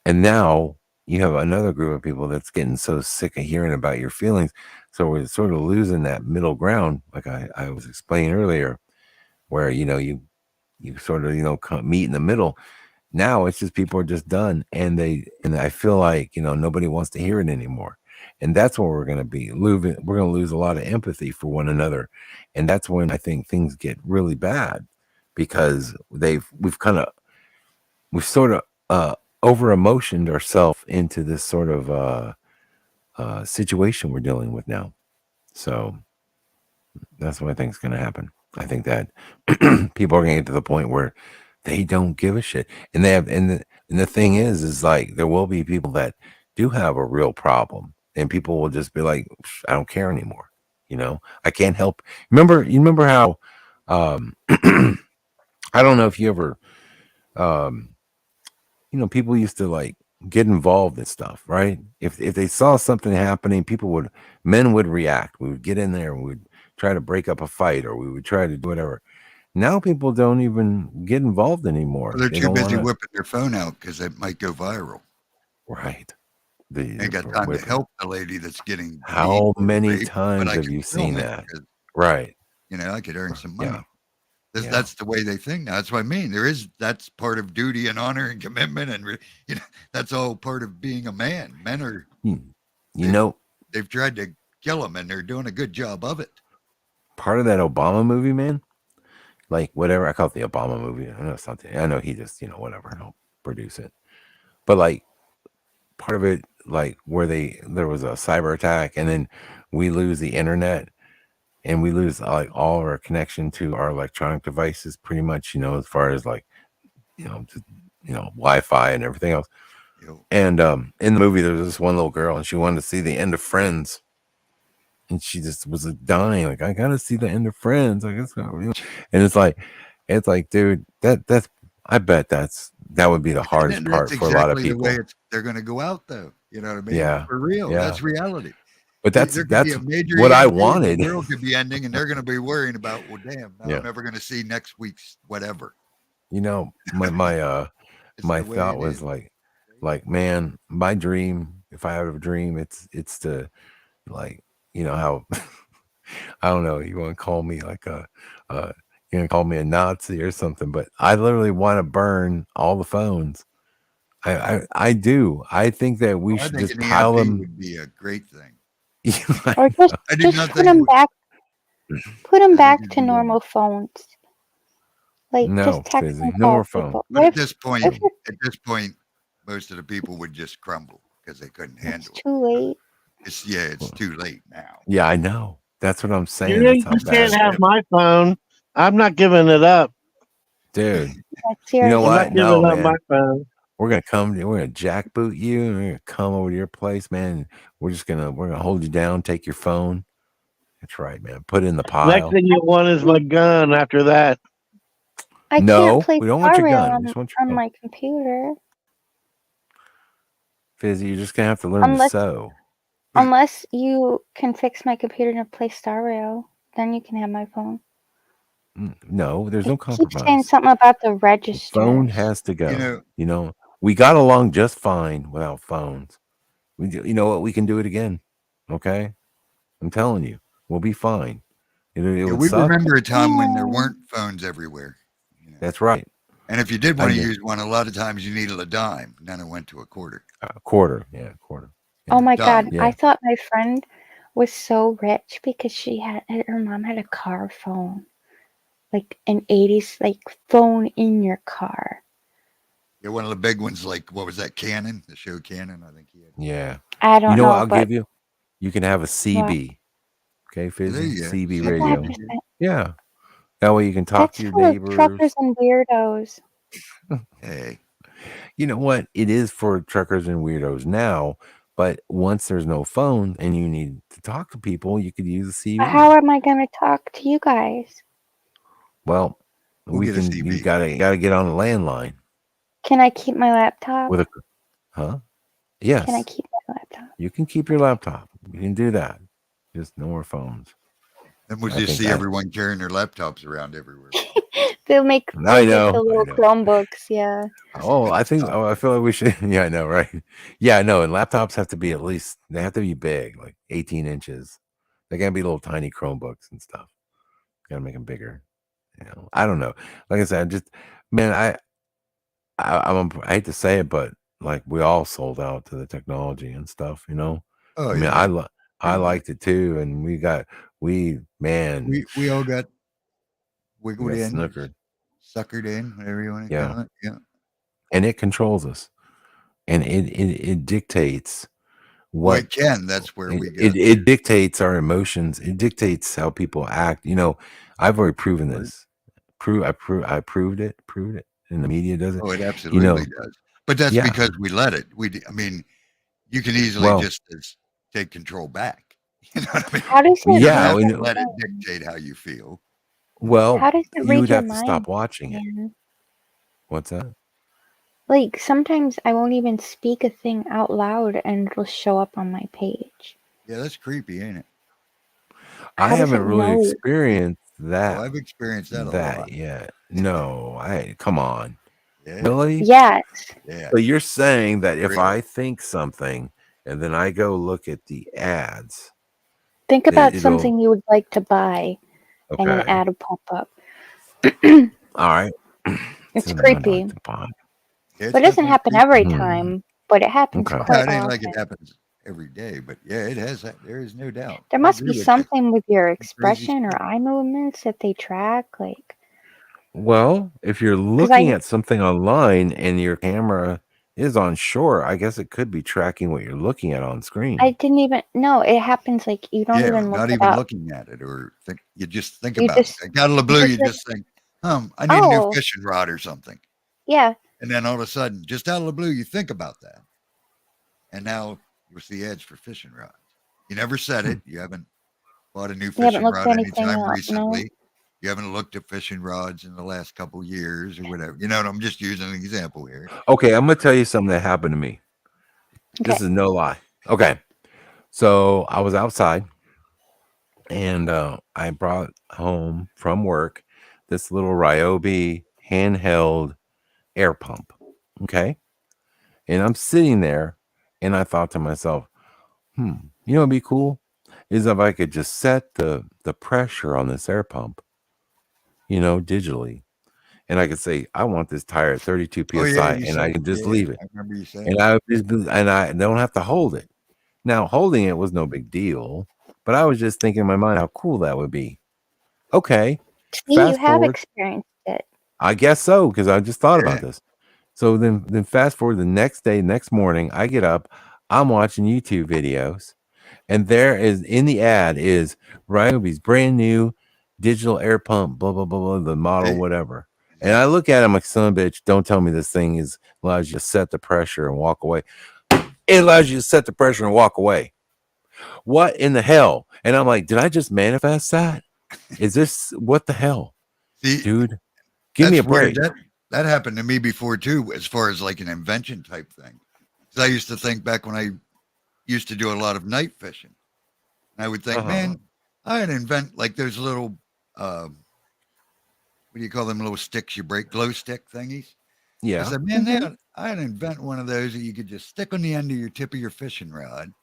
And now you have another group of people that's getting so sick of hearing about your feelings. So we're sort of losing that middle ground, like I was explaining earlier, where, you sort of, meet in the middle. Now it's just people are just done, and I feel like, nobody wants to hear it anymore. And that's where we're going to be losing. We're going to lose a lot of empathy for one another. And that's when I think things get really bad, because we've sort of over emotioned ourselves into this sort of situation we're dealing with now. So that's what I think is going to happen. I think that people are going to get to the point where they don't give a shit, and the thing is like, there will be people that do have a real problem, and people will just be like, I don't care anymore. I can't help. You remember how I don't know if you ever people used to like get involved in stuff, right? If they saw something happening, men would react. We would get in there and we would try to break up a fight, or we would try to do whatever. Now people don't even get involved anymore. They're They too don't busy wanna- whipping their phone out because it might go viral. Right. They ain't got time to help the lady that's getting How beat or many raped, but times I have can you film seen it that? 'cause, Right. I could earn some money. Yeah. Yeah. That's the way they think now. That's what I mean. That's part of duty and honor and commitment, and that's all part of being a man. Men are, they've tried to kill them, and they're doing a good job of it. Part of that Obama movie, man, like whatever, I call it the Obama movie. I know something. I know he just, whatever, he'll produce it. But like part of it, like where there was a cyber attack, and then we lose the internet, and we lose like all our connection to our electronic devices, pretty much, as far as like, Wi-Fi and everything else. And in the movie, there was this one little girl, and she wanted to see the end of Friends, and she just was like dying, like, I gotta see the end of Friends. Like, it's not real. And it's like, dude, that's I bet that would be the hardest part for a lot of people. The way they're going to go out, though. You know what I mean? Yeah. For real. Yeah. That's reality. But that's There could be a major what I EMP, wanted. The world could be ending, and they're going to be worrying about, well, damn, now Yeah. I'm never going to see next week's whatever. My thought was like, man, my dream, if I have a dream, it's to, like, how I don't know, you want to call me like you're gonna call me a Nazi or something, but I literally want to burn all the phones. I do. I think that we should just pile them. Would be a great thing. Or just put them back. Put them back to normal phones. Like No, just text Fizzy, and no call more phone. people. But What at this point, most of the people would just crumble because they couldn't it's handle it. too late. It's too late now. Yeah, I know. That's what I'm saying. You That's how can't bad have my phone. I'm not giving it up. dude. That's You know serious. what? I'm not giving No, up man. my phone. We're gonna jackboot you, and we're gonna come over to your place, man. And we're gonna hold you down, take your phone. That's right, man. Put it in the pile. Next thing you want is my gun after that. I No, can't play we don't want your Star gun. We Rail just want your on phone. my computer Fizzy, you're just gonna have to learn to unless sew. unless you can fix my computer to play Star Rail. Then you can have my phone. No, there's no Keep saying compromise. something about the The register. phone has to go. We got along just fine without phones. You know what? We can do it again. Okay, I'm telling you, we'll be fine. It would We suck. remember a time when there weren't phones everywhere. That's right. And if you did I want to did. use one, a lot of times you needed a dime. Then it went to a quarter. Quarter. Oh my dime. God! I thought my friend was so rich because her mom had a car phone, like an '80s like phone in your car. Yeah, one of the big ones, like what was that? Canon, the show Canon. I think he had. Yeah. I don't You know know, what I'll but give you? You can have a CB. Okay, There Fizzy? you go. CB CB. radio. 100%. Yeah. That way you can talk That's to your full of neighbors. truckers and weirdos. Hey, You know what? It is for truckers and weirdos now, but once there's no phone and you need to talk to people, you could use a CB. But how am I gonna talk to you guys? Well, We'll get a you CB. gotta get on a landline Can I keep my laptop? with a huh? Yes. Can I keep my laptop? You can keep your laptop. You can do that. Just no more phones. then we'll I just think see that- everyone carrying their laptops around everywhere. They'll make I know, the I little know. Chromebooks. Yeah. I feel like we should. Yeah, I know, right? Yeah, I know. And laptops have to be they have to be big, like 18 inches. They can't be little tiny Chromebooks and stuff. Gotta make them bigger. I don't know. Like I said, man, I hate to say it, but like we all sold out to the technology and stuff. Oh, I mean, yeah. I liked it too, and we We all got wiggled got in, snookered. suckered in, whatever you want to Yeah. call it. Yeah. And it controls us, and it dictates Well, what it can. That's where we go. it dictates our emotions. It dictates how people act. I've already proven this. I proved it. And the media does it. Oh, it absolutely does. But that's Yeah. because we let it. I mean, you can easily Well- just take control back. You know what I mean? How does it Yeah, read we your Let it mind? dictate how you feel. Well, How does it you read would your have to stop mind, watching it. man? What's that? Like sometimes I won't even speak a thing out loud and it'll show up on my page. Yeah, that's creepy, ain't it? I How does haven't it really know? experienced Oh, that I've experienced that a lot. yet. No, come on. Yeah. Really? Yes. Yeah. So you're saying that if Really. I think something and then I go look at the ads, Think that about it'll something you would like to buy and an okay. ad will pop up. All right. It's Something I'd creepy. like to buy. Yeah, it's But it doesn't definitely happen creepy. every Hmm. time, but it happens Okay. No, quite it ain't often. like it happens every day, but yeah, it has. There is no doubt. There I must agree be with you. something with your It's crazy expression or stuff. eye movements that they track, like Well, if you're 'cause looking I at something online and your camera is on shore, I guess it could be tracking what you're looking at on I screen. didn't even no, it happens like you don't Yeah, even look not it even up. looking at it, or think. You just think You about it. just Like, out of the blue, just you like, just think, I need a new oh, fishing rod or something. yeah. And then all of a sudden, just out of the blue, you think about that. And now you see ads for fishing rods. You never said Hmm. it. You haven't bought a new You haven't fishing looked rod anything anytime up, no. recently. You haven't looked at fishing rods in the last couple years or whatever. You know, I'm just using an example here. Okay, I'm gonna tell you something that happened to me. This Okay. is no lie. Okay. So I was outside and I brought home from work this little Ryobi handheld air pump. Okay. And I'm sitting there and I thought to myself, you know what'd be cool? Is if I could just set the pressure on this air pump, digitally. And I could say, I want this tire at 32 Oh yeah, psi, you and I said, can just yeah, leave it. I remember you saying And that. I don't have to hold it. Now, holding it was no big deal, but I was just thinking in my mind how cool that would be. Okay, See, you fast have forward. experienced it. I guess so, because I just thought Yeah. about this. So then fast forward the next day, next morning, I get up, I'm watching YouTube videos, and there is in the ad is Ryobi's brand new digital air pump, blah blah blah blah, the model, Hey, whatever. And I look at him like, son of a bitch, don't tell me this thing allows you to set the pressure and walk away. It allows you to set the pressure and walk away. What in the hell? And I'm like, did I just manifest that? Is this what the hell? see, Dude, give me a that's weird. break. That happened to me before too, as far as like an invention type thing. Because I used to think back when I used to do a lot of night fishing, and I would think, man, I'd invent like those little, what do you call them, little sticks you break, glow stick thingies. I Yeah. said, man, I'd invent one of those that you could just stick on the end of your tip of your fishing rod, and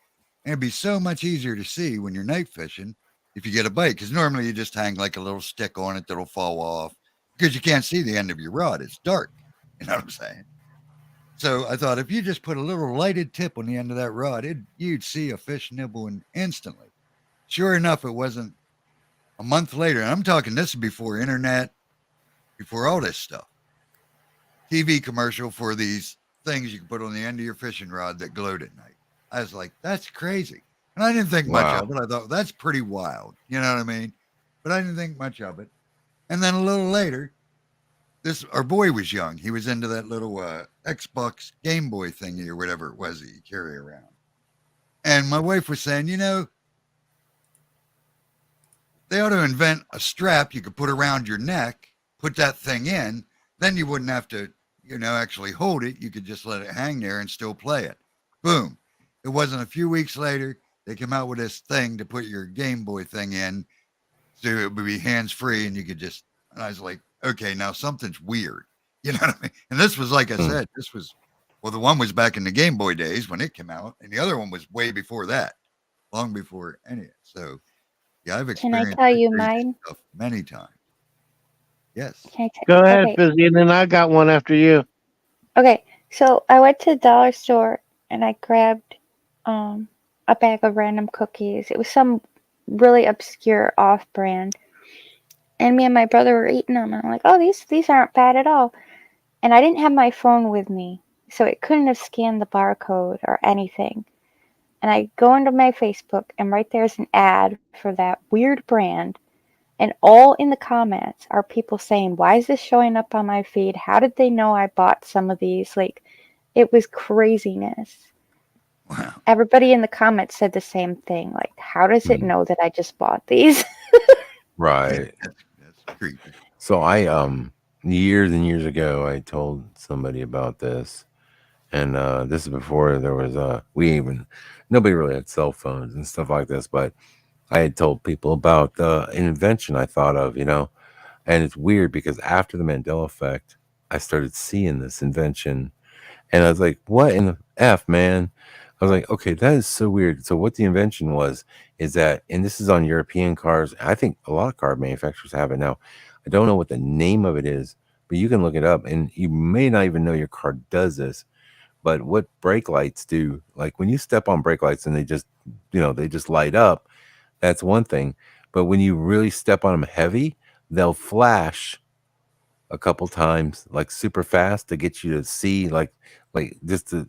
it'd be so much easier to see when you're night fishing if you get a bite. Because normally you just hang like a little stick on it that'll fall off because you can't see the end of your rod. It's dark. You know what I'm saying? So I thought if you just put a little lighted tip on the end of that rod, you'd see a fish nibbling instantly. Sure enough, it wasn't a month later. And I'm talking this is before internet, before all this stuff. TV commercial for these things you can put on the end of your fishing rod that glowed at night. I was like, that's crazy. And I didn't think much of it. I thought, that's pretty wild. You know what I mean? But I didn't think much of it. And then a little later, our boy was young. He was into that little Xbox Game Boy thingy or whatever it was that you carry around. And my wife was saying, they ought to invent a strap you could put around your neck, put that thing in, then you wouldn't have to, actually hold it. You could just let it hang there and still play it. Boom. It wasn't a few weeks later, they came out with this thing to put your Game Boy thing in so it would be hands-free and you could just, and I was like, okay, now something's weird. You know what I mean? And this was, like I said, the one was back in the Game Boy days when it came out, and the other one was way before that, long before any of it. So, yeah, I've Can I experienced tell you crazy mine? stuff many times. Yes. Go ahead, Okay. Fizzy, and then I got one after you. Okay, so I went to the dollar store and I grabbed a bag of random cookies. It was some really obscure off-brand, and me and my brother were eating them. And I'm like, oh, these aren't bad at all. And I didn't have my phone with me, so it couldn't have scanned the barcode or anything. And I go into my Facebook, and right there's an ad for that weird brand. And all in the comments are people saying, why is this showing up on my feed? How did they know I bought some of these? Like, it was craziness. Wow. Everybody in the comments said the same thing. Like, how does it know that I just bought these? Right. That's creepy. So I years and years ago, I told somebody about this, and this is before there was nobody really had cell phones and stuff like this, but I had told people about an invention I thought of, and it's weird because after the Mandela effect, I started seeing this invention, and I was like, "What in the F, man?" I was like, "Okay, that is so weird." So what the invention was is that, and this is on European cars. I think a lot of car manufacturers have it now. I don't know what the name of it is, but you can look it up, and you may not even know your car does this. But what brake lights do, like when you step on brake lights and they just light up, that's one thing. But when you really step on them heavy, they'll flash a couple times, like super fast, to get you to see,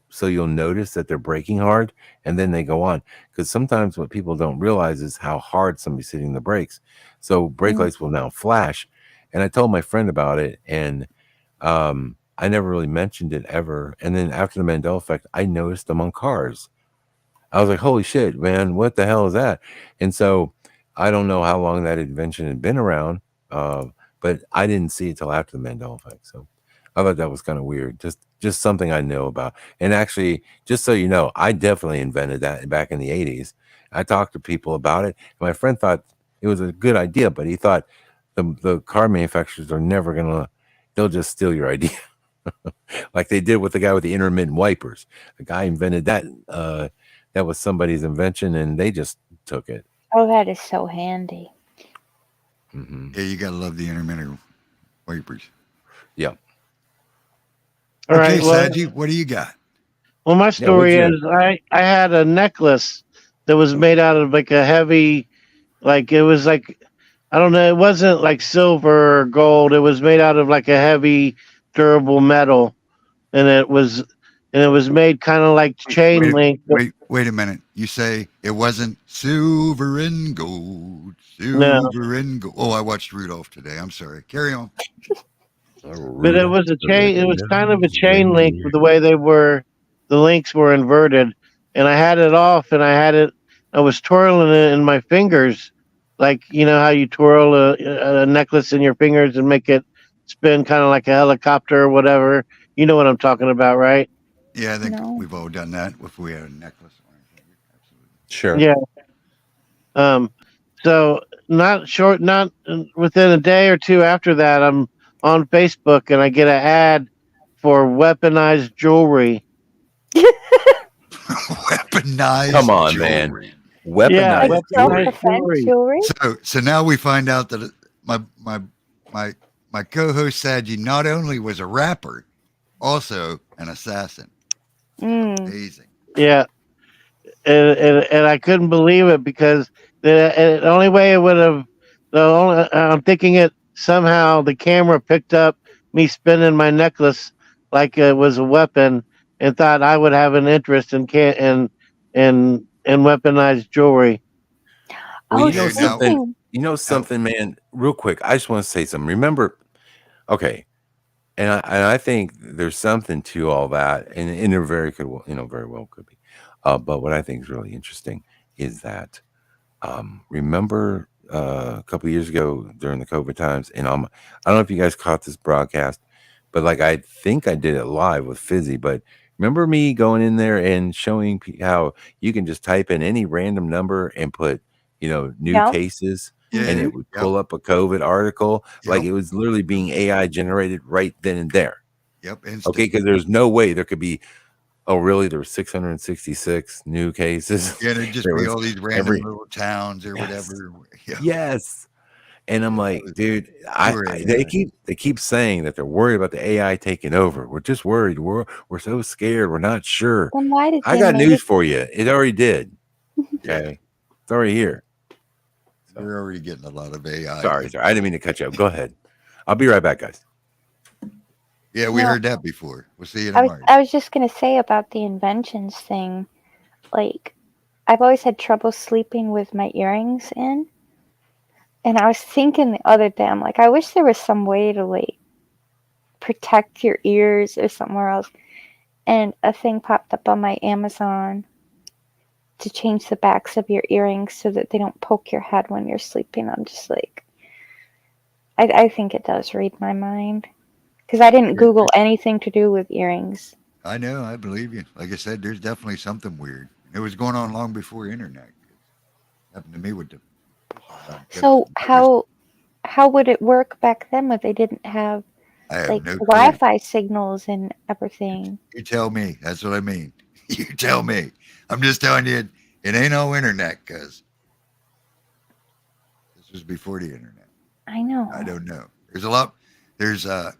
so you'll notice that they're braking hard, and then they go on. Because sometimes what people don't realize is how hard somebody's hitting the brakes. So brake lights will now flash. And I told my friend about it, and I never really mentioned it ever. And then after the Mandela effect, I noticed them on cars. I was like, holy shit, man, what the hell is that? And so I don't know how long that invention had been around, but I didn't see it till after the Mandela effect. So I thought that was kind of weird. Just something I know about. And actually, just so you know, I definitely invented that back in the 80s. I talked to people about it. My friend thought it was a good idea, but he thought the car manufacturers are never they'll just steal your idea. Like they did with the guy with the intermittent wipers. The guy invented that. That was somebody's invention, and they just took it. Oh, that is so handy. Mm-hmm. Yeah, you gotta love the intermittent wipers. Yep. All Okay, right, well, Saji, what do you got? Well, my story what's is I had a necklace that was made out of like a heavy, like it was like, I don't know, it wasn't like silver or gold. It was made out of like a heavy, durable metal, and it was made kind of like chain link. Wait a minute. You say it wasn't silver and gold, No. silver and gold. Oh, I watched Rudolph today. I'm sorry. Carry on. But it was a chain. It was kind of a chain link with the way the links were inverted, and I had it off, and I was twirling it in my fingers, like you know how you twirl a necklace in your fingers and make it spin kind of like a helicopter or whatever. You know what I'm talking about, right? Yeah, I think we've all done that if we had a necklace. Sure. Yeah. So not within a day or two after that, I'm on Facebook and I get an ad for weaponized jewelry. Weaponized Come on, jewelry. man. Weaponized jewelry. So now we find out that my co-host Saji not only was a rapper, also an assassin. Amazing. Yeah, and I couldn't believe it because the only way it would have, I'm thinking it somehow the camera picked up me spinning my necklace like it was a weapon and thought I would have an interest in weaponized jewelry. Well, you know something, man. Real quick, I just want to say something. Remember, okay, and I think there's something to all that, and there very well could be. But what I think is really interesting is that remember a couple of years ago during the COVID times, and I don't know if you guys caught this broadcast, but like I think I did it live with Fizzy, but remember me going in there and showing how you can just type in any random number and put, new cases, and it would pull up a COVID article. Like it was literally being AI generated right then and there. Yep. Okay, because there's no way there could be. Oh, really? There were 666 new cases. Yeah, there'd just be all these random little towns or whatever. Yeah. Yes. And I'm like, dude, they keep saying that they're worried about the AI taking over. We're just worried. We're so scared. We're not sure. Then why did I got news for you. It already did. Okay. It's already here. We're already getting a lot of AI. Sorry. I didn't mean to cut you up. Go ahead. I'll be right back, guys. Yeah, we heard that before. We'll see you tomorrow. I was just going to say about the inventions thing. Like, I've always had trouble sleeping with my earrings in. And I was thinking the other day, I'm like, I wish there was some way to, like, protect your ears or somewhere else. And a thing popped up on my Amazon to change the backs of your earrings so that they don't poke your head when you're sleeping. I'm just like, I think it does read my mind. Because I didn't Google anything to do with earrings. I know, I believe you. Like I said, there's definitely something weird. It was going on long before internet. It happened to me with the. So how would it work back then when they didn't have I have like no clue. Wi-Fi signals and everything? You tell me. That's what I mean. You tell me. I'm just telling you, it ain't no internet, because this was before the internet. I know. I don't know. There's a lot.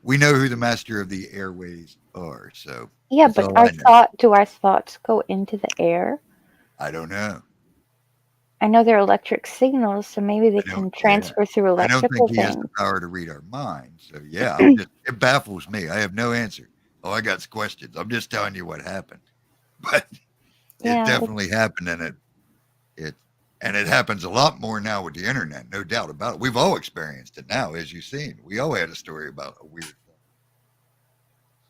We know who the master of the airways are. So Yeah, that's but all I know. do our thoughts go into the air? I don't know. I know they're electric signals, so maybe they can transfer through I don't electrical think he has the things. power to read our minds. So yeah, it baffles me. I have no answer. Oh, I got questions. I'm just telling you what happened. But Yeah, it definitely happened, and it happens a lot more now with the internet, no doubt about it. We've all experienced it now, as you've seen. We all had a story about a weird thing.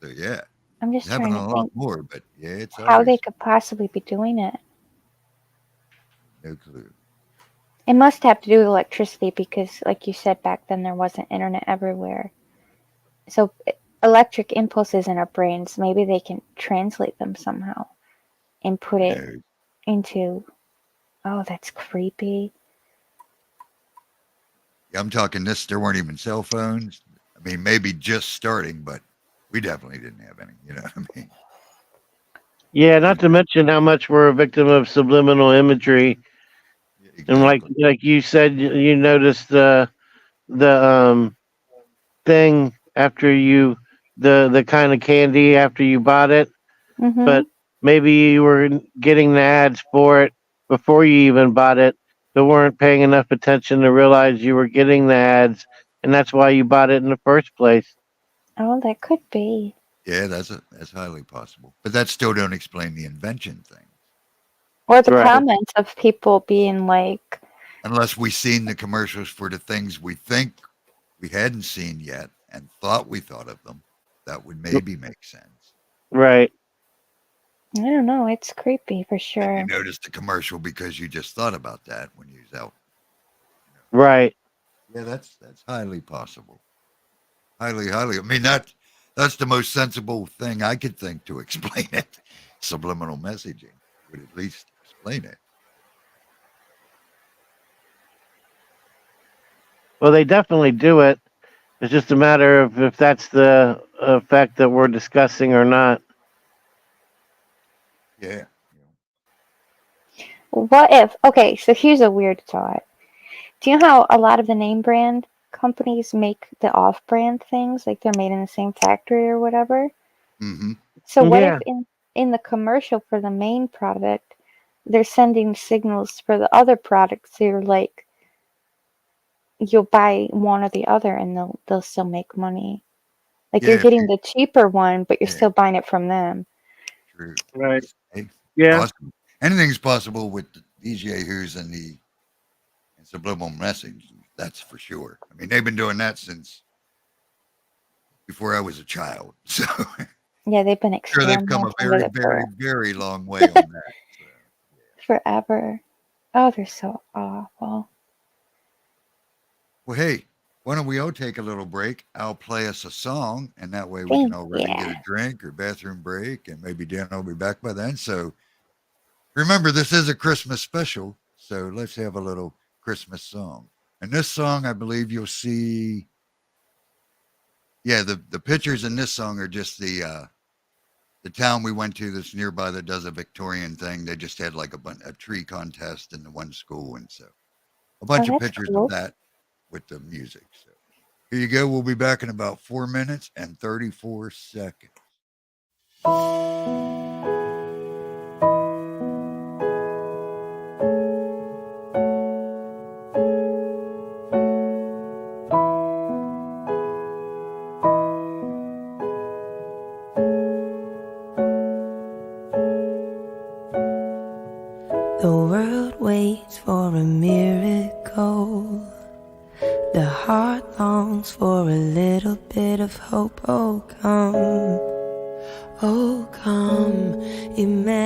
So yeah, I'm just it's happening trying a to lot think more, but yeah, it's how always they could possibly be doing it. no clue. It must have to do with electricity because, like you said, back then there wasn't internet everywhere. So electric impulses in our brains, maybe they can translate them somehow and put it into. Oh, that's creepy. Yeah, I'm talking this. There weren't even cell phones. I mean, maybe just starting, but we definitely didn't have any. You know what I mean? Yeah, not to mention how much we're a victim of subliminal imagery. And like you said, you noticed the thing after you the kind of candy after you bought it, Mm-hmm. but maybe you were getting the ads for it before you even bought it, but weren't paying enough attention to realize you were getting the ads, and that's why you bought it in the first place. Oh, that could be. Yeah, that's highly possible. But that still don't explain the invention thing. Or the comments of people being like, Unless we seen the commercials for the things we think we hadn't seen yet and thought we thought of them, that would maybe make sense. Right. I don't know, it's creepy for sure. You noticed the commercial because you just thought about that when you was out. Right. Yeah, that's highly possible. Highly. I mean, that's the most sensible thing I could think to explain it. Subliminal messaging would at least explain it. Well, they definitely do it. It's just a matter of if that's the effect that we're discussing or not. Yeah. What if, okay, so here's a weird thought. Do you know how a lot of the name brand companies make the off-brand things? Like they're made in the same factory or whatever? Mm-hmm. So what if in the commercial for the main product, they're sending signals for the other products? They're like, you'll buy one or the other and they'll still make money. Like you're getting the cheaper one, but you're still buying it from them. True. Right. Hey, yeah. Possible. Anything's possible with these yahoos and the subliminal message. That's for sure. I mean, they've been doing that since before I was a child. So yeah, they've been sure they've come a very, very, very long way on that. So, yeah. Forever. Oh, they're so awful. Well, hey, why don't we all take a little break? I'll play us a song, and that way we can all get a drink or bathroom break, and maybe Dan will be back by then. So remember, this is a Christmas special, so let's have a little Christmas song. And this song, I believe you'll see, yeah, the pictures in this song are just the town we went to that's nearby that does a Victorian thing. They just had like a tree contest in the one school, and so a bunch of pictures of that with the music. So here you go. We'll be back in about 4 minutes and 34 seconds. The world waits for a miracle. The heart longs for a little bit of hope. Oh come, Emmanuel.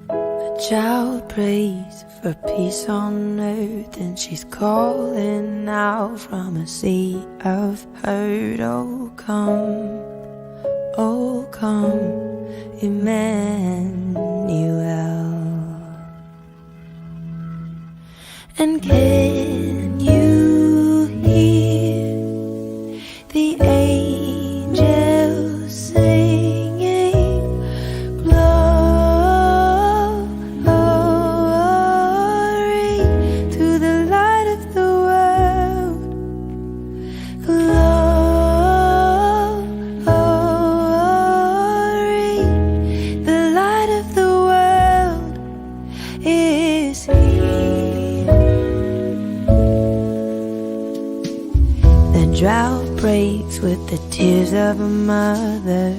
A child prays for peace on earth, and she's calling out from a sea of hurt. Oh come, Emmanuel. And can you hear the angels singing, glory to the light of the world, glory, the light of the world is here. The drought breaks with the tears of a mother.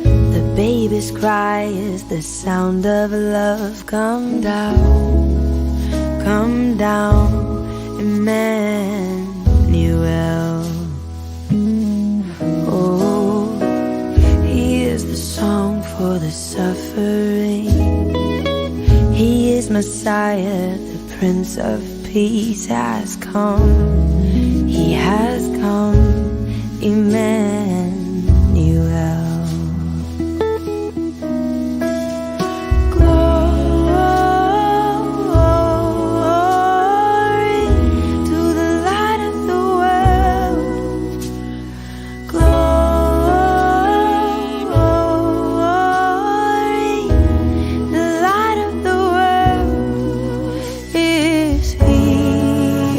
The baby's cry is the sound of love. Come down, Emmanuel. Oh, he is the song for the suffering. He is Messiah, the Prince of Peace has come. He has come, Emmanuel. Glory to the light of the world. Glory, the light of the world is here.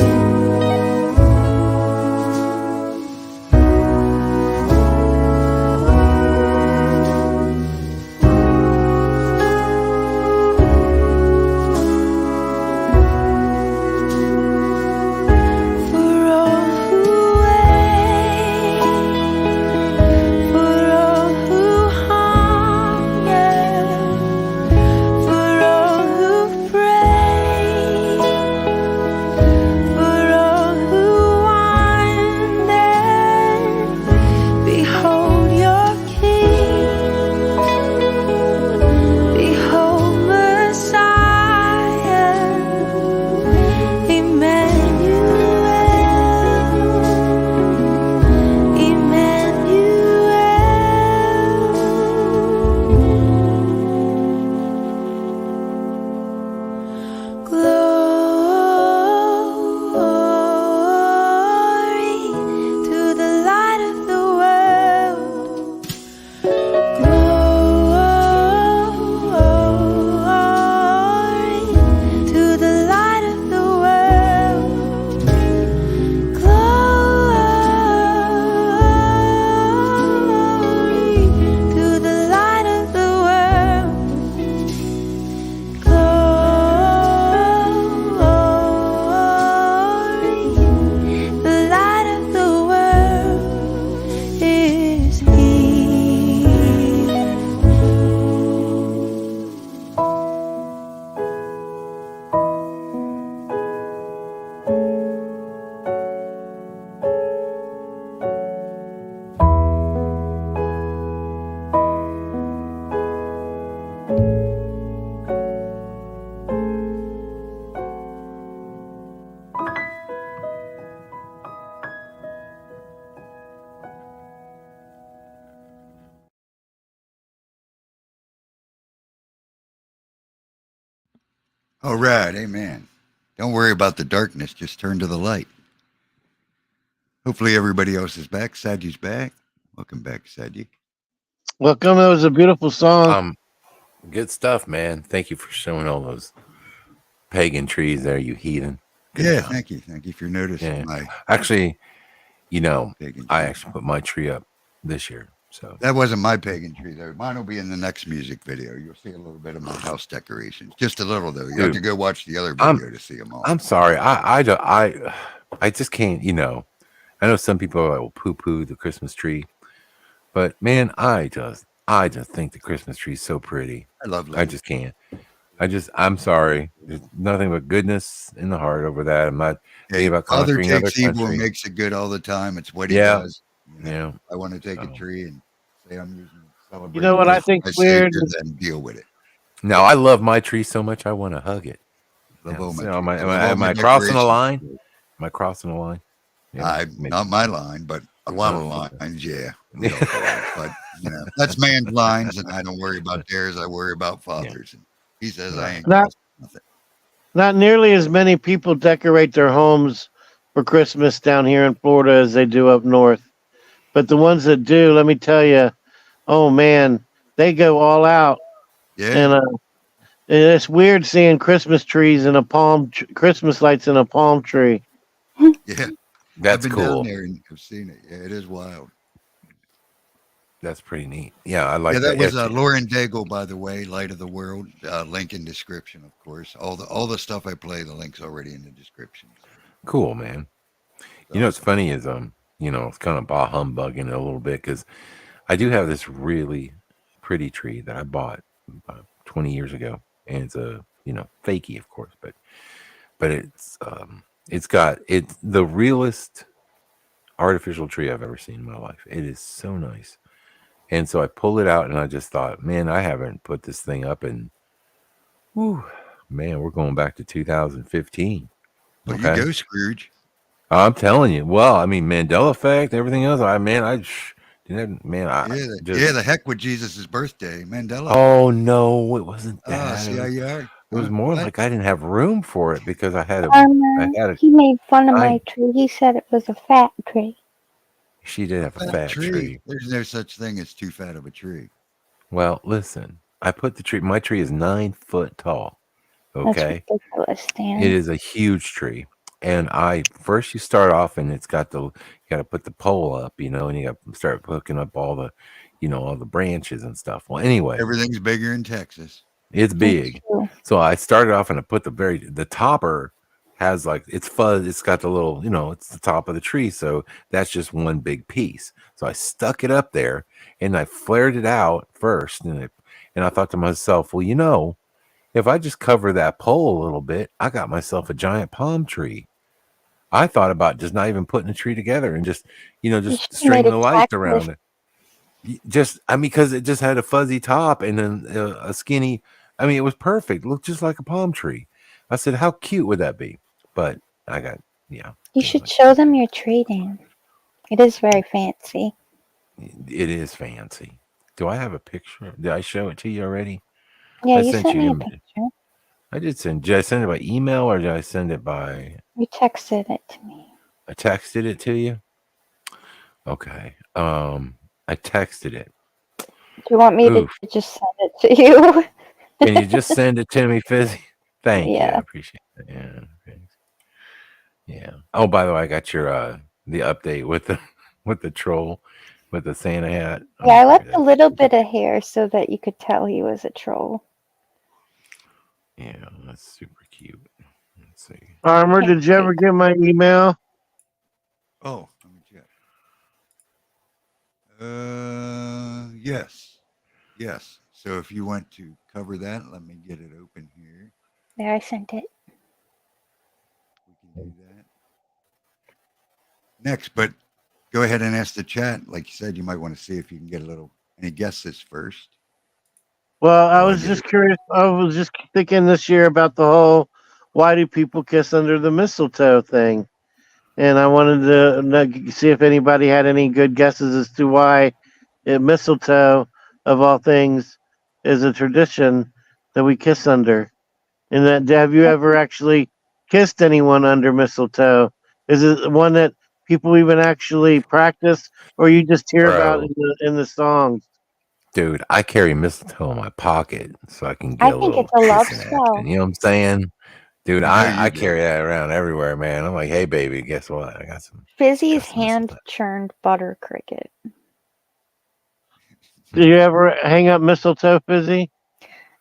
For all who wait, for all who hunger, for all who pray, for all who wander, behold your King, behold Messiah, Emmanuel, glory to the light of the world, glory to the light of the world, glory to the light of the world, glory, the light of the world is here. All right, amen. Don't worry about the darkness, just turn to the light. Hopefully everybody else is back. Sadji's back. Welcome back, Sadji. Welcome. That was a beautiful song. Good stuff, man. Thank you for showing all those pagan trees there, you heathen. Good Yeah, job. thank you. Thank you for noticing Yeah. my Actually, you know, pagan I tree. actually put my tree up this year. So That wasn't my pagan tree, though. Mine will be in the next music video. You'll see a little bit of my house decorations. Just a little, though. You have to Dude, go watch the other I'm- video to see them all. I'm sorry. I just can't, you know. I know some people will poo-poo the Christmas tree, but man, I just think the Christmas tree is so pretty. I love I just can't. I'm sorry. There's nothing but goodness in the heart over that. I'm not thinking about Father conquering another takes evil and country. makes it good all the time. It's what he Yeah. does. Yeah. I want to take a tree and say I'm using celebrate. You know what I think's my weird? Savior, then deal with it. No, I love my tree so much I want to hug it. Love all my So trees. am I, I am love I, all am my I crossing the decorations. line? Am I crossing the line? Not my line, but a lot of Oh, lines. Yeah, we all do. But that's man's lines, and I don't worry about theirs. I worry about fathers. And he says I ain't Not crossing nothing. not nearly as many people decorate their homes for Christmas down here in Florida as they do up north. But the ones that do, let me tell you, oh man, they go all out. Yeah. And it's weird seeing Christmas trees and Christmas lights in a palm tree. Yeah, That's I've been down cool. there and I've seen it. Yeah, it is wild. That's pretty neat. Yeah, I like Yeah, that that. was Lauren Daigle, by the way, Light of the World. Link in description, of course. All the stuff I play, the link's already in the description. Cool, man. You know what's funny is it's kind of bah humbugging it a little bit because I do have this really pretty tree that I bought about 20 years ago, and it's a fakey, of course, but it's the realest artificial tree I've ever seen in my life. It is so nice. And so I pulled it out and I just thought, man, I haven't put this thing up in, we're going back to 2015. Well, you go, Scrooge. I'm telling you. Well, I mean, Mandela effect, everything else. Yeah, the heck with Jesus' birthday, Mandela. Oh no, it wasn't that. See how you are. It was more like I didn't have room for it because I had He made fun of my I- tree. He said it was a fat tree. She did have a fat tree. There's no such thing as too fat of a tree. Well, listen, I put the tree. My tree is 9 foot tall. Okay, That's ridiculous, Dan. it is a huge tree. And you start off and it's got you got to put the pole up, and you got to start hooking up all the, all the branches and stuff. Well, anyway, Everything's bigger in Texas. it's big. So I started off and I put the topper has it's fuzz. It's got the little, it's the top of the tree. So that's just one big piece. So I stuck it up there and I flared it out first. And I thought to myself, well, if I just cover that pole a little bit, I got myself a giant palm tree. I thought about just not even putting a tree together and just string the lights around it. Because it just had a fuzzy top and then a skinny. It was perfect. It looked just like a palm tree. I said, how cute would that be? But I got, You should show them your tree, Dan. It is very fancy. It is fancy. Do I have a picture? Did I show it to you already? Yeah, you sent me a picture. I did send. Did I send it by email or did I send it by? You texted it to me. I texted it to you. Okay. I texted it. Do you want me to just send it to you? Can you just send it to me, Fizzy? Thank you. I appreciate it. Yeah. Thanks. Yeah. Oh, by the way, I got your the update with the troll with the Santa hat. Yeah, I left a little bit of hair so that you could tell he was a troll. Yeah, that's super cute. Let's see. Armor, did you ever get my email? Oh, let me check. Yes. So if you want to cover that, let me get it open here. There, I sent it. We can do that next, but go ahead and ask the chat. Like you said, you might want to see if you can get any guesses first. Well, I was just curious. I was just thinking this year about the whole why do people kiss under the mistletoe thing? And I wanted to see if anybody had any good guesses as to why mistletoe, of all things, is a tradition that we kiss under. And have you ever actually kissed anyone under mistletoe? Is it one that people even actually practice, or you just hear about in the songs? Dude, I carry mistletoe in my pocket so I can get I think it's a love spell. You know what I'm saying? Dude, I carry that around everywhere, man. I'm like, hey, baby, guess what? I got some. Fizzy's hand-churned butter cricket. Do you ever hang up mistletoe, Fizzy?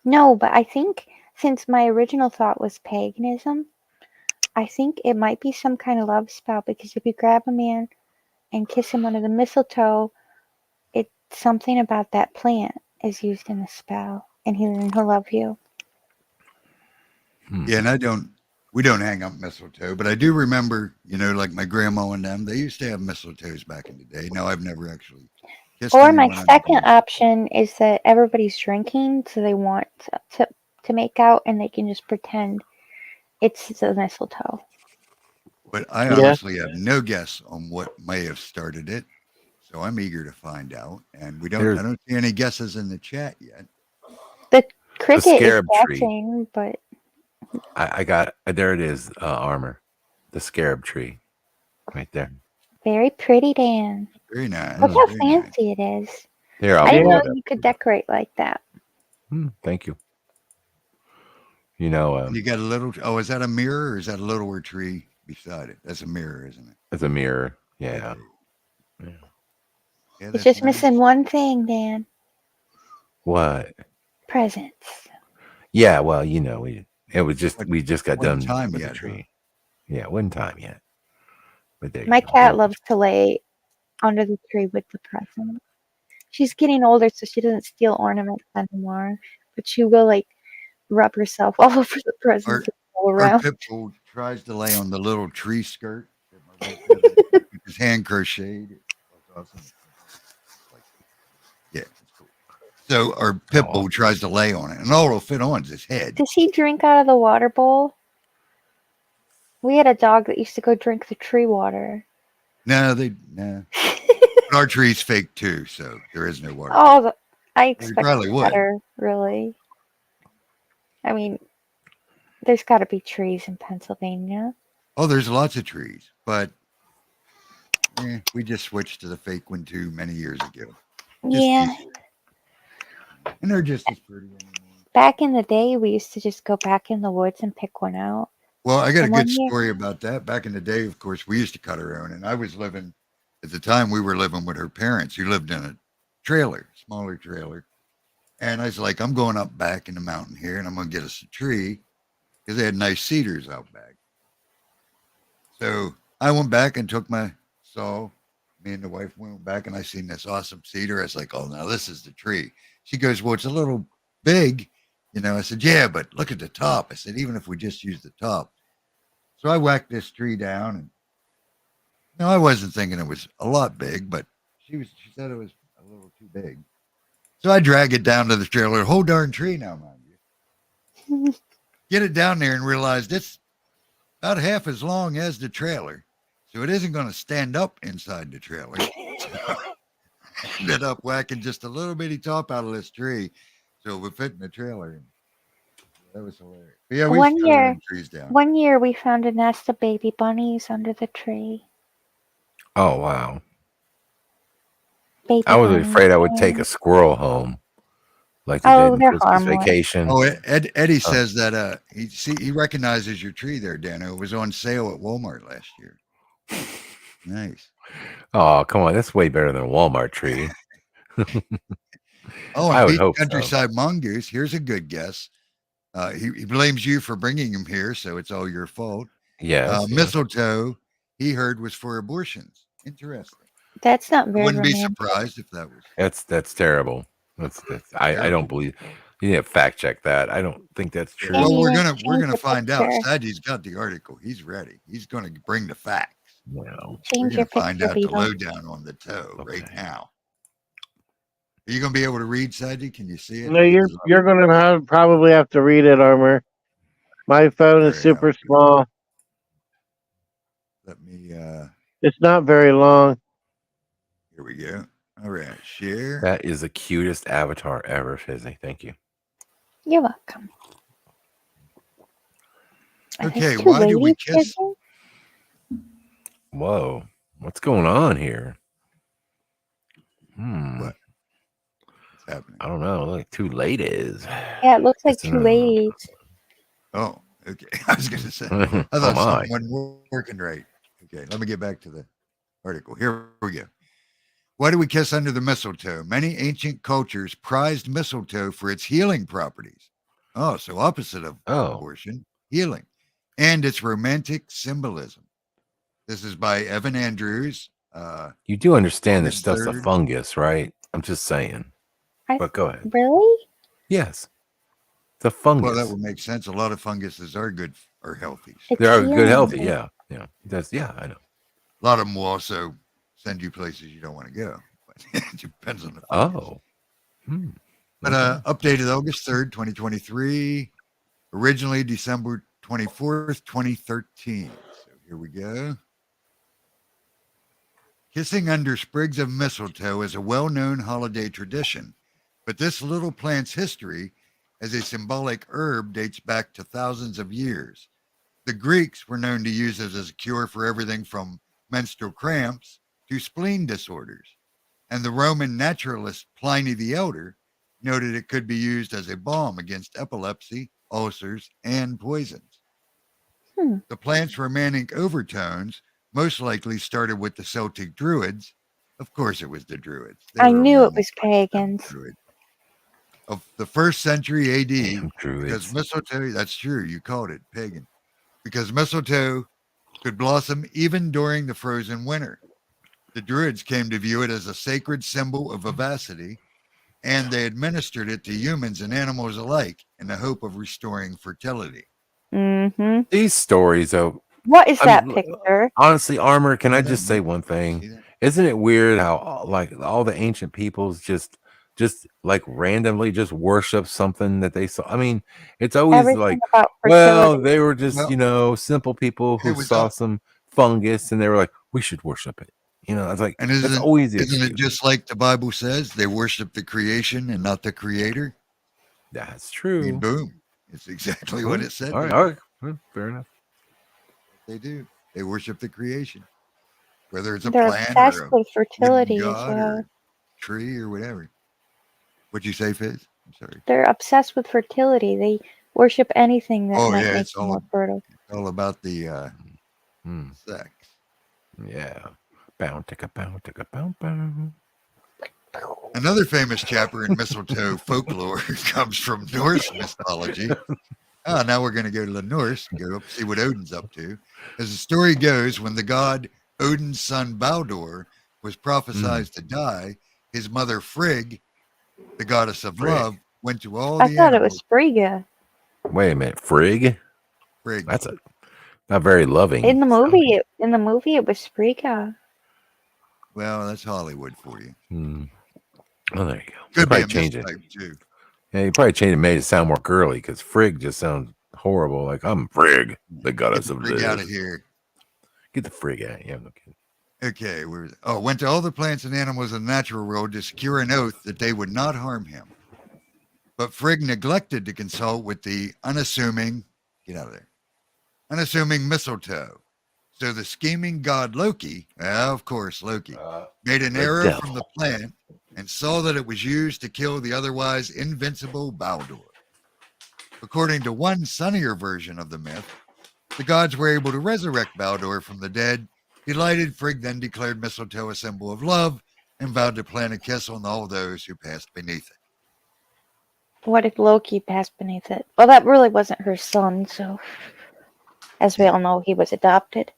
No, but I think since my original thought was paganism, I think it might be some kind of love spell, because if you grab a man and kiss him under the mistletoe, it's something about that plant is used in the spell, and he'll love you. Yeah, and we don't hang up mistletoe, but I do remember, like my grandma and them, they used to have mistletoes back in the day. No, I've never actually kissed Or my anyone under second option is that everybody's drinking, so they want to make out, and they can just pretend It's the mistletoe. But I Yeah. honestly have no guess on what may have started it. So I'm eager to find out. And I don't see any guesses in the chat yet. The cricket is scarab tree. guessing, but I got there. It is armor, the scarab tree, right there. very pretty, Dan. Very nice. Look how very nice. fancy it is. Here, I didn't pull know it up. you could decorate like that. Thank you. You know, And you got a little. Oh, is that a mirror or is that a littler tree beside it? That's a mirror, isn't it? it's a mirror. Yeah. Yeah, It's that's just nice. missing one thing, Dan. What? Presents. Yeah. Well, you know, we just got done Wasn't time with yet, the tree. Yeah, wasn't time yet. But there you My go. cat loves to lay under the tree with the present. She's getting older, so she doesn't steal ornaments anymore. But she will like rub herself all over the presents and roll Our around. pit bull tries to lay on the little tree skirt that my wife has, which is hand crocheted. That's awesome. Yeah, it's cool. So our pit bull tries to lay on it, and all it'll fit on is his head. Does he drink out of the water bowl? We had a dog that used to go drink the tree water. No. But our tree's fake too, so there is no water. Oh, I Well, you expect probably would. better, really. I mean, there's got to be trees in Pennsylvania. Oh, there's lots of trees, but we just switched to the fake one too many years ago. Just Yeah. easier. And they're just as pretty. Back in the day, we used to just go back in the woods and pick one out. Well, I got a And one good year- story about that. Back in the day, of course, we used to cut our own, and I was living at the time. We were living with her parents, who lived in a trailer, smaller trailer. And I was like, I'm going up back in the mountain here, and I'm going to get us a tree because they had nice cedars out back. So I went back and took my saw. Me and the wife went back, and I seen this awesome cedar. I was like, oh, now this is the tree. She goes, well, it's a little big. You know, I said, yeah, but look at the top. I said, even if we just use the top. So I whacked this tree down, and no, I wasn't thinking it was a lot big, but she said it was a little too big. So I drag it down to the trailer, whole darn tree now, mind you. Get it down there and realized it's about half as long as the trailer. So it isn't going to stand up inside the trailer. So I ended up whacking just a little bitty top out of this tree so it would fit in the trailer. That was hilarious. But yeah, we One used to cut our year, own trees down. one year we found a nest of baby bunnies under the tree. Oh wow. Baby I was bunnies, afraid I would yeah. take a squirrel home, like they Oh, did in they're Christmas harmless. Vacation. Oh, Eddie says that he recognizes your tree there, Dano. It was on sale at Walmart last year. Nice. Oh, come on, that's way better than a Walmart tree. Oh, I and would Beach hope so. Countryside Mongoose. Here's a good guess. He blames you for bringing him here, so it's all your fault. Yes, yes. Mistletoe, he heard, was for abortions. Interesting. That's not I very wouldn't be romantic. surprised if that was. That's terrible. I don't believe you need to fact check that. I don't think that's true. Well, we're Anyway, gonna change the find out. picture. Sadie's got the article. He's ready. He's gonna bring the facts. Well, Change We're your gonna find picture, out the Beetle. lowdown on the toe right now. Are you gonna be able to read, Sadie? Can you see it? No, you're gonna probably have to read it, Armor. My phone is super small. Let me. It's not very long. Here we go. All right, share. That is the cutest avatar ever, Fizzy. Thank you. You're welcome. Are Okay, those two why do we ladies kiss? kissing? Whoa, what's going on here? What's happening? I don't know. Like two ladies. Yeah, it looks like Kissing two on- ladies. Oh, okay. I was gonna say. I Oh, thought my. something wasn't working right. Okay, let me get back to the article. Here we go. Why do we kiss under the mistletoe? Many ancient cultures prized mistletoe for its healing properties. Oh, so opposite of abortion, healing, and its romantic symbolism. This is by Evan Andrews. You do understand this Mid stuff's a third. fungus, right? I'm just saying. But go ahead. Really? Yes. It's a fungus. Well, that would make sense. A lot of funguses are good or healthy. They are good, healthy. Yeah. Yeah. That's, yeah, I know. A lot of them will also send you places you don't want to go. But it depends on the fungus. Oh. But updated August 3rd, 2023. Originally December 24th, 2013. So here we go. Kissing under sprigs of mistletoe is a well-known holiday tradition, but this little plant's history as a symbolic herb dates back to thousands of years. The Greeks were known to use it as a cure for everything from menstrual cramps to spleen disorders, and the Roman naturalist Pliny the Elder noted it could be used as a balm against epilepsy, ulcers, and poisons. The plant's romantic overtones most likely started with the Celtic Druids. Of course, it was the Druids. They I were knew it romantic was pagans. Druids. Of the first century AD, Damn because Druids. mistletoe, that's true, you called it pagan, because mistletoe could blossom even during the frozen winter. The Druids came to view it as a sacred symbol of vivacity, and they administered it to humans and animals alike in the hope of restoring fertility. Mm-hmm. These stories, though. What is I that mean, picture? honestly, Armor, can I just say one thing? Isn't it weird how like all the ancient peoples just like randomly just worship something that they saw? I mean, it's always Everything like, about well, fertility. they were just, Well, you know, simple people who it was saw all, some fungus and they were like, we should worship it. You know, it's like and that's always the isn't it excuse. just like the Bible says? They worship the creation and not the creator. That's I mean, true. boom. It's exactly what it said. All right, they all do. right. Well, fair enough. They do. They worship the creation, whether it's a They're plant obsessed or a with wooden fertility as god well. or tree or whatever. What'd you say, Fizz? I'm sorry. They're obsessed with fertility. They worship anything that Oh might yeah, make it's them more fertile. all about the Hmm. sex. Yeah. Bow, ticka, bow, ticka, bow, bow. Another famous chapter in mistletoe folklore comes from Norse mythology. Now we're going to go to the Norse, go up see what Odin's up to. As the story goes, when the god Odin's son Baldur was prophesied to die, his mother Frigg, the goddess of Frigg. love, went to all I the thought it animals. was Frigga. Wait a minute, Frigg? Frigg. That's a not very loving. In the movie, it was Frigga. Well, that's Hollywood for you. Hmm. Oh, there you go. Could be Probably a change it. mistype too. Yeah, you probably changed it, made it sound more girly because Frigg just sounds horrible. Like I'm Frigg, the goddess of Frigg out of this. here. Get the Frigg out. Yeah, no kidding. Okay, went to all the plants and animals in the natural world to secure an oath that they would not harm him. But Frigg neglected to consult with the unassuming mistletoe. So the scheming god Loki, of course Loki, made an the arrow devil. from the plant and saw that it was used to kill the otherwise invincible Baldur. According to one sunnier version of the myth, the gods were able to resurrect Baldur from the dead. Delighted, Frigg then declared mistletoe a symbol of love and vowed to plant a kiss on all those who passed beneath it. What if Loki passed beneath it? Well, that really wasn't her son, so as we all know, he was adopted.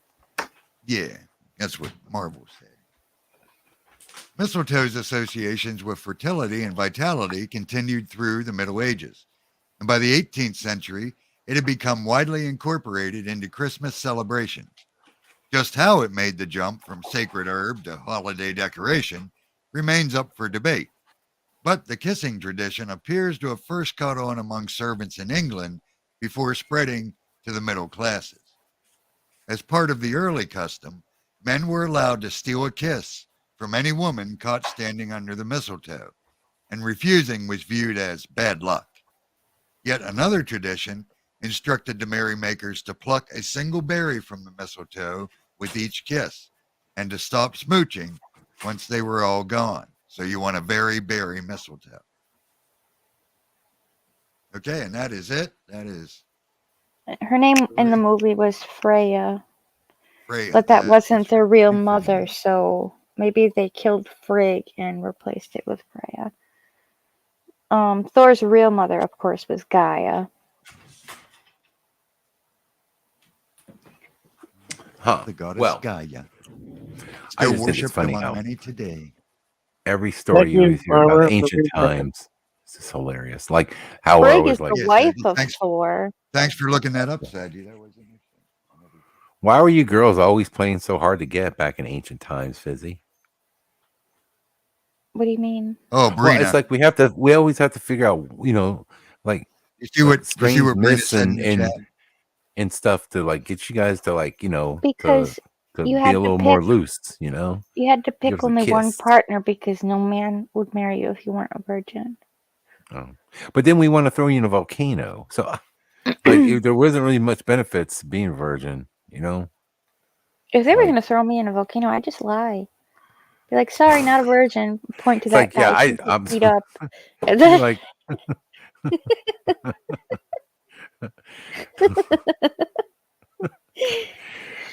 Yeah, that's what Marvel said. Mistletoe's associations with fertility and vitality continued through the Middle Ages, and by the 18th century, it had become widely incorporated into Christmas celebrations. Just how it made the jump from sacred herb to holiday decoration remains up for debate, but the kissing tradition appears to have first caught on among servants in England before spreading to the middle classes. As part of the early custom, men were allowed to steal a kiss from any woman caught standing under the mistletoe, and refusing was viewed as bad luck. Yet another tradition instructed the merrymakers to pluck a single berry from the mistletoe with each kiss, and to stop smooching once they were all gone. So you want a very berry mistletoe. Okay, and that is it. That is Her name in the movie was Freya, Freya. but that wasn't their real mother, so maybe they killed Frigg and replaced it with Freya. Thor's real mother, of course, was Gaia. Huh. The goddess Well, Gaia. I Still just think it's worshipped funny among how many today. every story you always hear about ancient times. This is hilarious. Like how I Frigg was is like, the wife of Thanks. Thor. Thanks for looking that up, Sadie. That was interesting. why were you girls always playing so hard to get back in ancient times, Fizzy? What do you mean? Oh, Well, Brina. it's like we always have to figure out, you know, like You see what strange Brina myths said in the chat? and stuff to like get you guys to like Because to you be had a to little more pick. loose. You know, You had to give pick us a only one kiss. partner because no man would marry you if you weren't a virgin. Oh. But then we want to throw you in a volcano. So like there wasn't really much benefits being a virgin. You know. If they were Like- gonna throw me in a volcano, I'd just lie. Be like, sorry, not a virgin. Point to It's that like, yeah, guy. I'm Feet up. You're like.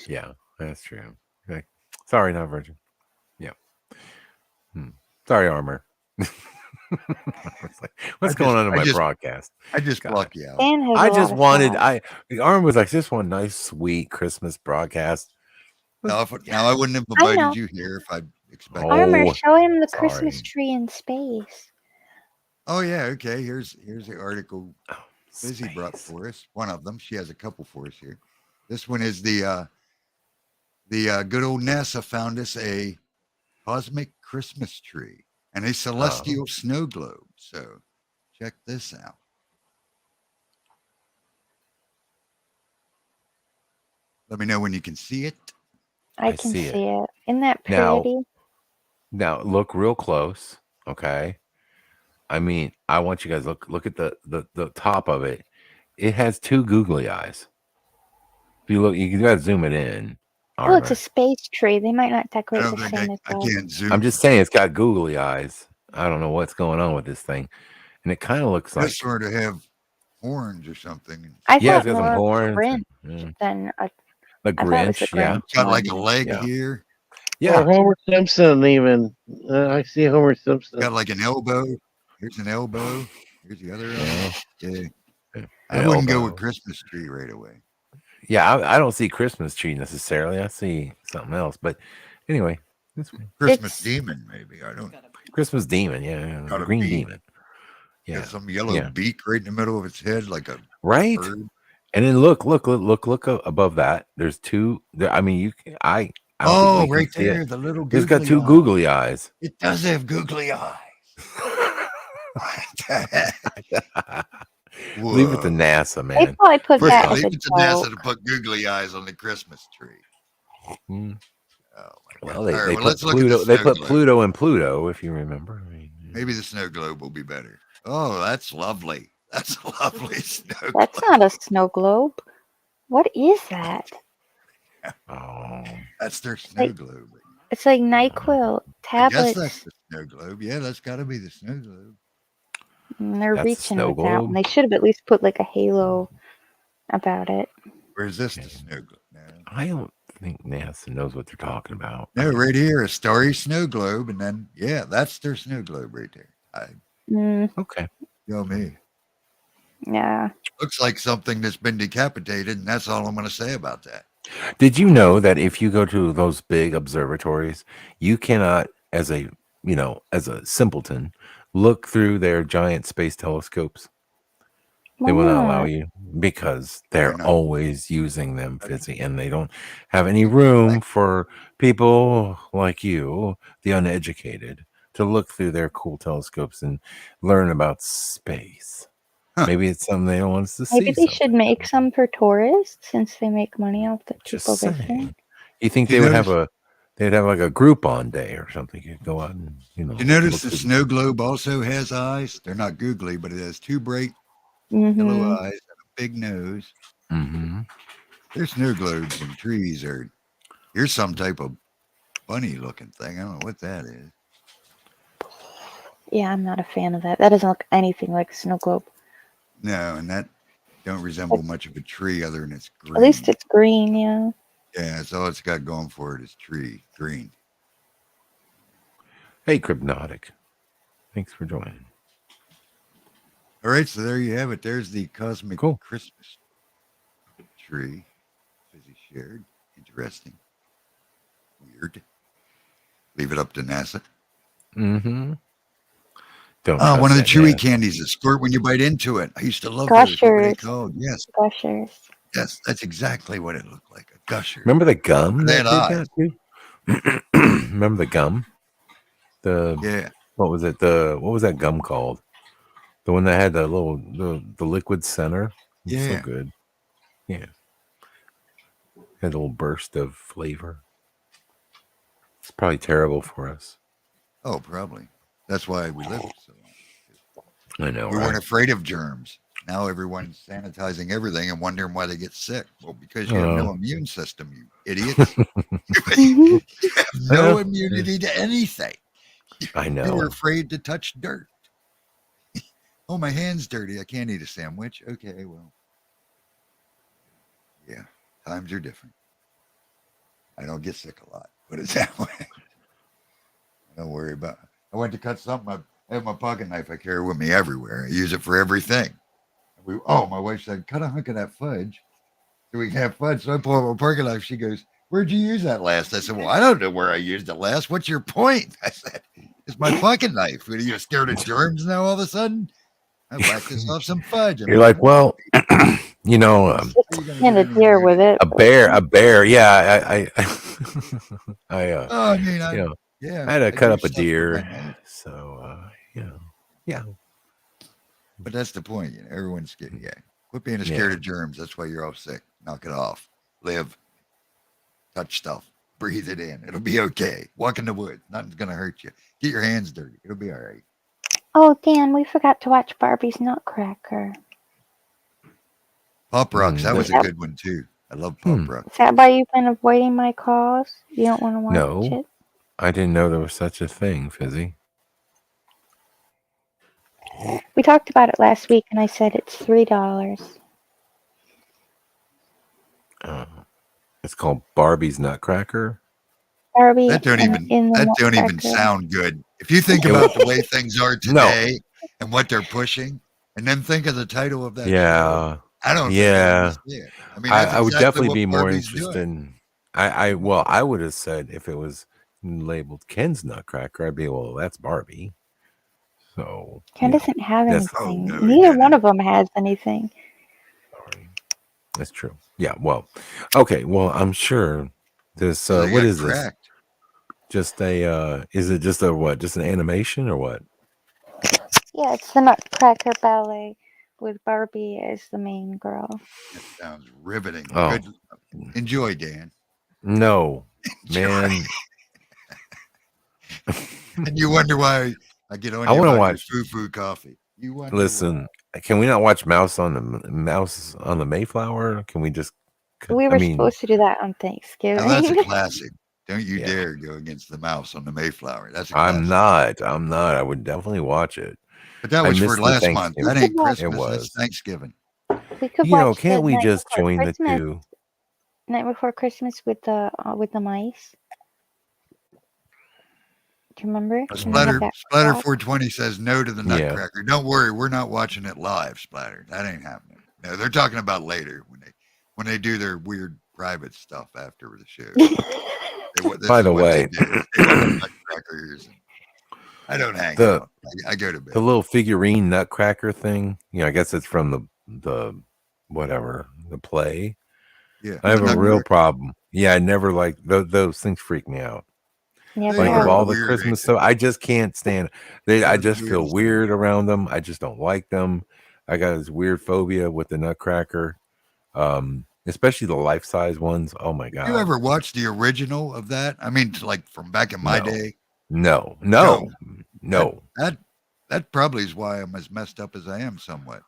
Yeah, that's true. Like, sorry, not virgin. Yeah. Sorry, Armor. It's like, what's going on in my broadcast? I just God. block you out. Dan has I a just lot of wanted. sauce. The Armor was like, this one nice, sweet Christmas broadcast. Now, now I wouldn't have I know. invited you here if I'd expected. Armor, Oh, show him the sorry. Christmas tree in space. Oh yeah, okay. Here's the article Oh, Lizzie brought for us. One of them. She has a couple for us here. This one is the good old NASA found us a cosmic Christmas tree and a celestial snow globe. So check this out. Let me know when you can see it. I I can see see it. it. Isn't that Now- pretty? Now look real close, okay? I mean, I want you guys look at the top of it. It has two googly eyes. If you look, you gotta zoom it in. Oh, it's a Armor. space tree. They might not I decorate don't the think same as I that. can't zoom. I'm just saying it's got googly eyes. I don't know what's going on with this thing, and it kind of looks like This sort of have horns or something. I yeah, thought it's got more some of horns. Grinch and- than a. The I thought it was the Grinch, yeah, Grinch. Got like a leg Yeah. here. yeah. Or Homer Simpson, even. I see Homer Simpson. Got like an elbow. Here's an elbow. Here's the other elbow. Yeah. An I wouldn't go elbow. with Christmas tree right away. Yeah, I don't see Christmas tree necessarily. I see something else. But anyway, this one. Christmas It's- demon, maybe. I don't know. Christmas demon, yeah, Got a green beak. demon. Yeah, Got some yellow yeah. beak right in the middle of its head, like a Right. bird. And then look above that. There's two. I mean, you can. I don't Oh, think we right can see it. there, the little. It's got two eye. googly eyes. It does have googly eyes. Leave it to NASA, They man. probably put First that of all, as leave a it to NASA to joke. put googly eyes on the Christmas tree. Mm. Oh my God. Well, they, All right, they well, put let's look at Pluto. the They snow put globe. Pluto and Pluto, if you remember. I mean, Maybe the snow globe will be better. Oh, that's lovely. That's a lovely snow That's globe. not a snow globe. What is that? oh, That's their snow Like- globe. It's like NyQuil I guess tablets. that's the snow globe. Yeah, that's got to be the snow globe. And they're That's a reaching snow with that one. globe? They should have at least put like a halo about it. Or is this the snow globe? No. I don't think NASA knows what they're talking about. No, right here, a starry snow globe, and then yeah, that's their snow globe right there. Okay. You know me. Yeah. Looks like something that's been decapitated, and that's all I'm going to say about that. Did you know that if you go to those big observatories, you cannot, as a simpleton, look through their giant space telescopes? They will not allow you because they're not? always using them physically, and they don't have any room for people like you, the uneducated, to look through their cool telescopes and learn about space. Maybe it's something they don't want us to see. Maybe they should make some for tourists since they make money off the Just people saying. visiting. You think You they would have they'd have like a Groupon day or something? You could go out and You notice look the through snow globe also has eyes. They're not googly, but it has two bright Mhm. yellow eyes and a big nose. Mm-hmm. Their snow globes and trees are. Here's some type of bunny-looking thing. I don't know what that is. Yeah, I'm not a fan of that. That doesn't look anything like a snow globe. No, and that don't resemble much of a tree other than it's green. At least it's green, yeah. Yeah, that's all it's got going for it is tree green. Hey, Crypnotic. Thanks for joining. All right, so there you have it. There's the cosmic Christmas tree, as he shared. Interesting. Weird. Leave it up to NASA. Mm-hmm. Don't Oh, one of the trust that chewy NASA. candies that squirt when you bite into it. I used to love those. What were they Gushers. called? Yes, Gushers. yes, that's exactly what it looked like. A gusher. Remember the gum They that had did eyes. that too? Remember the gum? Yeah. What was it? What was that gum called? The one that had the little the liquid center. It's Yeah. so good. Yeah. That little burst of flavor. It's probably terrible for us. Oh, probably. That's why we live so long. I know. We right? weren't afraid of germs. Now everyone's sanitizing everything and wondering why they get sick. Well, because you have no immune system, you idiots. You have no immunity to anything. I know. You were afraid to touch dirt. Oh, my hand's dirty. I can't eat a sandwich. Okay, well. Yeah, times are different. I don't get sick a lot. Put it that way. Don't worry about it. I went to cut something. I have my pocket knife I carry with me everywhere. I use it for everything. My wife said, cut a hunk of that fudge so we can have fudge. So I pull out my pocket knife. She goes, where'd you use that last? I said, well, I don't know where I used it last. What's your point? I said, it's my pocket knife. What, are you scared of germs now all of a sudden? I whacked this off some fudge. You're like, well, you know, And a deer with it. a bear. Yeah, I I mean, I had to cut up a deer. So, yeah. But that's the point. You know, everyone's scared. Yeah. Quit being scared of germs. That's why you're all sick. Knock it off. Live. Touch stuff. Breathe it in. It'll be okay. Walk in the woods. Nothing's going to hurt you. Get your hands dirty. It'll be all right. Oh, Dan, we forgot to watch Barbie's Nutcracker. Pop Rocks. That was a good one, too. I love Pop Rocks. Is that why you've been avoiding my calls? You don't want to watch No, it? I didn't know there was such a thing, Fizzy. We talked about it last week, and I said it's $3. It's called Barbie's Nutcracker. Barbie That don't even Nutcracker. sound good. If you think about the way things are today and what they're pushing, and then think of the title of that show, I don't think I understand. I mean, that's I would exactly definitely what be more Barbie's interested. doing. I would have said if it was labeled Ken's Nutcracker, I'd be, well, that's Barbie. So Ken doesn't have that's- anything. Neither one of them has anything. that's true. Yeah. Well, okay. Well, I'm sure this. They What got is cracked. this? Just a? Is it just a what? Just an animation or what? Yeah, it's the Nutcracker Ballet with Barbie as the main girl. That sounds riveting. Oh. Good. Enjoy, Dan. No, man. And you wonder why I get on I you wanna about watch- your foo-foo coffee. You wonder Listen, can we not watch Mouse on the Mayflower? Can we just? We were supposed to do that on Thanksgiving. Now, that's a classic. Don't you dare go against the mouse on the Mayflower. That's a classic. I'm not. I would definitely watch it. But that I was for missed the last month. That ain't Thanksgiving. Christmas. It That's was. Thanksgiving. We could You know, watch can't the we Night just Before join the Christmas- two? Night Before Christmas with the mice. Do you remember? When they Splatter had that Splatter frog? 420 says no to the Yeah. Nutcracker. Don't worry, we're not watching it live, Splatter. That ain't happening. No, they're talking about later when they do their weird private stuff after the show. By the way, Nutcrackers. I don't hang the out. I go to bed. the little figurine Nutcracker thing. You know, I guess it's from the whatever the play. Yeah, I have the a real Nutcracker. problem. Yeah, I never like those things. Freak me out. Yeah, They they Like of are all the weird, Christmas ain't stuff, I just can't stand. I They're just the feel weirdest weird around them. I just don't like them. I got this weird phobia with the Nutcracker, especially the life size ones. Oh my Did god! you ever watch the original of that? I mean, like from back in my No. day. No. That probably is why I'm as messed up as I am somewhat.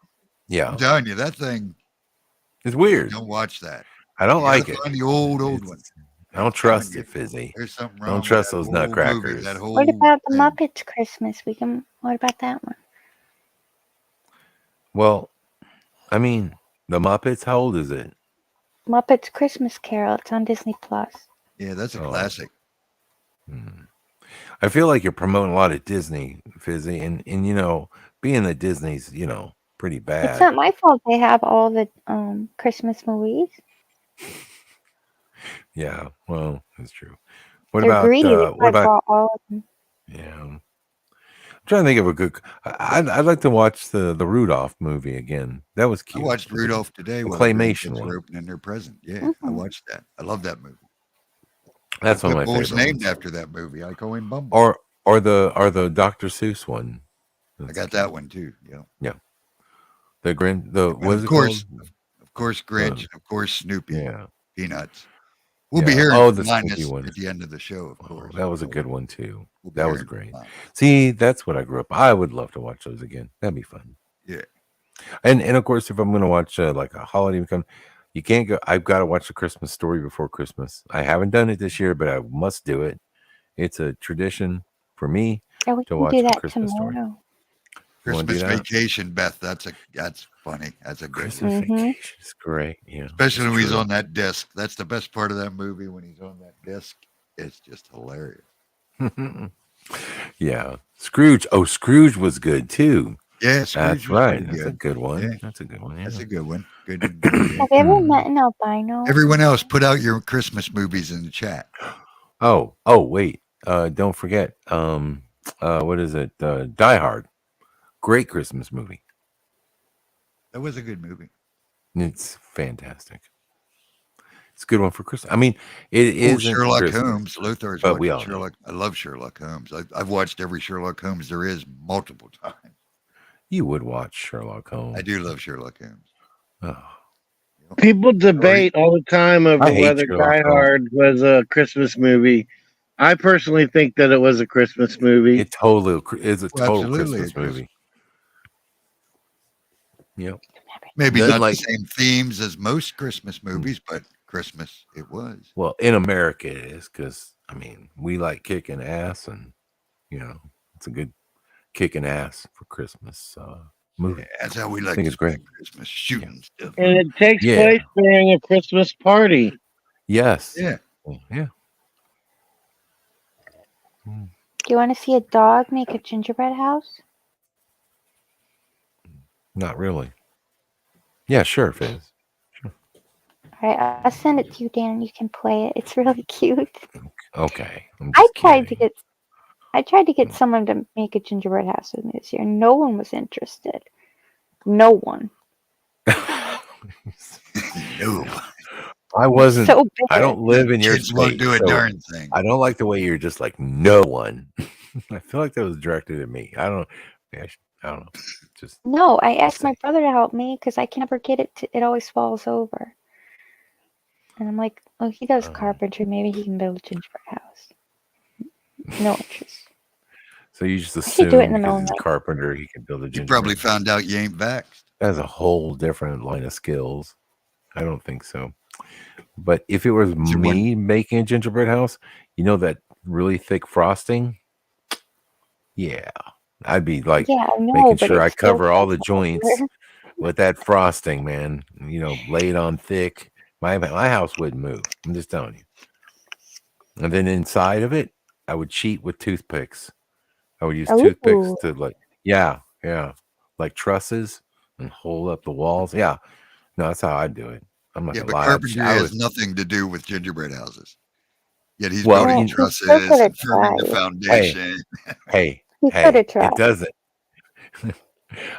Yeah, I'm telling you, that thing. it's weird. Don't watch that. I don't You gotta like it. find the old one. I don't trust it, Fizzy. There's something wrong. Don't with trust that those whole movie, Nutcrackers. that whole What about the thing. Muppets Christmas? What about that one? Well, I mean, the Muppets. How old is it? Muppets Christmas Carol. It's on Disney Plus. Yeah, that's a Oh. classic. I feel like you're promoting a lot of Disney, Fizzy, and you know, being that Disney's pretty It's bad. not my fault they have all the Christmas movies. Yeah, well, that's true. What They're about greedy. They what probably about? bought all of them. Yeah, I'm trying to think of a good. I'd like to watch the Rudolph movie again. That was I cute. watched Rudolph today. The while the claymation grandkids were one. opening their present. Yeah, I Mm-hmm. watched that. I love that movie. That's one of my Pitbull was favorite named ones. after that movie. I call him Bumble. Or the Dr. Seuss one. I got that one too. Yeah. Yeah. The And what is of it course, called? of course, Grinch, and of course, Snoopy. Yeah. Peanuts. We'll be Yeah. hearing Oh, from the spooky Linus one. at the end of the show, of Oh, course. that was a good one too. We'll be That was hearing from great. Linus. See, that's what I grew up. I would love to watch those again. That'd be fun. Yeah. And of course, if I'm going to watch like a holiday come, you can't go. I've got to watch the Christmas Story before Christmas. I haven't done it this year, but I must do it. It's a tradition for me Oh, we to can watch do a that Christmas Story. tomorrow. You want to do Christmas that? Vacation, Beth. That's funny. That's a good Christmas one. Vacation is great. Yeah, Especially it's when he's true. on that disc. That's the best part of that movie when he's on that disc. It's just hilarious. Yeah, Scrooge. Oh, Scrooge was good too. Yeah, Scrooge That's was right. pretty That's a good. good one. Yeah. That's a good one. That's Yeah. a good one. Good. Have you ever met an albino? Everyone else, put out your Christmas movies in the chat. Oh, wait. Don't forget. What is it? Die Hard. Great Christmas movie. That was a good movie. It's fantastic. It's a good one for Christmas. I mean, it Oh, isn't Sherlock Christmas, Holmes. Luther's but we watching all know. Sherlock. I love Sherlock Holmes. I've watched every Sherlock Holmes there is multiple times. You would watch Sherlock Holmes. I do love Sherlock Holmes. Oh, People debate all the time of I hate whether Sherlock Die Holmes. Hard was a Christmas movie. I personally think that it was a Christmas movie. It totally is a Well, total absolutely Christmas a Christmas- movie. Yep. Maybe Doesn't not like- the same themes as most Christmas movies, but Christmas it was. Well, in America it is because I mean we like kicking ass, and it's a good kicking ass for Christmas movie. That's how we I like think to it's great. spend Christmas, shooting stuff. And it takes Yeah. place during a Christmas party. Yes. Yeah. Yeah. Do you want to see a dog make a gingerbread house? Not really. Yeah, sure, Fizz. All right, I'll send it to you, Dan, and you can play it. It's really cute. Okay. I'm I just tried kidding. to get someone to make a gingerbread house with me this year. No one was interested. No one. No. I wasn't. So big. I don't live in your Kids won't state. do a so darn thing. I don't like the way you're just like no one. I feel like that was directed at me. I don't know. Just No, I asked my brother to help me because I can never get it. It always falls over. And I'm like, oh, he does carpentry. Maybe he can build a gingerbread house. No interest. so you just should assume do it in the because middle he's of a the carpenter, he can build a You gingerbread. probably found out you ain't vaxxed. That's a whole different line of skills. I don't think so. But if it was me making a gingerbread house, that really thick frosting, yeah, I'd be like Yeah, I know, making but sure I it's still cover all the falls joints over. with that frosting, man. Lay it on thick. My house wouldn't move. I'm just telling you. And then inside of it, I would cheat with toothpicks. I would use toothpicks Ooh. to like trusses and hold up the walls. Yeah, no, that's how I do it. I'm not Yeah, gonna but lie. carpentry I has was- nothing to do with gingerbread houses. Yet he's Well, building he- trusses, He still and firming the tried. foundation. Hey, He hey, coulda tried. it doesn't.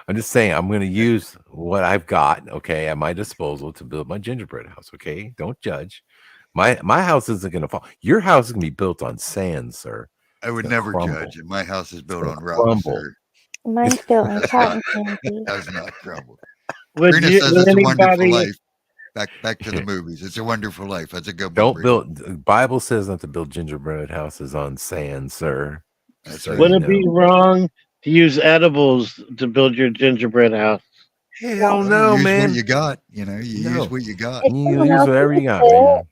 I'm just saying, I'm going to use what I've got, okay, at my disposal to build my gingerbread house, okay? Don't judge. My house isn't going to fall. Your house is going to be built on sand, sir. I would It's gonna never crumble. judge. And my house is built It's on gonna rocks. crumble. Sir. Mine's built in cotton candy. Does not crumble. Would Karina you- says would it's a wonderful anybody- life. Back to the movies. It's a wonderful life. That's a good one. Don't Bree. build. The Bible says not to build gingerbread houses on sand, sir. That's So right. Would you it be know. wrong to use edibles to build your gingerbread house? Hell no, use man. what you got. You No. use what you got. If You someone use else whatever you eats got, it, man.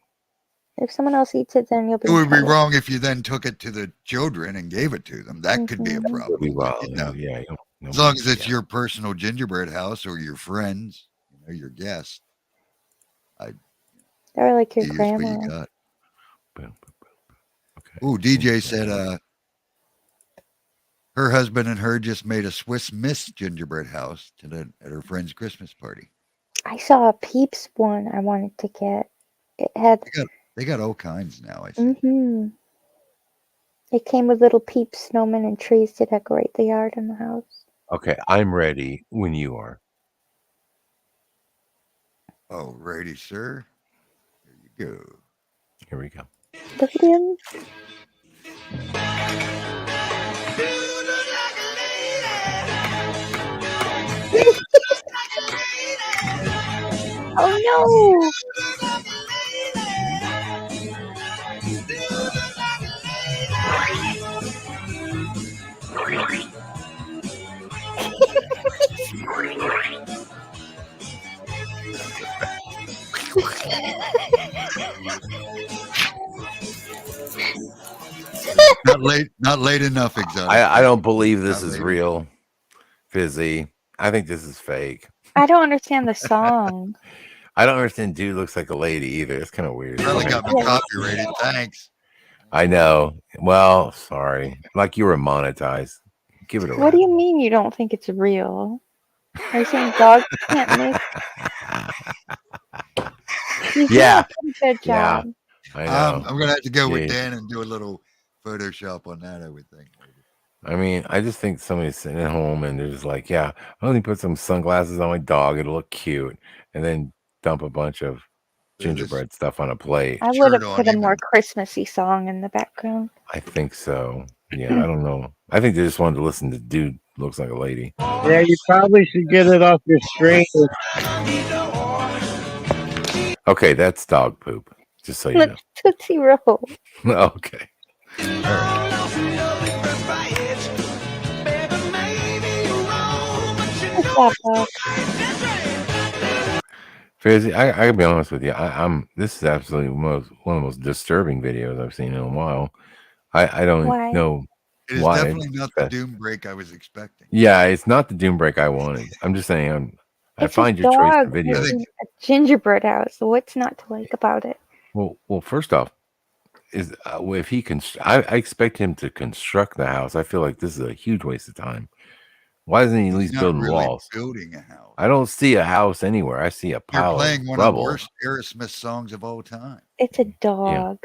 If someone else eats it, then you'll be It would be in trouble. wrong if you then took it to the children and gave it to them. That could be a Mhm. problem. It'll be wild. You know, Yeah. as long as it's your personal gingerbread house or your friends, your guests, Or like your you use what grandma. you got. Okay. Oh, DJ said her husband and her just made a Swiss Miss gingerbread house at her friend's Christmas party. I saw a Peeps one I wanted to get. It had. They got all kinds now. I think. Mm-hmm. It came with little Peeps snowmen and trees to decorate the yard and the house. Okay, I'm ready when you are. Oh, righty, sir. Here you go. Here we go. Look at him. Oh no! Not late enough, exotic. I don't believe this Not is late real, Fizzy. I think this is fake. I don't understand the song. I don't understand. Dude looks like a lady either. It's kind of weird. Really got me copyrighted. Thanks. I know. Well, sorry. Like you were monetized. Give it away. What do you mean you don't think it's real? Are you saying dogs can't mix? You did Yeah. a pretty good Yeah. job. I know. I'm gonna have to go with Jeez. Dan and do a little Photoshop on that. I would think. I mean, I just think somebody's sitting at home and they're just like, yeah, I'll only put some sunglasses on my dog. It'll look cute. And then dump a bunch of gingerbread stuff on a plate. I would have put a more Christmassy song in the background. I think so. Yeah, I don't know. I think they just wanted to listen to Dude Looks Like a Lady. Yeah, you probably should get it off your screen. Okay, that's dog poop. Just so you know. Look, Tootsie Roll. Okay. What's up, dog? Fizzy, I gotta be honest with you. I'm. This is absolutely one of the most disturbing videos I've seen in a while. I don't Why? know It is why. definitely not the doom break I was expecting. Yeah, it's not the doom break I wanted. I'm just saying. I It's find a your choice dog of videos. in a gingerbread house. What's not to like about it? Well, first off, is if he can, I expect him to construct the house. I feel like this is a huge waste of time. Why isn't he at least Not building really walls? building a house. I don't see a house anywhere. I see a You're pile playing of one of the rubble. worst Aerosmith songs of all time. It's a dog.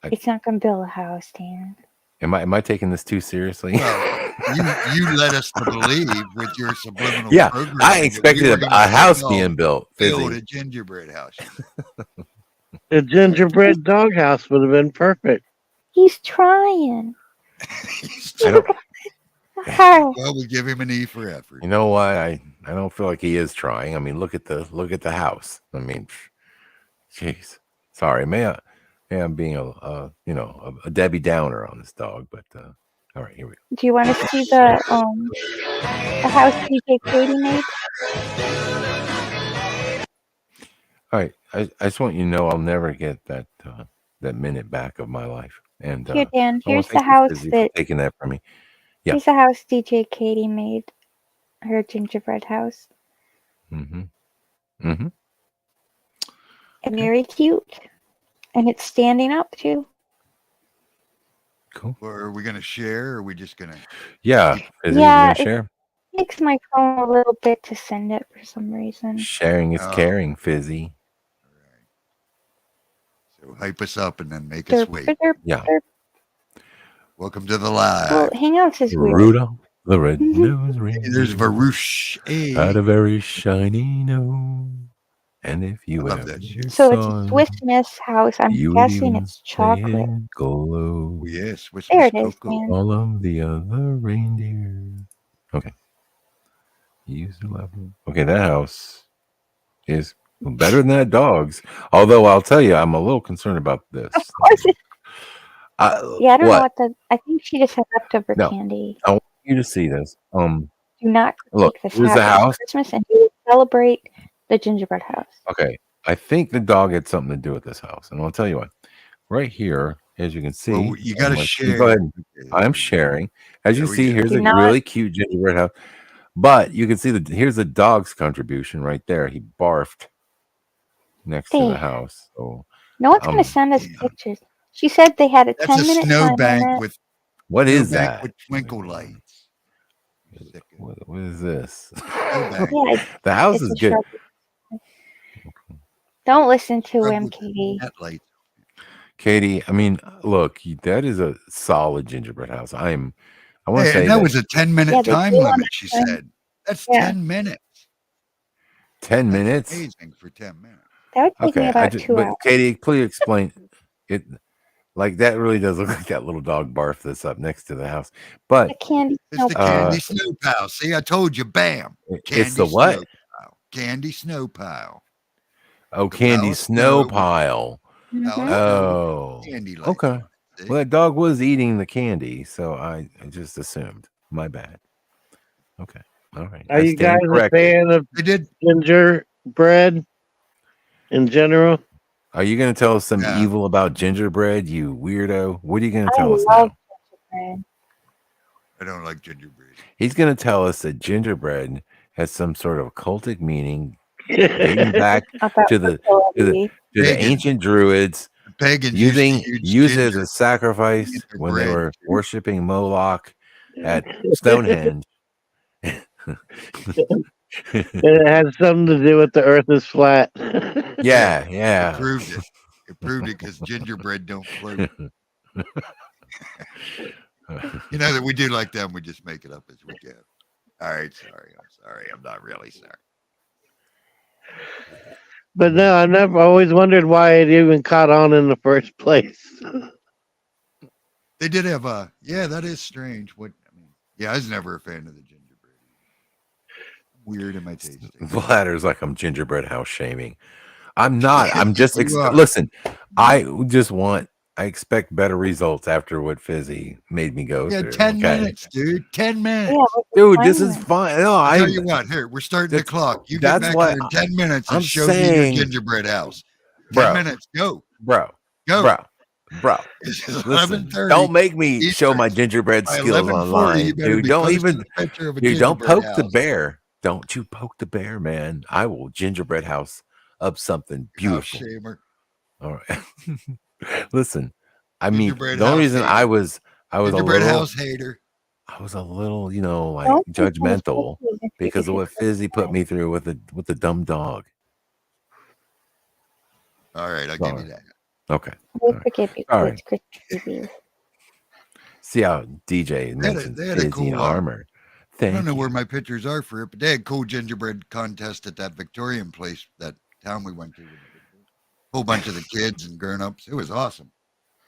I- It's not gonna build a house, Dan. Am I taking this too seriously? You led us to believe with your subliminal Yeah, programming I that we expected were a gonna house build- being built. Build Fizzy. a gingerbread house. The gingerbread doghouse would have been perfect. He's trying. I don't, How? Well, we give him an E for effort. you know what? I don't feel like he is trying. I mean, look at the house. I mean, jeez. Sorry, I'm being a Debbie Downer on this dog, but all right, here we go. Do you want to see the house DJ Katie made? All right, I just want you to know I'll never get that minute back of my life. And Here, Dan. I wanna Here's the thank you, house Fizzy, for that. taking that from me. Yeah. Here's the house DJ Katie made. Her gingerbread house. Mm-hmm. Mm-hmm. And very cute. And it's standing up too. Cool. Or are we going to share? Or are we just going to? Yeah. Fizzy, Yeah, you it gonna share? takes my phone a little bit to send it for some reason. Sharing is caring, Fizzy. So hype us up and then make Derp, us wait. derp, Yeah. derp. Welcome to the live. Well, Hangouts is weird. Rudolph the red-nosed reindeer There's Varouche. Hey. had a very shiny nose, and if you love ever that shit. So saw it's Swiss Miss house. I'm you would guessing even it's chocolate. say it glow. Oh, yes. Swiss There Miss it is, Cocoa. man. All of the other reindeer. Okay. Use the level. Okay, that house is better than that dog's. Although I'll tell you, I'm a little concerned about this. Of course it. Yeah, I don't know what? what the. I think she just had leftover No. candy. I want you to see this. Do not Look, critique this here's the house. house. It's Christmas, and you celebrate the gingerbread house. Okay, I think the dog had something to do with this house, and I'll tell you what. Right here, as you can see, Well, you gotta I'm share. Go ahead. I'm sharing. As you There we see, go. here's Do a not- really cute gingerbread house. But you can see here's the dog's contribution right there. He barfed next to the There. house. So No one's going to send us pictures. She said they had a That's a 10-minute snowbank limit. with what is snowbank that? with twinkle lights. What is this? Snowbank. Yeah, The house it's is a good. shrub. Don't listen to Shrub him, with Katie. net lights. Katie, I mean, look, that is a solid gingerbread house. I want to Hey, say and that was a 10-minute Yeah, they time do limit, she understand. said. That's Yeah. 10 minutes. 10 That's minutes. amazing for 10 minutes. That would take me Okay, about 2 but hours. Katie, please explain it. Like that really does look like that little dog barf that's up next to the house. But The candy It's snow the pile. candy snow pile. See, I told you, bam. it's the what? Snow pile. Candy snow pile. Oh, The candy pile of snow snow. pile. Mhm. Pile of snow Oh, with candy lights okay. on it, see? Well, that dog was eating the candy, so I just assumed. My bad. Okay. All right. Are I you stand guys a corrected. fan of They did. gingerbread in general? Are you going to tell us some Yeah. evil about gingerbread, you weirdo? What are you going to I tell us love now? gingerbread. I don't like gingerbread. He's going to tell us that gingerbread has some sort of occultic meaning dating back I thought to the Pagan. ancient druids Pagans used used it to use as ginger a sacrifice in their when they bread. were worshiping Moloch at Stonehenge. It has something to do with the Earth is flat. Yeah, It yeah. proved it. It proved it because gingerbread don't float. You know that we do like them. We just make it up as we go. All right, sorry. I'm sorry. I'm not really sorry. But no, I never always wondered why it even caught on in the first place. They did have yeah, that is strange. What I mean, yeah, I was never a fan of the gingerbread. Weird in my tasting. Bladder's like I'm gingerbread house shaming. I'm not. I'm just You are. listen. I expect better results after what Fizzy made me go Yeah, through. 10 okay? minutes, dude. 10 minutes. Yeah, what's the Dude, time this is limit? fine. No, I tell I you what, here, we're starting the that's- clock. You get that's back what here in 10 minutes and I'm show me saying. your gingerbread house. 10 Bro. minutes. Go. bro, Go. bro. It's Listen, 11:30. don't make me show Eastern. my gingerbread By skills 11:40, online, you better dude. be Don't posting even, a picture of a dude. Don't gingerbread poke the house. bear. Don't you poke the bear, man. I will gingerbread house up something beautiful. House shamer. All right. Listen, I mean, Gingerbread the only house reason hater. I was a Gingerbread little, house hater. I was a little, you know, like Don't be judgmental judgmental if because of what it's Fizzy put me through with the dumb dog. All right, I'll give Sorry. you that. Okay. We right. forgive you. All It's Christmas Eve. See how DJ mentions they had a Fizzy cool, armor. I Thank don't know you. where my pictures are for it, but they had cool gingerbread contest at that Victorian place, that town we went to. With a whole bunch of the kids and grown-ups. It was awesome.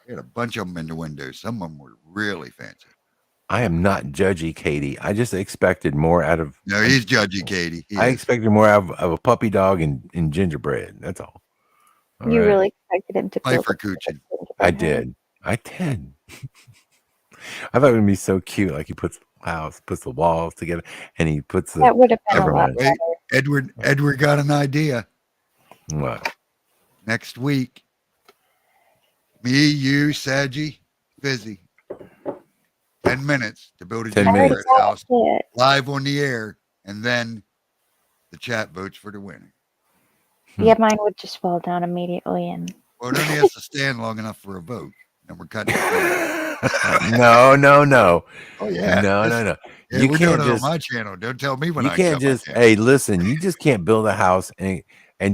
They had a bunch of them in the windows. Some of them were really fancy. I am not judgy, Katie. I just expected more out of. No, he's judgy, Katie. He I is. expected more out of a puppy dog and gingerbread. That's all. All You right. really expected him to build Pfeiffer a Coochie. I gingerbread house. did. I did. I thought it would be so cute. Like he puts the walls together, and he puts the. That would have been a Never lot mind. better. Edward got an idea. What? Next week, me, you, Saji, Fizzy, 10 minutes to build a 10 gingerbread minutes. house Yeah. live on the air, and then the chat votes for the winner. Yeah, mine would just fall down immediately, and Well, it only has to stand long enough for a vote, and we're cutting it. No. Oh, yeah. No. Yeah, You we're can't doing it just. on my channel. Don't tell me when You I can't cut my just. channel. Hey, listen. You just can't build a house and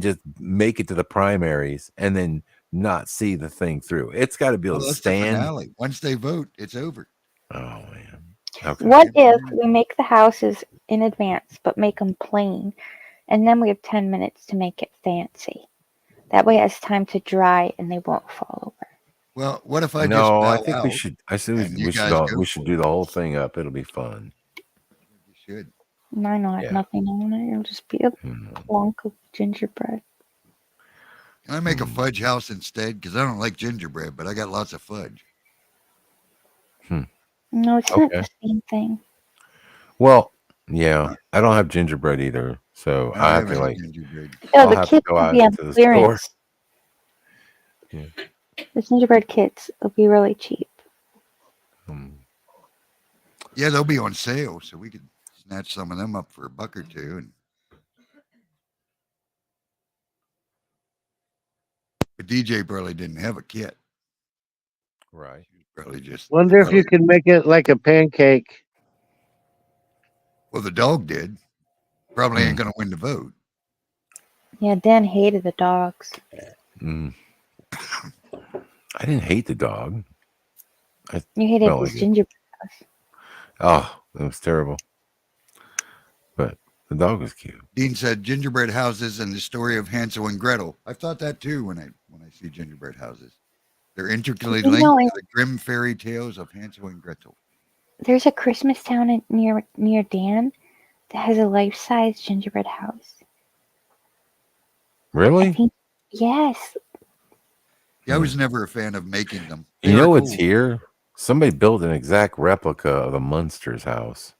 just make it to the primaries and then not see the thing through. It's got to be able Well, to that's the stand. finale. Once they vote, it's over. Oh man. Okay. what if we make the houses in advance, but make them plain, and then we have 10 minutes to make it fancy? That way it has time to dry and they won't fall over. Well, what if I No, just I bow think out we should. I think and you we should. guys All, go we should for do it? the whole thing up. It'll be fun. You should. Mine will have Yeah. nothing on it. It'll just be a clunk of gingerbread. Can I make a fudge house instead? Because I don't like gingerbread, but I got lots of fudge. No, it's not Okay. the same thing. Well, yeah, I don't have gingerbread either, so I I have haven't to had like. gingerbread. Oh, I'll the have to kits go will out be on to the store. clearance. Yeah. The gingerbread kits will be really cheap. Yeah, they'll be on sale, so we could snatch some of them up for $1 or $2. And but DJ probably didn't have a kit. Right. Probably just. Wonder if you can make it like a pancake. Well, the dog did. Probably ain't going to win the vote. Yeah, Dan hated the dogs. I didn't hate the dog. You hated felt his like it. gingerbread house. Oh, it was terrible. But the dog was cute. Dean said gingerbread houses and the story of Hansel and Gretel. I thought that too when I see gingerbread houses. They're intricately You linked know, to the grim fairy tales of Hansel and Gretel. There's a Christmas town near Dan that has a life-size gingerbread house. Really? Yes. Yeah, I was never a fan of making them. You They know were what's cool. here? Somebody built an exact replica of the Munsters house.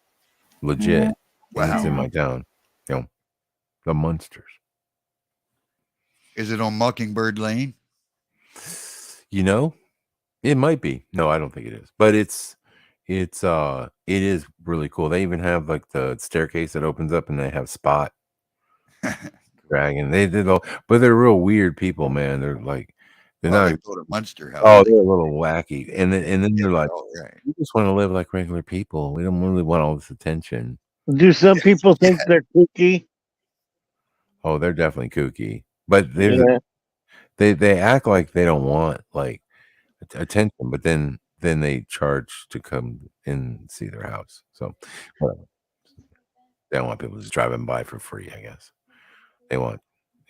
Legit. Wow. It's in my town. You know, the Munsters. Is it on Mockingbird Lane? You know, it might be. No, I don't think it is. But it is really cool. They even have like the staircase that opens up, and they have Spot Dragon. They did all, but they're real weird people, man. They're like they're Well, not. they built a monster house. Oh, they're a little wacky, and then they're like, all right. we just want to live like regular people. We don't really want all this attention. Do some people think they're kooky? Oh, they're definitely kooky, but Yeah. they act like they don't want like attention, but then they charge to come in and see their house. So whatever. They don't want people just driving by for free, I guess. They want,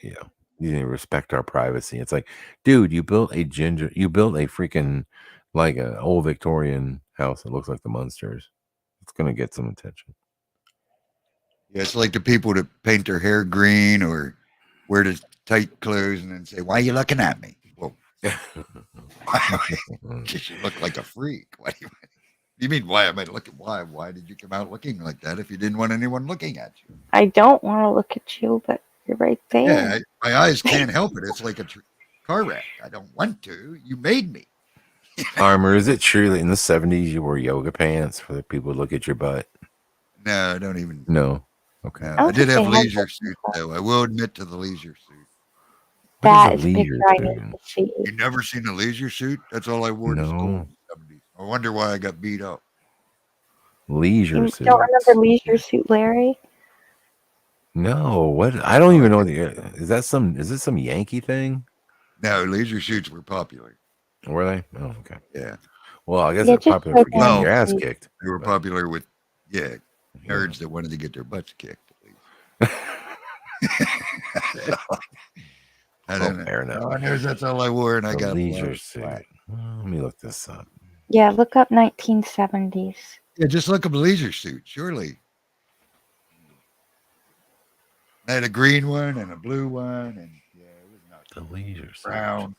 you need to respect our privacy. It's like, dude, you built a freaking like an old Victorian house that looks like the Munsters. It's gonna get some attention. Yeah, it's like the people that paint their hair green or wear the tight clothes and then say, "Why are you looking at me?" Well, you look like a freak. Why do you mean? Why am I looking? Why did you come out looking like that if you didn't want anyone looking at you? I don't want to look at you, but you're right there. Yeah, my eyes can't help it. It's like a car wreck. I don't want to. You made me. Armor, is it true that in the 70s you wore yoga pants for the people to look at your butt? No, I don't even. No. Okay. No, I did have leisure suits, though. I will admit to the leisure suit. That is a picture I need to see. You never seen a leisure suit? That's all I wore to school in the 70s. I wonder why I got beat up. Leisure You suit. don't remember Leisure Suit Larry? No, what? I don't even know. Is this some Yankee thing? No, leisure suits were popular. Were they? Oh, okay. Yeah. Well, I guess Yeah, they're just popular for like getting your ass kicked. They were popular with, nerds that wanted to get their butts kicked, at least. I don't know. Fair enough. All I know is that's all I wore, and I The got leisure suit. Let me look this up. Yeah, look up 1970s. Yeah, just look up leisure suit, surely. I had a green one and a blue one, and yeah, it was not the leisure suit. Brown.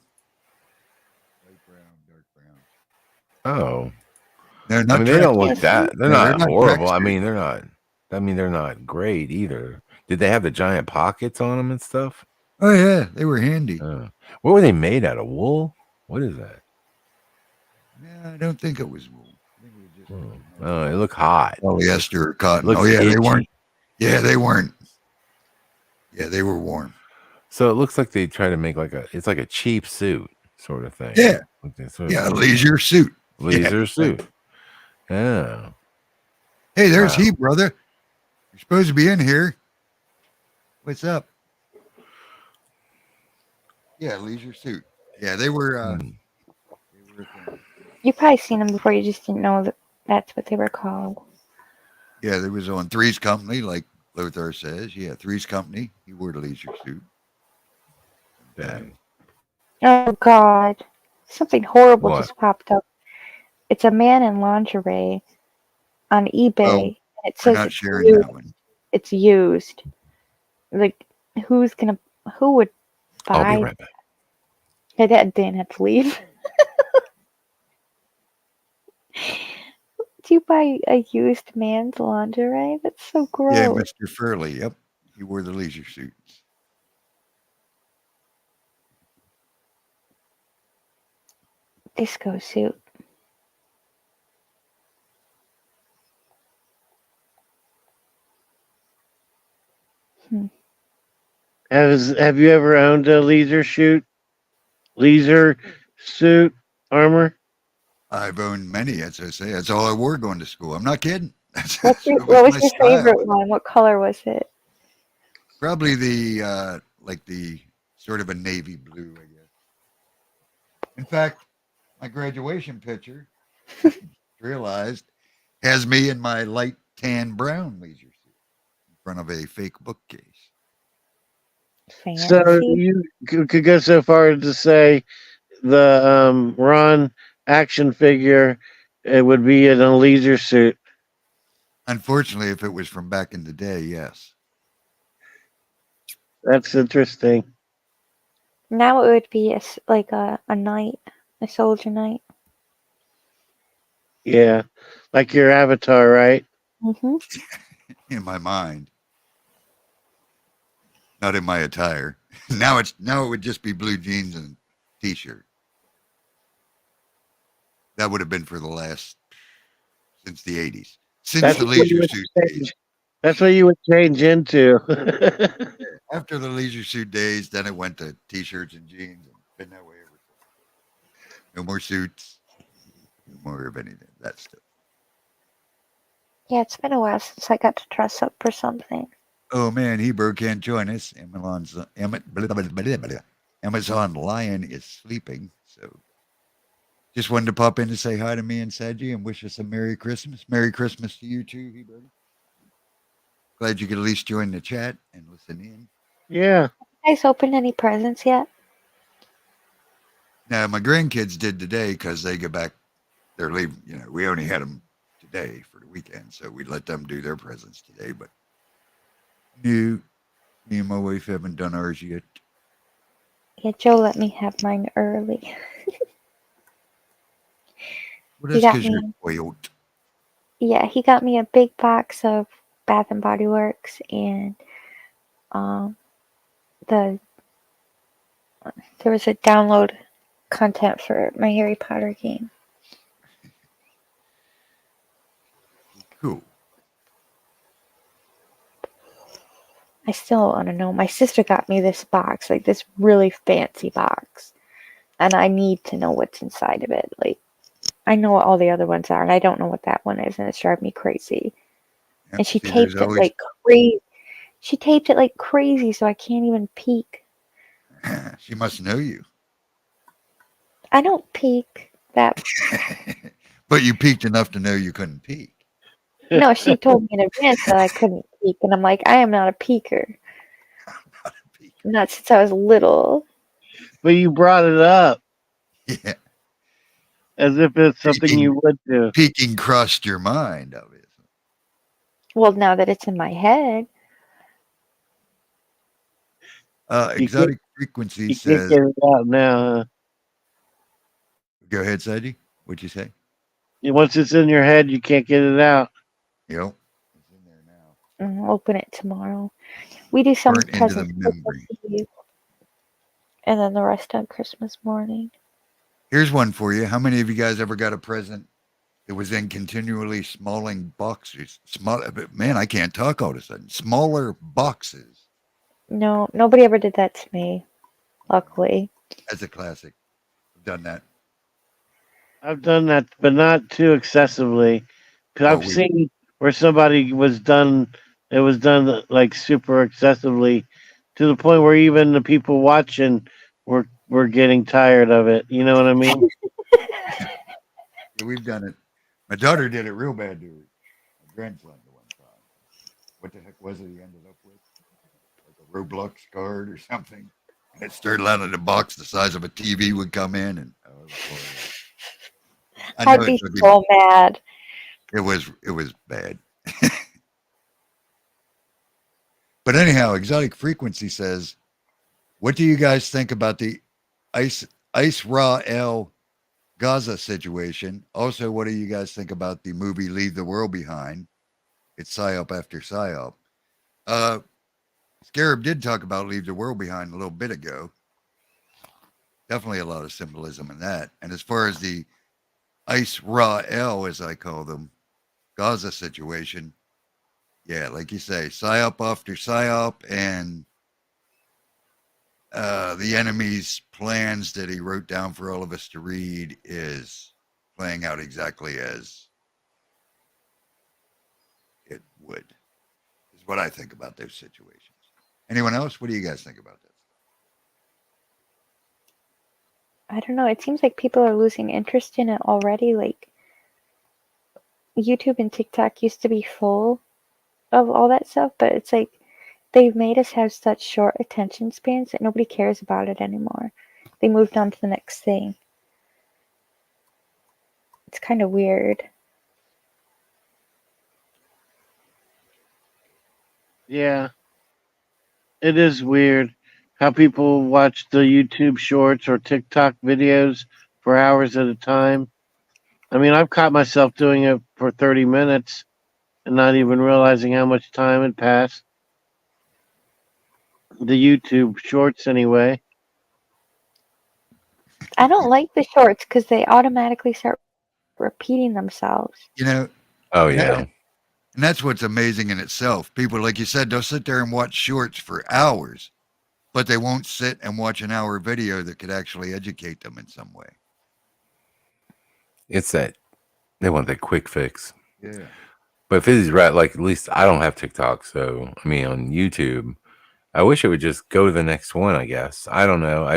Light brown, dark brown. Oh. They're not they don't track look suits. that. They're No, not they're not horrible. track I mean, they're not great either. Did they have the giant pockets on them and stuff? Oh yeah, they were handy. What were they made out of? Wool? What is that? Yeah, I don't think it was wool. Oh, it looked hot. Polyester or cotton. Looks Oh yeah, they itchy. weren't. Yeah, they weren't. Yeah, they were warm. So it looks like they try to make it's like a cheap suit sort of thing. Yeah. Like they sort of- Yeah, leisure suit. Leisure Yeah. suit. Yeah. Hey, there's Wow. he, brother. You're supposed to be in here. What's up? Yeah, leisure suit. Yeah, they were. You probably seen them before. You just didn't know that that's what they were called. Yeah, there was on Three's Company, like Lothar says. Yeah, Three's Company. He wore the leisure suit. Oh God, something horrible What? just popped up. It's a man in lingerie on eBay. Oh, and it we're says not it's sharing used. that one. It's used. Like, who would buy? I'll be right back. Hey, that Dan had to leave. Do you buy a used man's lingerie? That's so gross. Yeah, Mr. Furley. Yep, he wore the leisure suits. Disco suit. Have you ever owned a leisure suit armor? I've owned many, as I say. That's all I wore going to school. I'm not kidding. What was your favorite one? What color was it? Probably the like the sort of a navy blue, I guess. In fact, my graduation picture realized has me in my light tan brown leisure suit in front of a fake bookcase. So you could go so far as to say the Ron action figure it would be in a leisure suit. Unfortunately, if it was from back in the day, yes. That's interesting. Now it would be like a knight, a soldier knight. Yeah, like your avatar, right? Mm-hmm. In my mind, not in my attire. Now it would just be blue jeans and t-shirt. That would have been for the last since the 80s. Since That's the what you Leisure would Suit change. days. That's what you would change into. After the Leisure Suit days, then it went to t-shirts and jeans, and been that way ever since. No more suits, no more of anything. That stuff. Yeah, it's been a while since I got to dress up for something. Oh man, Hebrew can't join us. Amazon Lion is sleeping, so just wanted to pop in to say hi to me and Sadji and wish us a Merry Christmas. Merry Christmas to you too, Hebrew. Glad you could at least join the chat and listen in. Yeah. Have you guys opened any presents yet? Now my grandkids did today because they get back. They're leaving. You know, we only had them today for the weekend, so we let them do their presents today. But no, me and my wife haven't done ours yet. Yeah, Joe let me have mine early. Well, He that's got because you're me. spoiled. Yeah, he got me a big box of Bath and Body Works and there was a download content for my Harry Potter game. Cool. I still want to know. My sister got me this box, like this really fancy box, and I need to know what's inside of it. Like, I know what all the other ones are, and I don't know what that one is, and it's driving me crazy. Yep, And she see, there's taped it always like crazy. She taped it like crazy, so I can't even peek. she must know you. I don't peek that. But you peaked enough to know you couldn't peak. No, she told me in advance that I couldn't peek, and I'm like, I am not a peeker. Not since I was little. But you brought it up. Yeah. As if it's something you would do. Peaking crossed your mind, obviously. Well, now that it's in my head. Exotic Frequency You says. can't get it out now. Huh? Go ahead, Sadie. What'd you say? Once it's in your head, you can't get it out. Yep. I'll open it tomorrow. We do some Burnt into presents the memory. Christmas Eve, and then the rest on Christmas morning. Here's one for you. How many of you guys ever got a present that was in continually smalling boxes? Man, I can't talk all of a sudden. Smaller boxes. No, nobody ever did that to me. Luckily. That's a classic. I've done that. I've done that, but not too excessively. Because I've seen where somebody was done, it was done like super excessively to the point where even the people watching were getting tired of it. You know what I mean? Yeah, we've done it. My daughter did it real bad to my grandson the one time. What the heck was it he ended up with? Like a Roblox card or something. And it started out in a box the size of a TV would come in. And I'd be so mad. It was bad. But anyhow, Exotic Frequency says, what do you guys think about the Israel Gaza situation? Also, what do you guys think about the movie Leave the World Behind? It's PSYOP after PSYOP. Scarab did talk about Leave the World Behind a little bit ago. Definitely a lot of symbolism in that. And as far as the Israel, as I call them, Gaza situation, yeah, like you say, PSYOP after PSYOP, and the enemy's plans that he wrote down for all of us to read is playing out exactly as it would, is what I think about those situations. Anyone else? What do you guys think about that? I don't know. It seems like people are losing interest in it already. Like, YouTube and TikTok used to be full of all that stuff, but it's like they've made us have such short attention spans that nobody cares about it anymore. They moved on to the next thing. It's kind of weird. Yeah. It is weird how people watch the YouTube shorts or TikTok videos for hours at a time. I mean, I've caught myself doing it for 30 minutes and not even realizing how much time had passed. The YouTube shorts, anyway. I don't like the shorts because they automatically start repeating themselves. You know, Oh and yeah. and that's what's amazing in itself. People, like you said, they'll sit there and watch shorts for hours, but they won't sit and watch an hour video that could actually educate them in some way. It's that they want that quick fix. Yeah. But Fizzy's right. Like, at least I don't have TikTok, so I mean, on YouTube, I wish it would just go to the next one. I guess I don't know.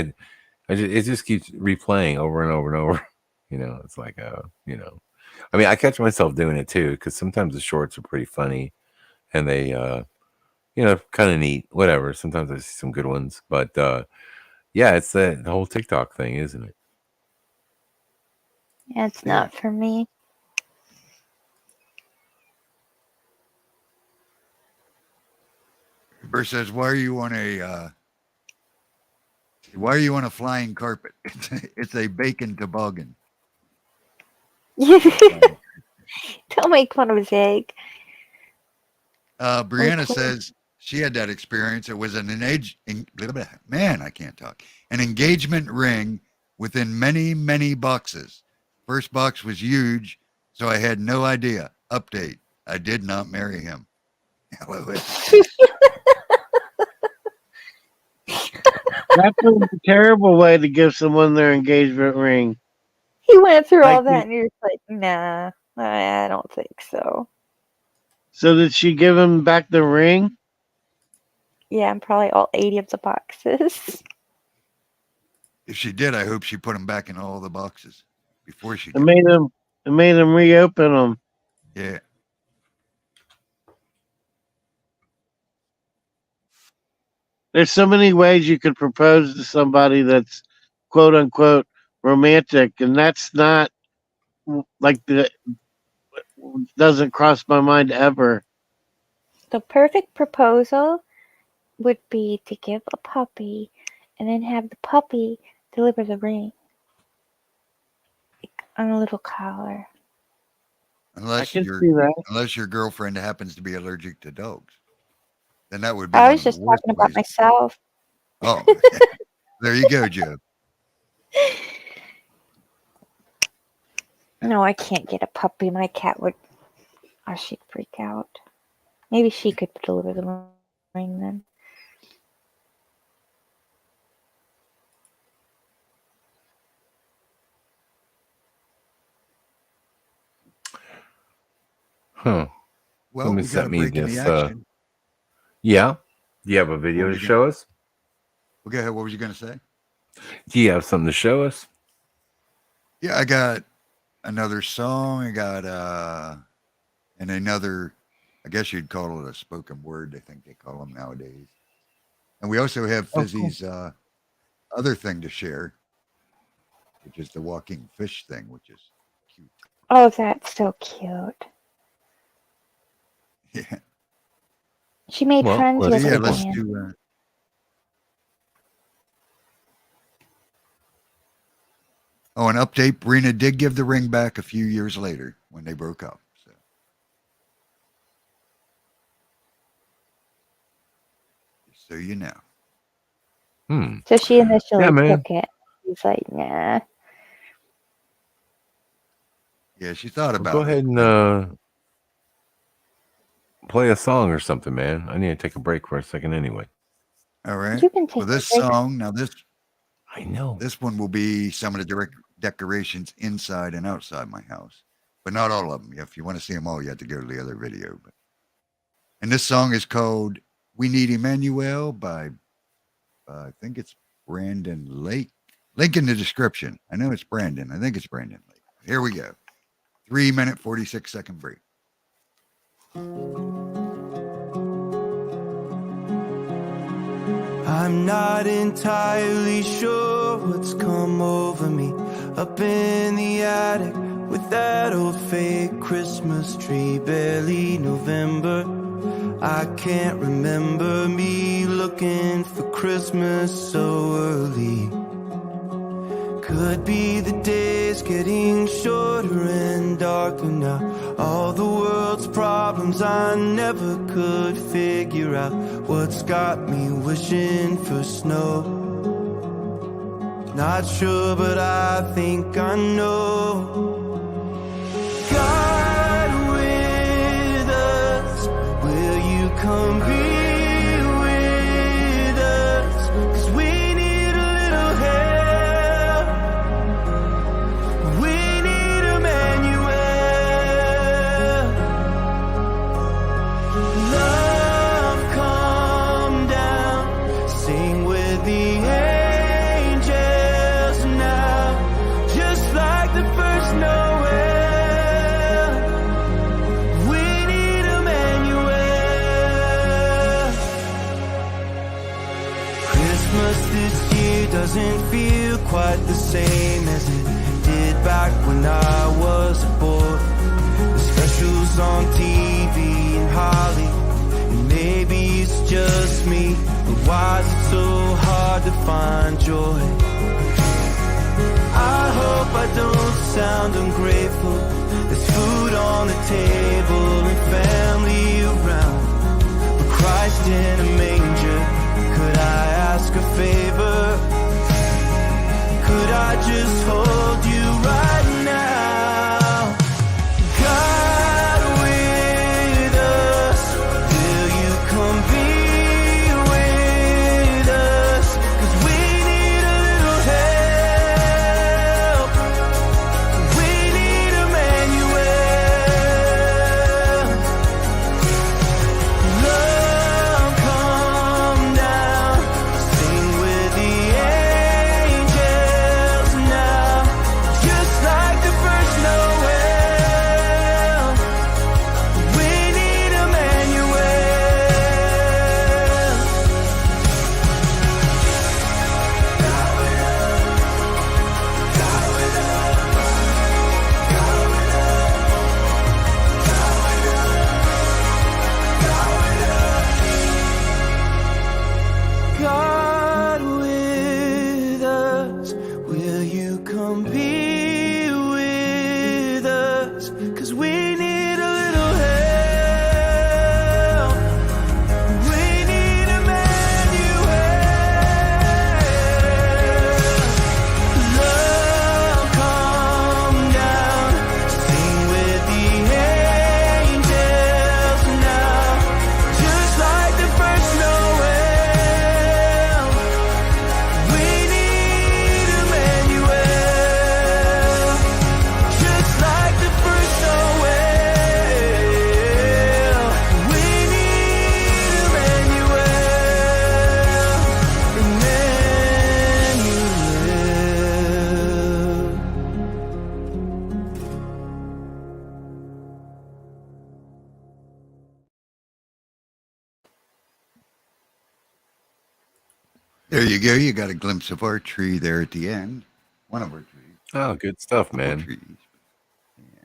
It just keeps replaying over and over and over. You know, it's like you know, I mean, I catch myself doing it too because sometimes the shorts are pretty funny, and they you know, kind of neat. Whatever. Sometimes I see some good ones, but yeah, it's the whole TikTok thing, isn't it? Yeah, it's not for me. Bert says, "Why are you on a flying carpet? It's a bacon toboggan." Don't make fun of Jake. Brianna Okay. says she had that experience. It was an I can't talk. An engagement ring within many, many boxes. First box was huge, so I had no idea. Update: I did not marry him. Hello. That's a terrible way to give someone their engagement ring. He went through all Like that, and you're just like, nah, I don't think so. So did she give him back the ring? Yeah, and probably all 80 of the boxes. If she did, I hope she put them back in all the boxes before she It did. made him reopen them. Yeah. There's so many ways you could propose to somebody that's quote unquote romantic, and that's not like doesn't cross my mind ever. The perfect proposal would be to give a puppy and then have the puppy deliver the ring on a little collar. Unless can see that. unless your girlfriend happens to be allergic to dogs, then that would be. I one was of the just worst talking about ways. myself. Oh, there you go, Joe. No, I can't get a puppy. My cat would. Oh, she'd freak out. Maybe she could deliver the ring then. Huh. Well, Let me we got set a me break in the this. action. Yeah. Do you have a What video were to you show us? Well, go ahead. What was you going to say? Do you have something to show us? Yeah, I got another song. I got and another. I guess you'd call it a spoken word. I think they call them nowadays. And we also have Oh, cool. Fizzy's other thing to share, which is the walking fish thing, which is cute. Oh, that's so cute. Yeah. She made Well, friends let's- with Yeah, her let's band. do. Oh, an update. Brina did give the ring back a few years later when they broke up. So you know. So she initially Yeah, man. took it. She's like, nah. Yeah, she thought about Go it. ahead and play a song or something, man. I need to take a break for a second anyway. All right. You can Well, take this a break. song, now this, I know. this one will be some of the direct decorations inside and outside my house, but not all of them. If you want to see them all, you have to go to the other video. But and this song is called "We Need Emmanuel" by I think it's Brandon Lake. Link in the description. I know it's Brandon. I think it's Brandon Lake. Here we go. 3-minute 46-second break. I'm not entirely sure what's come over me up in the attic with that old fake Christmas tree, barely November. I can't remember me looking for Christmas so early. Could be the days getting shorter and darker now. All the world's problems I never could figure out. What's got me wishing for snow? Not sure, but I think I know. shows on TV in Holly. And maybe it's just me, but why is it so hard to find joy? I hope I don't sound ungrateful. There's food on the table and family around, but Christ in a manger. Could I ask a favor? Could I just hold you right now? God with us, will you come be with us? 'Cause we need a little help. We need Emmanuel. Love, come down, sing with the angels now, just like the first Noel. We need Emmanuel. God with us, will you come be with us? 'Cause we need a little help. We need Emmanuel. Love, come down, sing with the angels now, just like the first Noel. We need Emmanuel, just like the first Noel. We need Emmanuel. There you go. You got a glimpse of our tree there at the end. One of our trees. Oh, good stuff, Couple man. trees. Yeah.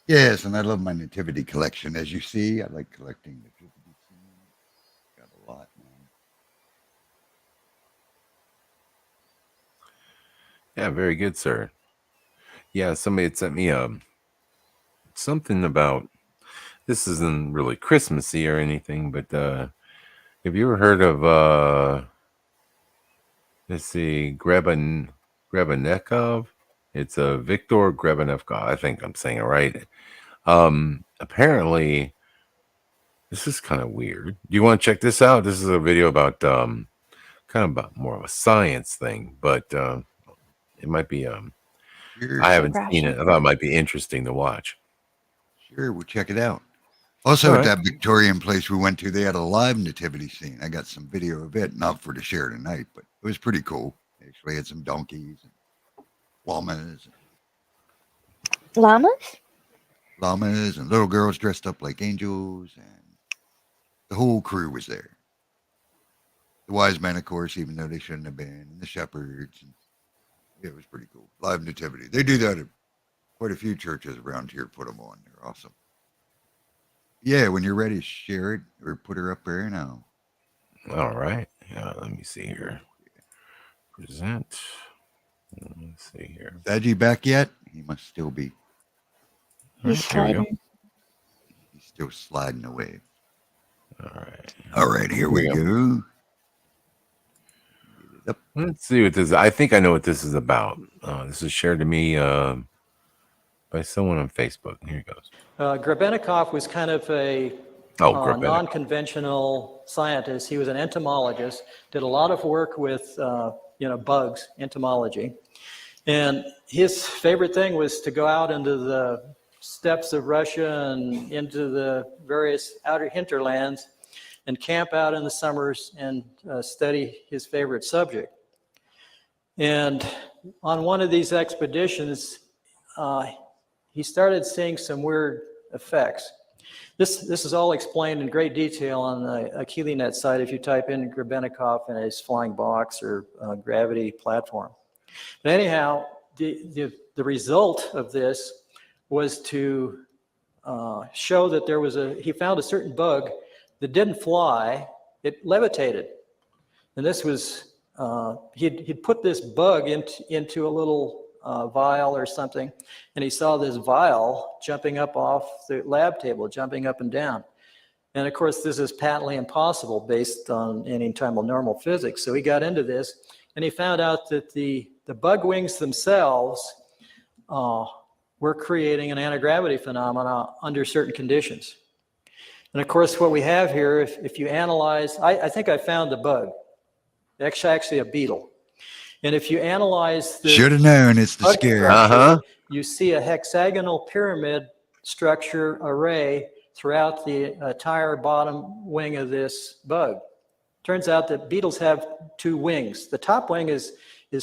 Yes, and I love my nativity collection. As you see, I like collecting nativity scenes. Got a lot, man. Yeah, very good, sir. Yeah, somebody had sent me something about, this isn't really Christmassy or anything, but have you ever heard of let's see, Grebennikov? It's a Viktor Grebennikov. I think I'm saying it right. Apparently, this is kind of weird. Do you want to check this out? This is a video about kind of about more of a science thing, but it might be Sure. I haven't seen it. I thought it might be interesting to watch. Sure, we'll check it out. Also, All at right. that Victorian place we went to, they had a live nativity scene. I got some video of it, not for to share tonight, but it was pretty cool. They actually had some donkeys and llamas Llamas? and little girls dressed up like angels, and the whole crew was there. The wise men, of course, even though they shouldn't have been, and the shepherds. And it was pretty cool. Live nativity. They do that at quite a few churches around here. Put them on. They're awesome. Yeah, when you're ready, share it or put her up there now. All right. Yeah, let me see here. Present. Let's see here. Sadgie back yet? He must still be. All He's right, here we go. sliding. He's still sliding away. All right. All right, here we go. Let's see what this is. I think I know what this is about. This was shared to me by someone on Facebook. Here it goes. Grebennikov was kind of a Grebennikov. non-conventional scientist. He was an entomologist, did a lot of work with bugs, entomology. And his favorite thing was to go out into the steppes of Russia and into the various outer hinterlands and camp out in the summers and study his favorite subject. And on one of these expeditions, he started seeing some weird effects. This is all explained in great detail on the AkiliNet site if you type in Grebennikov and his flying box or gravity platform. But anyhow, the result of this was to show that he found a certain bug that didn't fly, it levitated. And this was, he'd put this bug into a little vial or something, and he saw this vial jumping up off the lab table, jumping up and down. And of course, this is patently impossible based on any time of normal physics. So he got into this, and he found out that the bug wings themselves were creating an anti-gravity phenomena under certain conditions. And of course, what we have here, if you analyze, I think I found the bug. It's actually a beetle. And if you analyze the should have known it's the bug scare. structure, you see a hexagonal pyramid structure array throughout the entire bottom wing of this bug. Turns out that beetles have two wings. The top wing is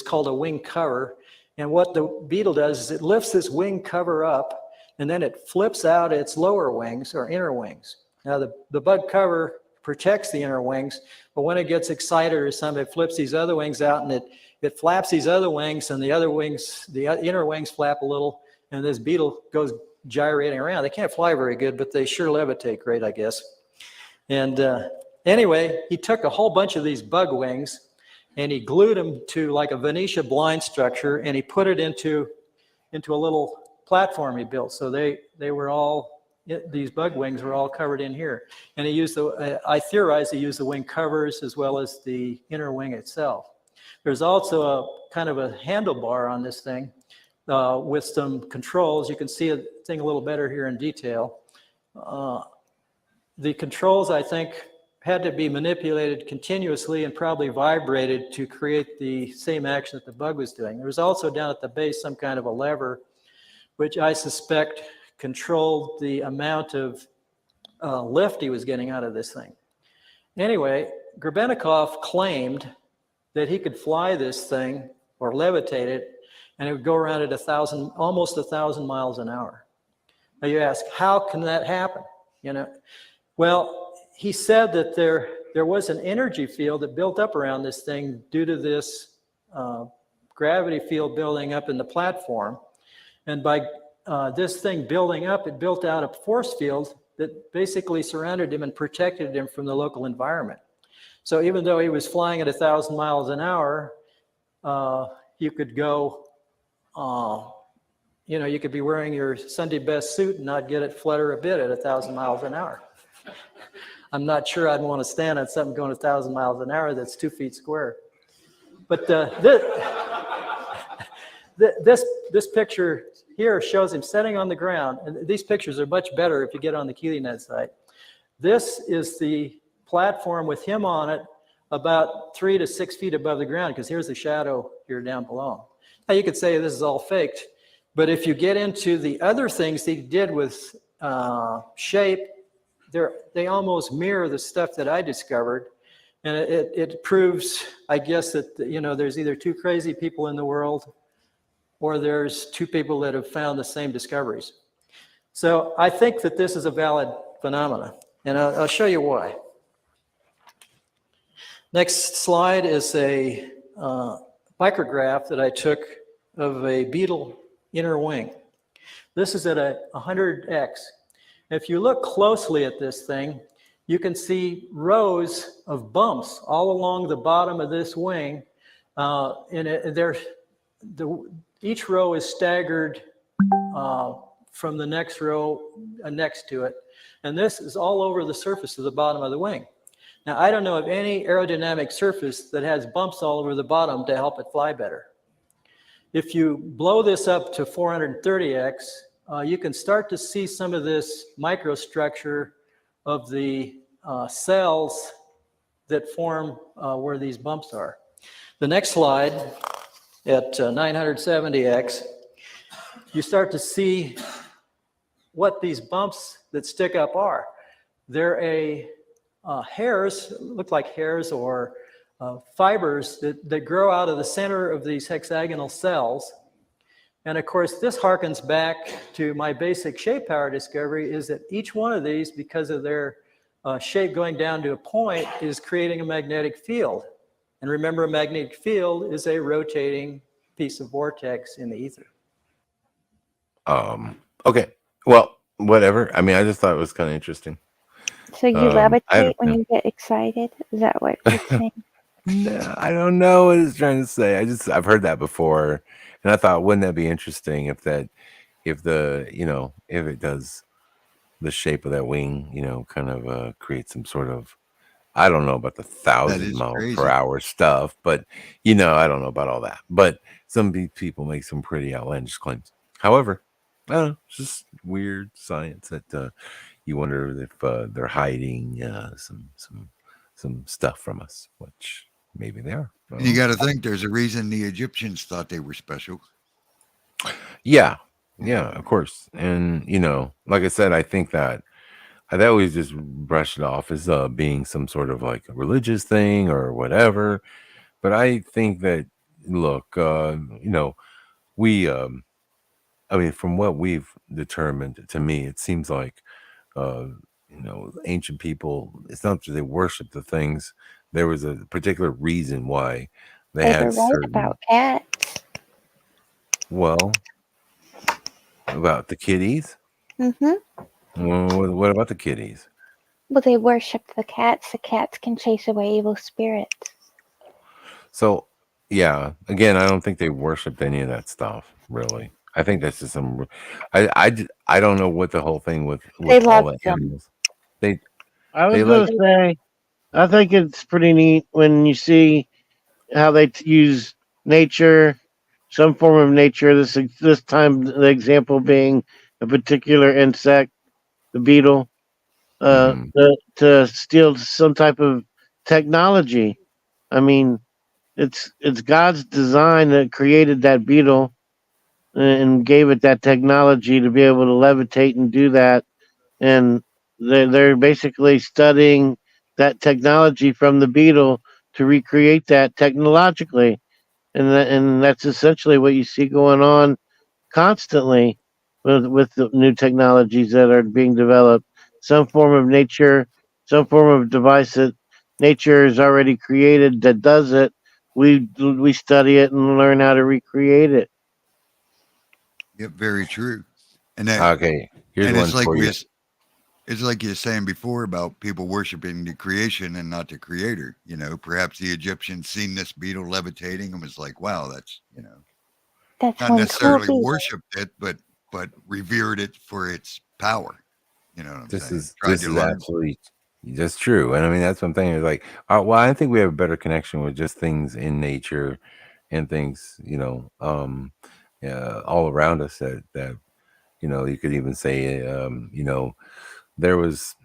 called a wing cover. And what the beetle does is it lifts this wing cover up, and then it flips out its lower wings or inner wings. Now the bug cover protects the inner wings, but when it gets excited or something, it flips these other wings out, and it flaps these other wings, and the inner wings flap a little, and this beetle goes gyrating around. They can't fly very good, but they sure levitate great, I guess. And anyway, he took a whole bunch of these bug wings, and he glued them to like a Venetia blind structure, and he put it into a little platform he built. So they were all, these bug wings were all covered in here. And he used I theorize he used the wing covers as well as the inner wing itself. There's also a kind of a handlebar on this thing with some controls. You can see the thing a little better here in detail. The controls, I think, had to be manipulated continuously and probably vibrated to create the same action that the bug was doing. There was also down at the base some kind of a lever, which I suspect controlled the amount of lift he was getting out of this thing. Anyway, Grebennikov claimed that he could fly this thing or levitate it, and it would go around at almost 1,000 miles an hour. Now you ask, how can that happen? Well, he said that there was an energy field that built up around this thing due to this gravity field building up in the platform. And by this thing building up, it built out a force field that basically surrounded him and protected him from the local environment. So even though he was flying at 1,000 miles an hour, you could go, you could be wearing your Sunday best suit and not get it flutter a bit at 1,000 miles an hour. I'm not sure I'd want to stand on something going 1,000 miles an hour that's 2 feet square. But this picture here shows him sitting on the ground. And these pictures are much better if you get on the KeelyNet site. This is the platform with him on it about 3 to 6 feet above the ground, because here's the shadow here down below. Now you could say this is all faked, but if you get into the other things he did with shape, they almost mirror the stuff that I discovered. And it proves, I guess, that there's either two crazy people in the world or there's two people that have found the same discoveries. So I think that this is a valid phenomenon, and I'll show you why. Next slide is a micrograph that I took of a beetle inner wing. This is at 100x. If you look closely at this thing, you can see rows of bumps all along the bottom of this wing. Each row is staggered from the next row next to it. And this is all over the surface of the bottom of the wing. Now, I don't know of any aerodynamic surface that has bumps all over the bottom to help it fly better. If you blow this up to 430x, you can start to see some of this microstructure of the cells that form where these bumps are. The next slide, at 970x, you start to see what these bumps that stick up are. They're hairs, look like hairs or fibers that grow out of the center of these hexagonal cells. And of course, this harkens back to my basic shape power discovery, is that each one of these, because of their shape going down to a point, is creating a magnetic field. And remember, a magnetic field is a rotating piece of vortex in the ether. Okay. Well, whatever. I mean, I just thought it was kind of interesting. So you I levitate don't when know. you get excited? Is that what you're saying? No, I don't know what it's trying to say. I've heard that before, and I thought, wouldn't that be interesting if it does the shape of that wing, kind of create some sort of, I don't know about the 1,000 is mile crazy. per hour stuff, but I don't know about all that. But some people make some pretty outlandish claims. However, I don't know, it's just weird science that you wonder if they're hiding some stuff from us, which maybe they are. I don't You know. got to think there's a reason the Egyptians thought they were special. Yeah, of course. And like I said, I think that I'd always just brush it off as being some sort of like a religious thing or whatever. But I think that, look, we, I mean, from what we've determined, to me, it seems like, ancient people, it's not that they worship the things. There was a particular reason why they They had were right certain, about cats. well, about the kitties. Mm-hmm. Well, what about the kitties? Well, they worshipped the cats. The cats can chase away evil spirits. So, yeah, again, I don't think they worshipped any of that stuff, really. I think that's just some. I don't know what the whole thing with They all loved the them. animals. They I was they going like to say, I think it's pretty neat when you see how they use nature, some form of nature. This time, the example being a particular insect, the beetle, to steal some type of technology. I mean, it's God's design that created that beetle and gave it that technology to be able to levitate and do that. And they're basically studying that technology from the beetle to recreate that technologically, and that's essentially what you see going on constantly with the new technologies that are being developed. Some form of nature, some form of device that nature has already created that does it. We study it and learn how to recreate it. Yep, very true. And that, okay. Here's and one it's like for you. it's like you were saying before about people worshiping the creation and not the creator. Perhaps the Egyptians seen this beetle levitating and was like, "Wow, that's That's not one necessarily cool beetle. worshipped it, but revered it for its power." You know what I'm This saying? is Tried this to is learn. absolutely just true, and I mean that's one thing. Is like, well, I think we have a better connection with just things in nature and things, all around us that you could even say, there was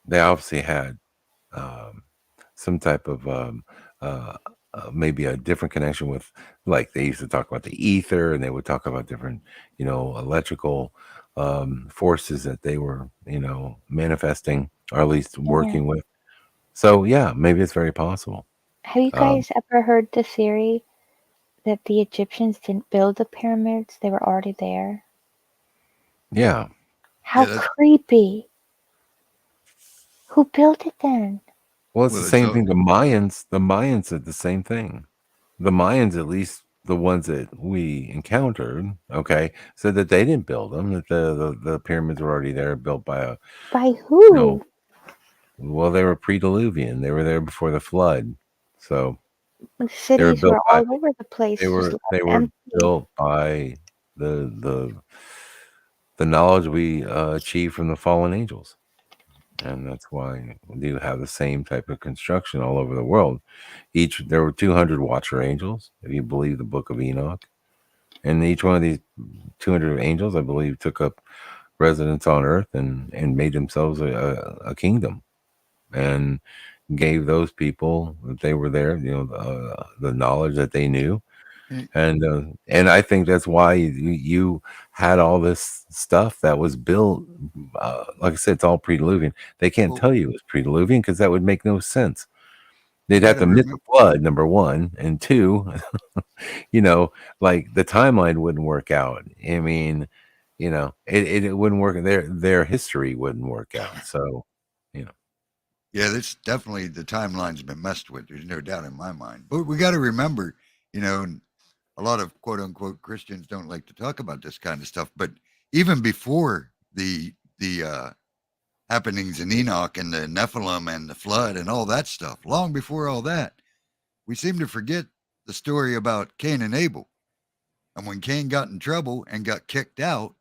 they obviously had some type of maybe a different connection with, like they used to talk about the ether, and they would talk about different electrical forces that they were manifesting, or at least working with. So yeah, maybe it's very possible. Have you guys ever heard the theory that the Egyptians didn't build the pyramids? They were already there. Yeah. How creepy. Who built it then? Well, it's the same thing. The Mayans did the same thing. The Mayans, at least the ones that we encountered, said that they didn't build them, that the pyramids were already there, built by who? Well, they were pre-Diluvian. They were there before the flood. So The cities were all over the place. They were built by the knowledge we achieved from the fallen angels. And that's why we do have the same type of construction all over the world. There were 200 watcher angels, if you believe the book of Enoch. And each one of these 200 angels, I believe, took up residence on earth and made themselves a kingdom, and gave those people that they were there, the knowledge that they knew. And I think that's why you had all this stuff that was built. Like I said, it's all pre-Diluvian. They can't tell you it was pre-Diluvian because that would make no sense. They'd have to admit the flood, number one, and two, like the timeline wouldn't work out. I mean, it wouldn't work. Their history wouldn't work out. So, Yeah, that's definitely, the timeline's been messed with. There's no doubt in my mind. But we got to remember, a lot of quote unquote Christians don't like to talk about this kind of stuff. But even before the the happenings in Enoch and the Nephilim and the flood and all that stuff. Long before all that, we seem to forget the story about Cain and Abel. And when Cain got in trouble and got kicked out,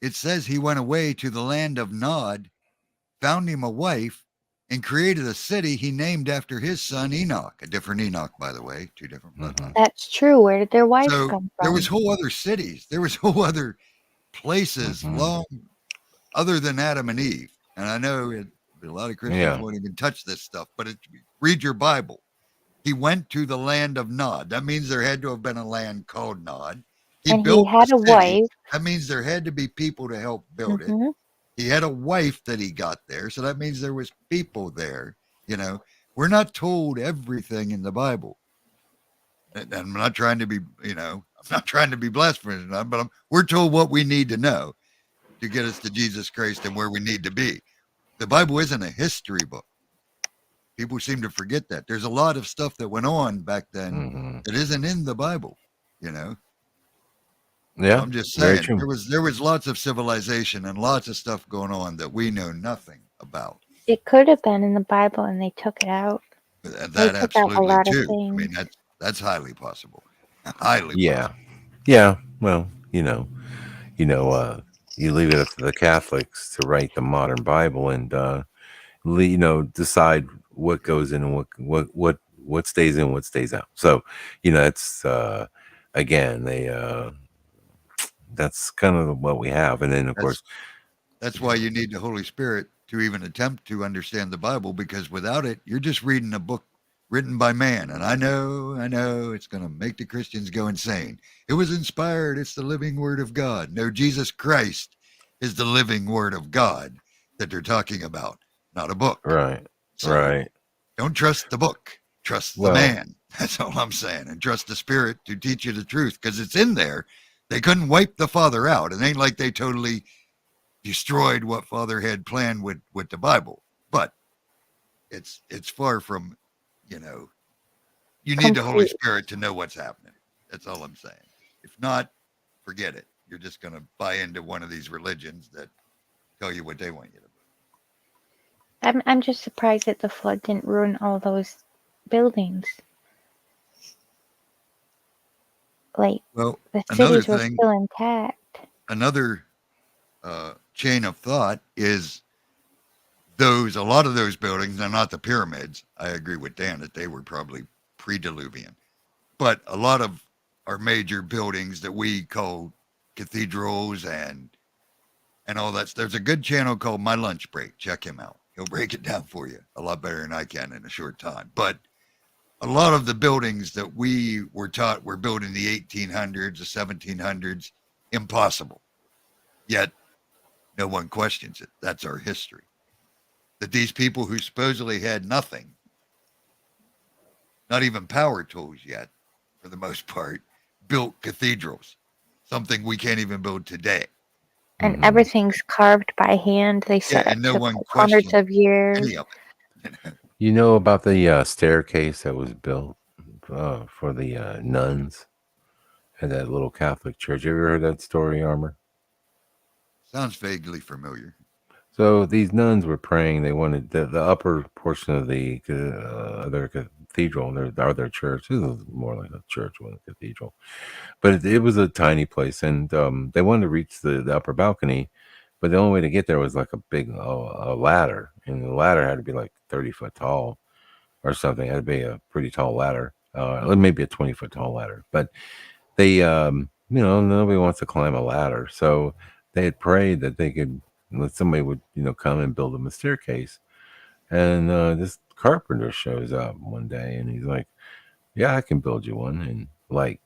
it says he went away to the land of Nod, found him a wife, and created a city he named after his son Enoch. A different Enoch, by the way, two different bloodlines. That's true. Where did their wives So come there from? was whole other cities. There was whole other places long other than Adam and Eve. And I know a lot of Christians won't even touch this stuff, but read your Bible. He went to the land of Nod. That means there had to have been a land called Nod. And he had a wife. That means there had to be people to help build it. He had a wife that he got there. So that means there was people there. You know, we're not told everything in the Bible. And I'm not trying to be, I'm not trying to be blasphemous, but we're told what we need to know to get us to Jesus Christ and where we need to be. The Bible isn't a history book. People seem to forget that. There's a lot of stuff that went on back then that isn't in the Bible, Yeah. I'm just saying there was lots of civilization and lots of stuff going on that we know nothing about. It could have been in the Bible and they took it out. That absolutely too. I mean, that's highly possible. Highly possible. Yeah. Well, you leave it up to the Catholics to write the modern Bible and decide what goes in and what stays in, what stays out. So, it's again, that's kind of what we have. And then of course that's why you need the Holy Spirit to even attempt to understand the Bible, because without it, you're just reading a book written by man. And I know it's going to make the Christians go insane. It was inspired. It's the living word of God. No, Jesus Christ is the living word of God that they're talking about, not a book. Right. So right. Don't trust the book. Trust the man. That's all I'm saying. And trust the Spirit to teach you the truth, because it's in there. They couldn't wipe the Father out. It ain't like they totally destroyed what Father had planned with the Bible. But it's far from, you need the Holy Spirit to know what's happening. That's all I'm saying. If not, forget it. You're just going to buy into one of these religions that tell you what they want you to believe. I'm just surprised that the flood didn't ruin all those buildings. Like, well, the cities were still intact. Another chain of thought is a lot of those buildings are not the pyramids. I agree with Dan that they were probably pre-Diluvian, but a lot of our major buildings that we call cathedrals and all that. There's a good channel called My Lunch Break. Check him out. He'll break it down for you a lot better than I can in a short time. But a lot of the buildings that we were taught were built in the 1800s, the 1700s, impossible. Yet no one questions it. That's our history. That these people who supposedly had nothing, not even power tools yet, for the most part, built cathedrals, something we can't even build today. And everything's carved by hand. They set and no up one hundreds of years. Any of it. You know about the staircase that was built for the nuns at that little Catholic church? You ever heard that story, Armor? Sounds vaguely familiar. So these nuns were praying. They wanted the upper portion of their cathedral, their church. This was more like a church than a cathedral, but it was a tiny place, and they wanted to reach the upper balcony, but the only way to get there was like a big a ladder, and the ladder had to be like 30 foot tall or something. It had to be a pretty tall ladder, maybe a 20 foot tall ladder. But they, nobody wants to climb a ladder, so they had prayed that they could. Somebody would, come and build them a staircase. And this carpenter shows up one day and he's like, yeah, I can build you one. And like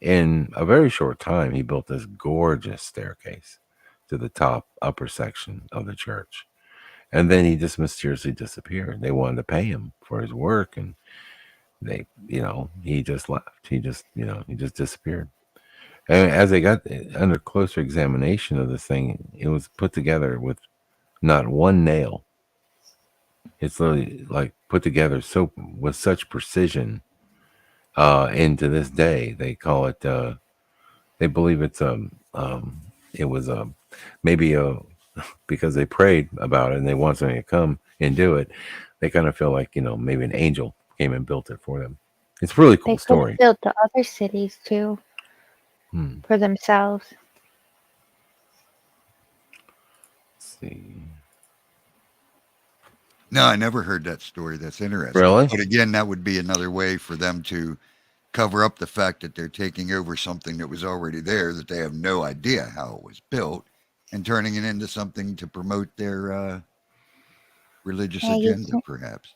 in a very short time, he built this gorgeous staircase to the upper section of the church. And then he just mysteriously disappeared. They wanted to pay him for his work. And he just left. He just disappeared. And as they got under closer examination of this thing, it was put together with not one nail. It's literally like put together with such precision. And to this day, they call it. They believe it's it was maybe because they prayed about it and they want somebody to come and do it. They kind of feel like, maybe an angel came and built it for them. It's a really cool They could story. have built the other cities too for themselves. Let's see. No, I never heard that story. That's interesting. Really? But again, that would be another way for them to cover up the fact that they're taking over something that was already there, that they have no idea how it was built, and turning it into something to promote their religious agenda, perhaps.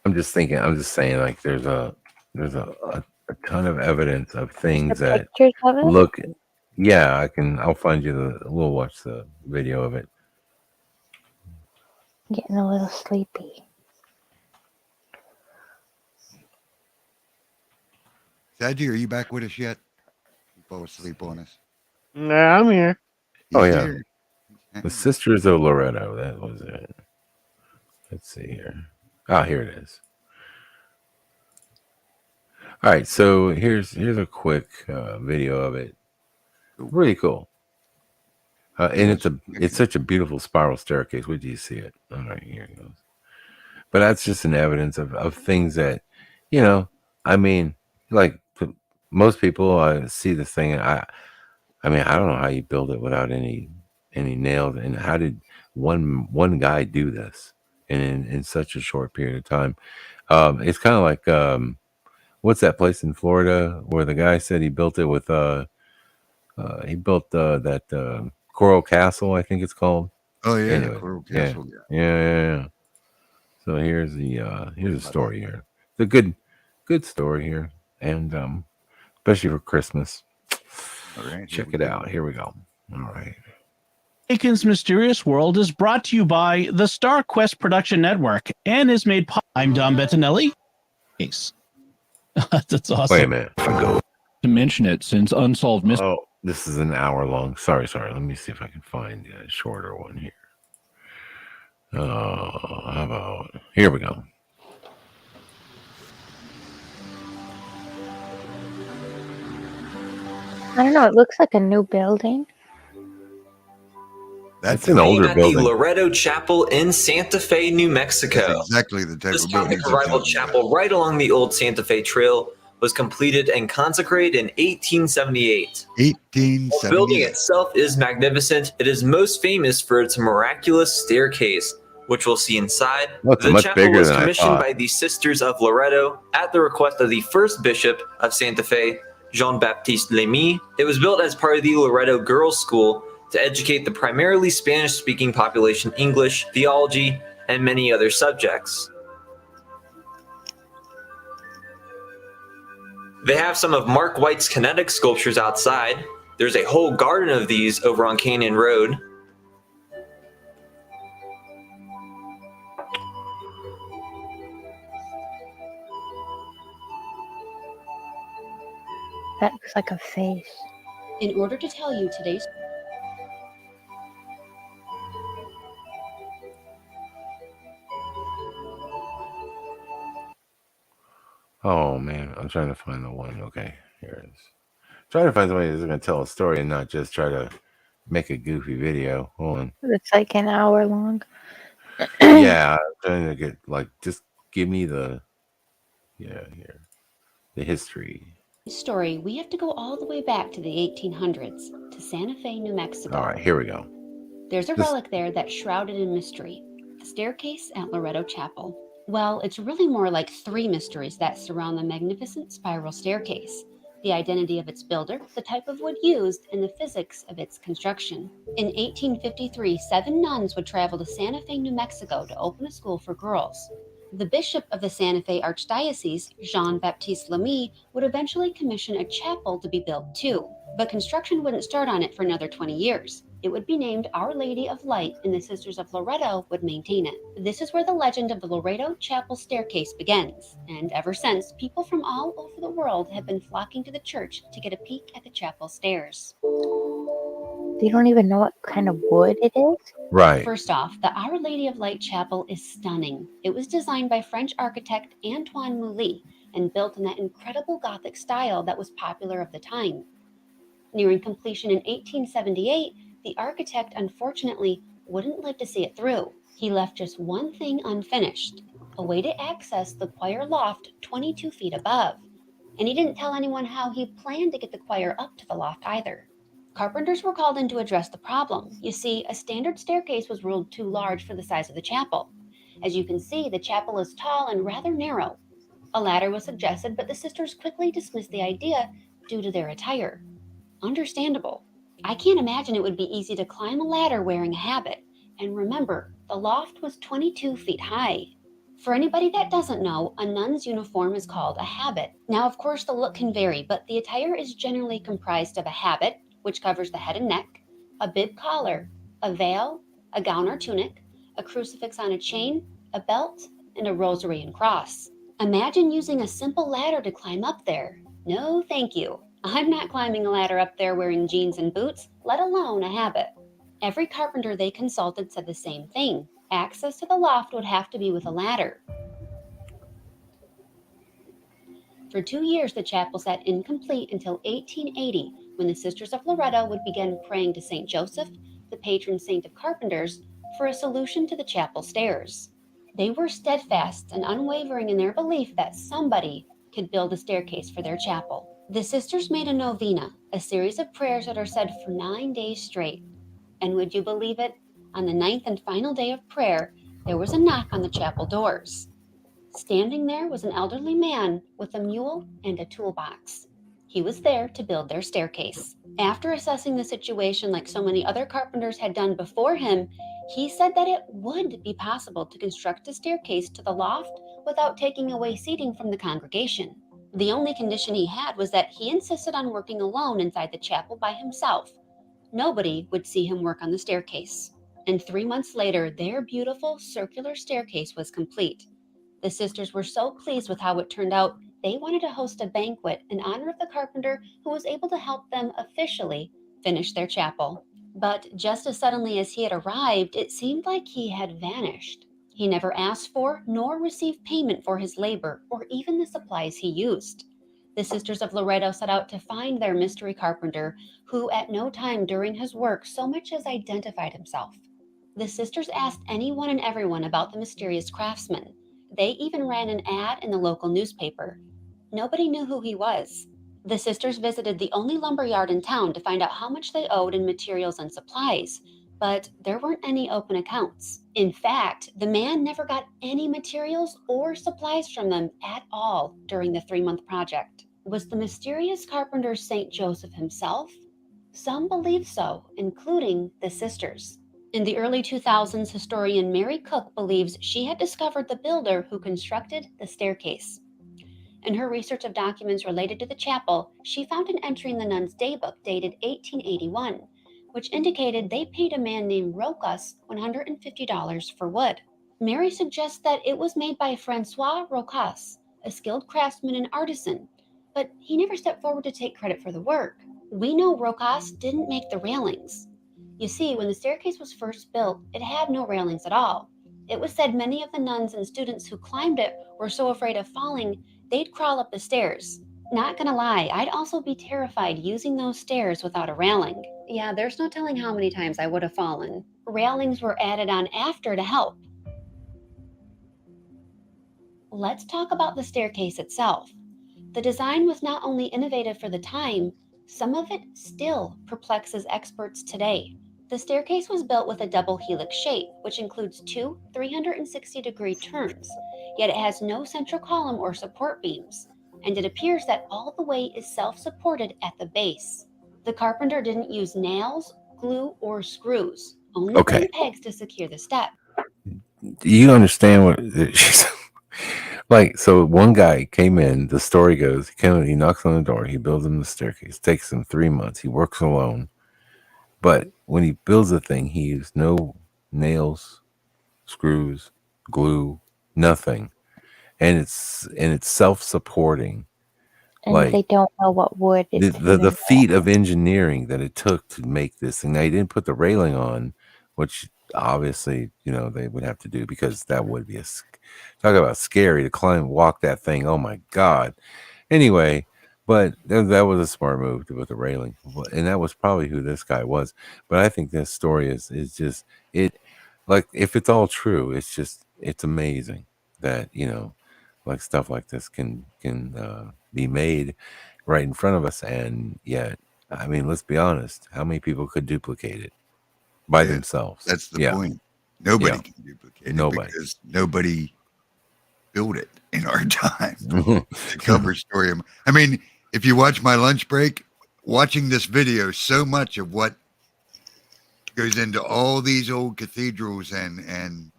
I'm just saying, like there's a ton of evidence of things that Pictures of it? look. Yeah, I'll find you we'll watch the video of it. Getting a little sleepy. Sadie, are you back with us yet? You fall asleep on us. No, I'm here. Oh He's yeah, here. the Sisters of Loretto. That was it. Let's see here. Ah, here it is. All right, so here's a quick video of it. Really cool. And it's such a beautiful spiral staircase. Where do you see it? All right, here it goes. But that's just an evidence of things that, I mean, like most people see this thing. I mean, I don't know how you build it without any nails. And how did one guy do this in such a short period of time? It's kind of like what's that place in Florida where the guy said he built it with he built that Coral Castle, I think it's called. Oh yeah, Anyway, Coral Castle. yeah. So here's the story here. It's a good story here, and especially for Christmas. All right, check it out. Here we go. All right. Aiken's Mysterious World is brought to you by the Star Quest Production Network and is made possible. I'm Dom Bettinelli. Peace. That's awesome. Wait a minute. To mention it, since Unsolved Mystery. Oh, this is an hour long. Sorry. Let me see if I can find a shorter one here. How about here we go. I don't know. It looks like a new building. That's an older at building. the Loretto Chapel in Santa Fe, New Mexico. That's exactly the type This of Catholic building. Revival Chapel, right along the old Santa Fe Trail, was completed and consecrated in 1878. 1878. The building itself is magnificent. It is most famous for its miraculous staircase, which we'll see inside. Well, it's The much chapel bigger was than I commissioned thought. by the Sisters of Loretto at the request of the first bishop of Santa Fe, Jean-Baptiste Lamy. It was built as part of the Loretto Girls' School to educate the primarily Spanish-speaking population English, theology, and many other subjects. They have some of Mark White's kinetic sculptures outside. There's a whole garden of these over on Canyon Road. That looks like a face. In order to tell you today's Oh man, I'm trying to find the one. Okay, here it is. Trying to find somebody who's going to tell a story and not just try to make a goofy video. Hold on. It's like an hour long. Yeah, I'm trying to get just give me the history. story, we have to go all the way back to the 1800s, to Santa Fe, New Mexico. All right, here we go. There's a relic there that's shrouded in mystery, the staircase at Loretto Chapel. Well, it's really more like three mysteries that surround the magnificent spiral staircase: the identity of its builder, the type of wood used, and the physics of its construction. In 1853, 7 nuns would travel to Santa Fe, New Mexico to open a school for girls. The bishop of the Santa Fe Archdiocese, Jean-Baptiste Lamy, would eventually commission a chapel to be built too, but construction wouldn't start on it for another 20 years. It would be named Our Lady of Light, and the Sisters of Loretto would maintain it. This is where the legend of the Loretto Chapel staircase begins, and ever since, people from all over the world have been flocking to the church to get a peek at the chapel stairs. You don't even know what kind of wood it is? Right. First off, the Our Lady of Light Chapel is stunning. It was designed by French architect Antoine Mouly and built in that incredible Gothic style that was popular of the time. Nearing completion in 1878, the architect unfortunately wouldn't live to see it through. He left just one thing unfinished, a way to access the choir loft 22 feet above. And he didn't tell anyone how he planned to get the choir up to the loft either. Carpenters were called in to address the problem. You see, a standard staircase was ruled too large for the size of the chapel. As you can see, the chapel is tall and rather narrow. A ladder was suggested, but the sisters quickly dismissed the idea due to their attire. Understandable. I can't imagine it would be easy to climb a ladder wearing a habit. And remember, the loft was 22 feet high. For anybody that doesn't know, a nun's uniform is called a habit. Now, of course, the look can vary, but the attire is generally comprised of a habit, which covers the head and neck, a bib collar, a veil, a gown or tunic, a crucifix on a chain, a belt, and a rosary and cross. Imagine using a simple ladder to climb up there. No, thank you. I'm not climbing a ladder up there wearing jeans and boots, let alone a habit. Every carpenter they consulted said the same thing. Access to the loft would have to be with a ladder. For 2 years, the chapel sat incomplete until 1880, when the Sisters of Loretto would begin praying to St. Joseph, the patron saint of carpenters, for a solution to the chapel stairs. They were steadfast and unwavering in their belief that somebody could build a staircase for their chapel. The sisters made a novena, a series of prayers that are said for 9 days straight. And would you believe it? On the 9th and final day of prayer, there was a knock on the chapel doors. Standing there was an elderly man with a mule and a toolbox. He was there to build their staircase. After assessing the situation like so many other carpenters had done before him, he said that it would be possible to construct a staircase to the loft without taking away seating from the congregation. The only condition he had was that he insisted on working alone inside the chapel by himself. Nobody would see him work on the staircase. And 3 months later, their beautiful circular staircase was complete. The sisters were so pleased with how it turned out, they wanted to host a banquet in honor of the carpenter who was able to help them officially finish their chapel. But just as suddenly as he had arrived, it seemed like he had vanished. He never asked for nor received payment for his labor or even the supplies he used. The Sisters of Loretto set out to find their mystery carpenter, who at no time during his work so much as identified himself. The sisters asked anyone and everyone about the mysterious craftsman. They even ran an ad in the local newspaper. Nobody knew who he was. The sisters visited the only lumber yard in town to find out how much they owed in materials and supplies, but there weren't any open accounts. In fact, the man never got any materials or supplies from them at all during the 3-month project. Was the mysterious carpenter St. Joseph himself? Some believe so, including the sisters. In the early 2000s, historian Mary Cook believes she had discovered the builder who constructed the staircase. In her research of documents related to the chapel, she found an entry in the nun's daybook dated 1881, which indicated they paid a man named Rocas $150 for wood. Mary suggests that it was made by Francois Rocas, a skilled craftsman and artisan, but he never stepped forward to take credit for the work. We know Rocas didn't make the railings. You see, when the staircase was first built, it had no railings at all. It was said many of the nuns and students who climbed it were so afraid of falling, they'd crawl up the stairs. Not gonna lie, I'd also be terrified using those stairs without a railing. Yeah, there's no telling how many times I would have fallen. Railings were added on after to help. Let's talk about the staircase itself. The design was not only innovative for the time, some of it still perplexes experts today. The staircase was built with a double helix shape, which includes 2 360-degree turns, yet it has no central column or support beams, and it appears that all the weight is self-supported at the base. The carpenter didn't use nails, glue, or screws, only thin pegs to secure the step. Do you understand what she's like? So one guy came in, the story goes, he knocks on the door, he builds him the staircase, takes him 3 months, he works alone. But when he builds the thing, he used no nails, screws, glue, nothing. And it's self-supporting. And like they don't know what wood it's the feat of engineering that it took to make this thing. Now, he didn't put the railing on, which obviously, they would have to do, because that would be talk about scary to climb, walk that thing. Oh my God. Anyway, But that was a smart move with the railing, and that was probably who this guy was. But I think this story is just it. Like if it's all true, it's amazing that like stuff like this can be made right in front of us, and yet, I mean, let's be honest, how many people could duplicate it by themselves? That's the point. Nobody Yeah. can duplicate it Nobody. because nobody built it in our time. The cover story. I mean, if you watch my lunch break, watching this video, so much of what goes into all these old cathedrals and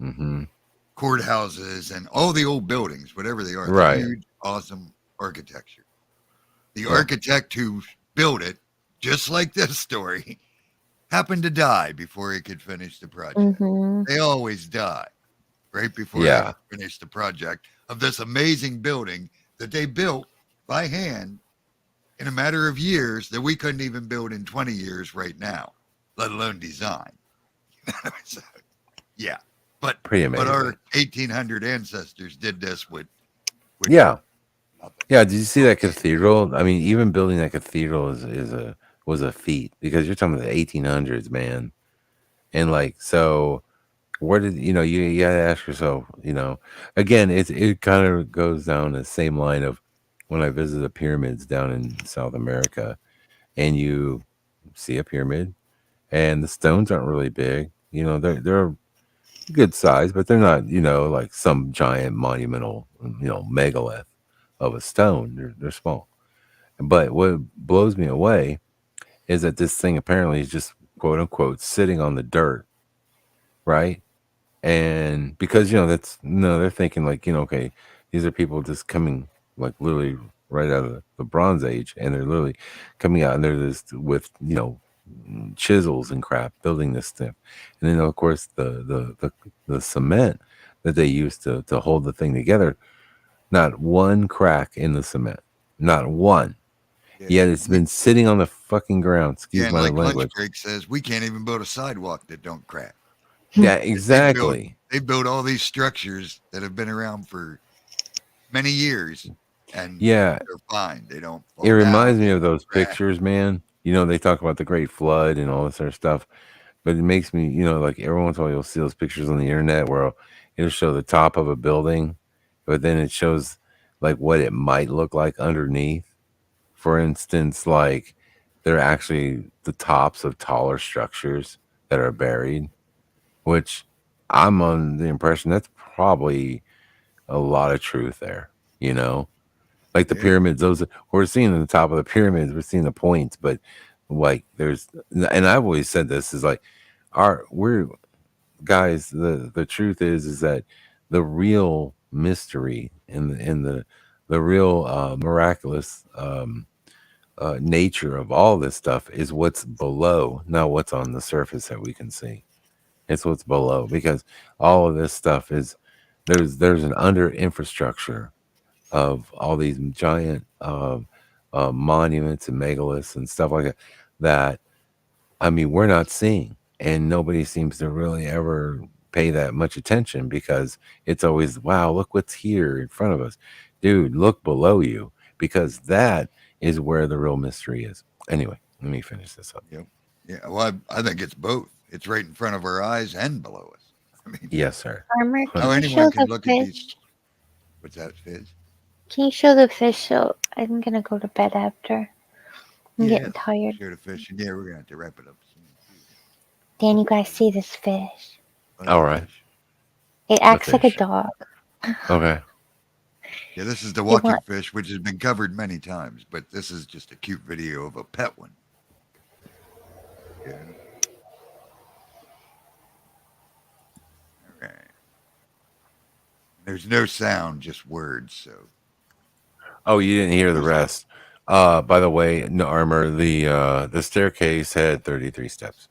courthouses and all the old buildings, whatever they are, Right. huge, awesome architecture. The architect who built it, just like this story, happened to die before he could finish the project. Mm-hmm. They always die right before Yeah. they finish the project of this amazing building that they built by hand in a matter of years that we couldn't even build in 20 years right now, let alone design. So, yeah. But Pretty but amazing. our 1800 ancestors did this with Yeah. Did you see that cathedral? I mean, even building that cathedral was a feat, because you're talking about the 1800s, man. And like, so where did you gotta ask yourself, again, it kind of goes down the same line of when I visited the pyramids down in South America, and you see a pyramid, and the stones aren't really big. They're good size, but they're not, like some giant monumental, megalith of a stone. They're small. But what blows me away is that this thing apparently is just quote unquote sitting on the dirt, right? And because they're thinking like, okay, these are people just coming like literally right out of the Bronze Age, and they're literally coming out and they're just with chisels and crap building this stuff. And then of course the cement that they use to hold the thing together, not one crack in the cement, not one. Yet it's been sitting on the fucking ground. Excuse and my like language. lunch break says, we can't even build a sidewalk that don't crack. Yeah, exactly. They built all these structures that have been around for many years, and Yeah. they're fine. They don't fall It reminds down. me of those pictures, man. They talk about the Great Flood and all this other stuff, but it makes me, like every once in a while you'll see those pictures on the internet where it'll show the top of a building, but then it shows like what it might look like underneath. For instance, like they're actually the tops of taller structures that are buried, which I'm on the impression that's probably a lot of truth there, like the pyramids, those we're seeing the top of the pyramids, we're seeing the points, but like and I've always said this is like we're guys, the truth is that the real mystery and the real miraculous nature of all this stuff is what's below, not what's on the surface that we can see. It's what's below, because all of this stuff is there's an under infrastructure of all these giant monuments and megaliths and stuff like that I mean we're not seeing, and nobody seems to really ever pay that much attention, because it's always, wow, look what's here in front of us. Dude, look below you, because that is where the real mystery is. Anyway, let me finish this up. Yep. Yeah. Well, I think it's both. It's right in front of our eyes and below us. I mean, Yes, sir. Farmer, how can you show anyone can the look at these. fish? What's that, Fizz? Can you show the fish? So I'm gonna go to bed after. I'm Yeah, getting tired. Share the fish. Yeah, we're gonna have to wrap it up soon. Dan, you guys see this fish? All right. It acts like a fish. dog. Okay. Yeah, this is the They walking want- fish, which has been covered many times, but this is just a cute video of a pet one. Yeah. All right. There's no sound, just words. So Oh, you didn't hear the rest. By the way, no armor. The staircase had 33 steps.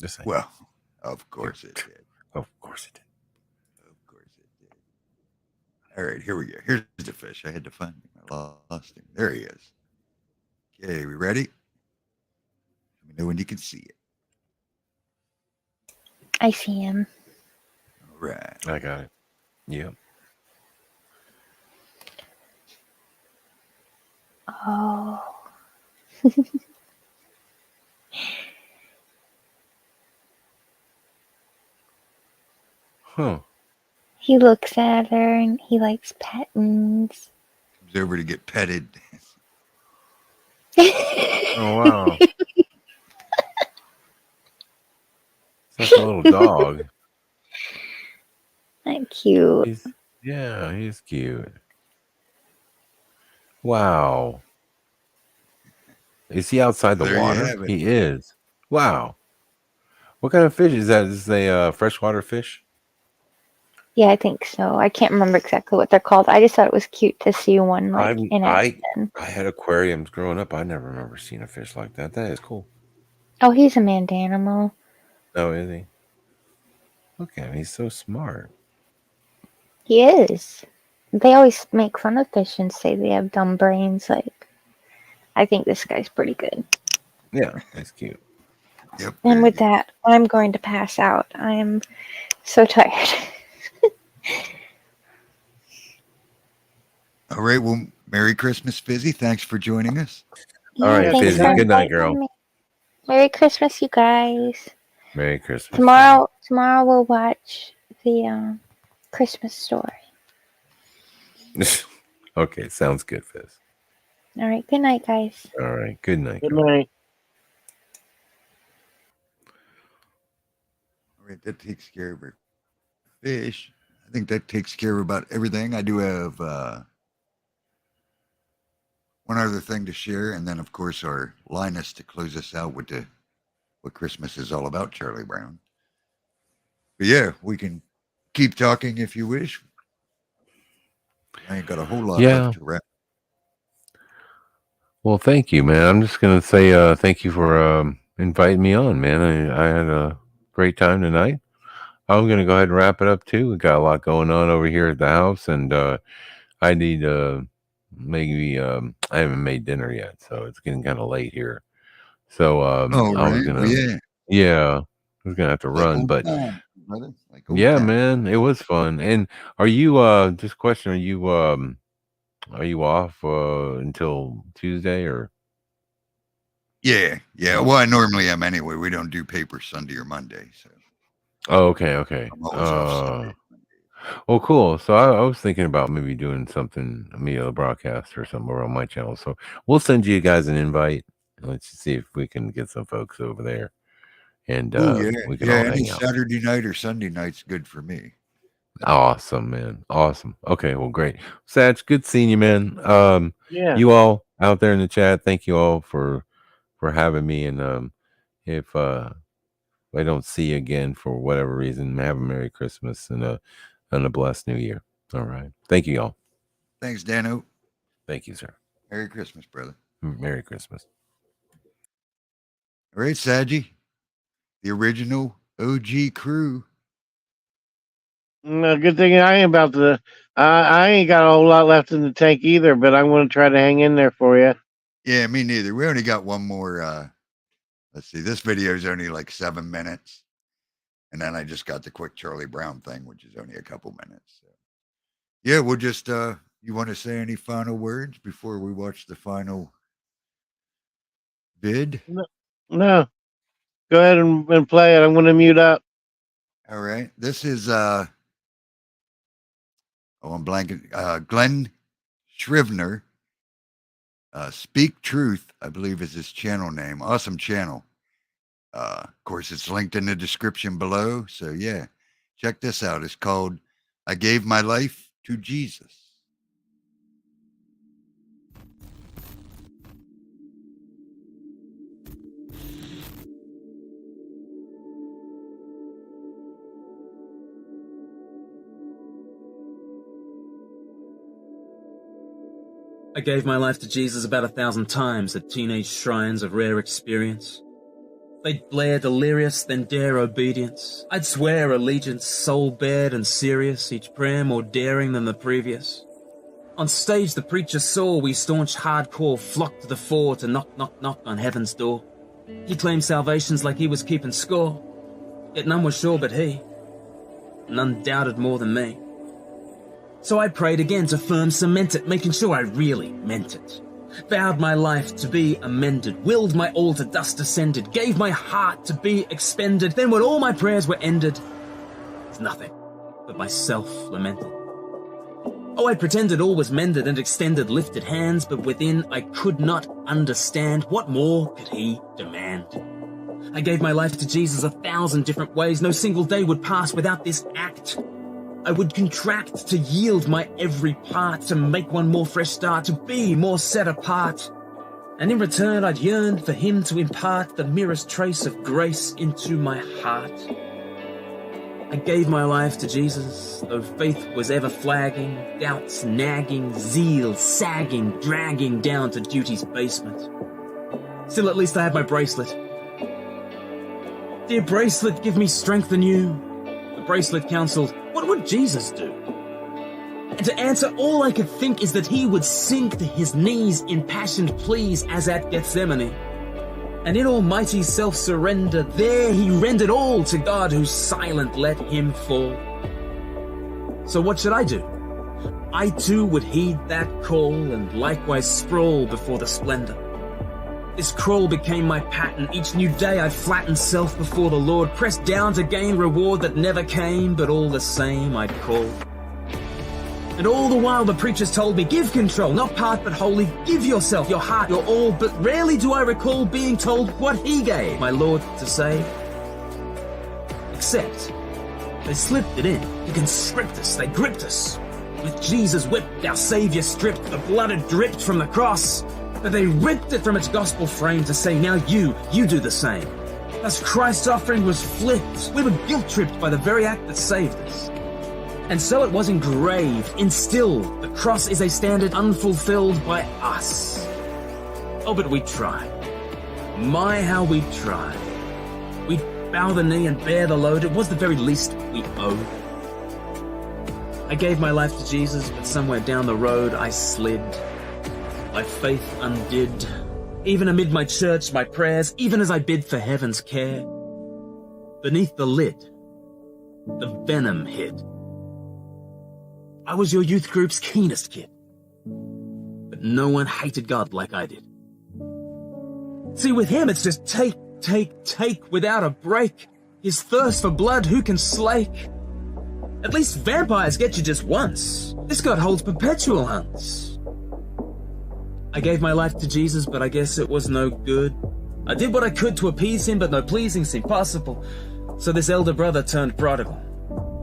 Just saying. well, of course it did. Of course it did. Of course it did. All right, here we go. Here's the fish. I had to find him. I lost him. There he is. Okay, we ready? Let me know when you can see it. I see him. All right. I got it. Yep. Oh. Huh. He looks at her and he likes pettings. Comes over to get petted. Oh, wow. It's like a little dog. That's cute. He's cute. Wow. Is he outside the There you water? have it. He is. Wow. What kind of fish is that? Is this a freshwater fish? Yeah, I think so. I can't remember exactly what they're called. I just thought it was cute to see one like in action. I had aquariums growing up. I never remember seeing a fish like that. That is cool. Oh, he's a manned animal. Oh, is he? Look at him. He's so smart. He is. They always make fun of fish and say they have dumb brains. Like, I think this guy's pretty good. Yeah, he's cute. Yep. And with that, I'm going to pass out. I am so tired. All right. Well, Merry Christmas, Fizzy. Thanks for joining us. All right, thanks Fizzy. for Good night, inviting girl. me. Merry Christmas, you guys. Merry Christmas. Tomorrow we'll watch the Christmas Story. Okay, sounds good, Fizz. All right. Good night, guys. All right, good night. Good girl. night. All right. That takes care of her fish. I think that takes care of about everything. I do have one other thing to share, and then of course our Linus to close us out with what Christmas is all about, Charlie Brown. But yeah, we can keep talking if you wish. I ain't got a whole lot left to wrap. Well, thank you, man. I'm just gonna say thank you for inviting me on, man. I had a great time tonight. I'm gonna go ahead and wrap it up too. We got a lot going on over here at the house, and I need maybe I haven't made dinner yet, so it's getting kind of late here. So I was gonna I was gonna have to run, but yeah, man, it was fun. And are you just a question, are you off until Tuesday or? Yeah. Well, I normally am anyway. We don't do paper Sunday or Monday, so. Oh, okay. I'm always off Sunday. Well, cool. So I was thinking about maybe doing something, a broadcast or something on my channel. So we'll send you guys an invite. Let's see if we can get some folks over there, and we can all any hang out. Saturday night or Sunday night's good for me. Awesome, man. Awesome. Okay, well, great. Satch, good seeing you, man. Yeah. You all out there in the chat, thank you all for having me. And if I don't see you again for whatever reason, have a Merry Christmas and a blessed New Year. All right. Thank you, y'all. Thanks, Dano. Thank you, sir. Merry Christmas, brother. Merry Christmas. All right, Saji, the original OG crew. No, good thing I ain't about to. I ain't got a whole lot left in the tank either, but I'm going to try to hang in there for you. Yeah, me neither. We only got one more. Let's see. This video is only like 7 minutes. And then I just got the quick Charlie Brown thing, which is only a couple minutes. So. Yeah, we'll just, you want to say any final words before we watch the final vid? No. Go ahead and play it. I'm going to mute up. All right. This is, I'm blanking. Glenn Shrivner. Speak Truth, I believe is his channel name. Awesome channel. Of course, it's linked in the description below. So yeah, check this out. It's called I Gave My Life to Jesus. I gave my life to Jesus about 1,000 times at teenage shrines of rare experience. They'd blare delirious, then dare obedience. I'd swear allegiance, soul bared and serious, each prayer more daring than the previous. On stage the preacher saw we staunch hardcore flocked to the fore to knock, knock, knock on heaven's door. He claimed salvations like he was keeping score, yet none were sure but he. None doubted more than me. So I prayed again to firm cement it, making sure I really meant it. vowed my life to be amended, willed my all to dust descended, gave my heart to be expended. Then when all my prayers were ended, it's nothing but myself lamented. Oh, I pretended all was mended and extended lifted hands, but within I could not understand what more could he demand. I gave my life to Jesus 1,000 different ways. No single day would pass without this act. I would contract to yield my every part, to make one more fresh start, to be more set apart. And in return, I'd yearned for him to impart the merest trace of grace into my heart. I gave my life to Jesus, though faith was ever flagging, doubts nagging, zeal sagging, dragging down to duty's basement. Still, at least I had my bracelet. Dear bracelet, give me strength anew. The bracelet counseled, what would Jesus do? And to answer, all I could think is that he would sink to his knees in passioned pleas as at Gethsemane. And in almighty self-surrender, there he rendered all to God who silent let him fall. So what should I do? I too would heed that call and likewise sprawl before the splendor. This crawl became my pattern. Each new day I flattened self before the Lord, pressed down to gain reward that never came, but all the same I'd call. And all the while the preachers told me, give control, not part but wholly, give yourself, your heart, your all, but rarely do I recall being told what he gave my Lord to say. Except, they slipped it in, to conscript us, they gripped us. With Jesus whipped, our Savior stripped, the blood had dripped from the cross. But they ripped it from its gospel frame to say, now you do the same. Thus Christ's offering was flipped. We were guilt-tripped by the very act that saved us. And so it was engraved, instilled. The cross is a standard unfulfilled by us. Oh, but we tried. My, how we tried. We'd bow the knee and bear the load. It was the very least we owed. I gave my life to Jesus, but somewhere down the road I slid. My faith undid, even amid my church, my prayers, even as I bid for heaven's care. Beneath the lid, the venom hid. I was your youth group's keenest kid, but no one hated God like I did. See, with him it's just take without a break. His thirst for blood, who can slake? At least vampires get you just once. This God holds perpetual hunts. I gave my life to Jesus, but I guess it was no good. I did what I could to appease him, but no pleasing seemed possible. So this elder brother turned prodigal.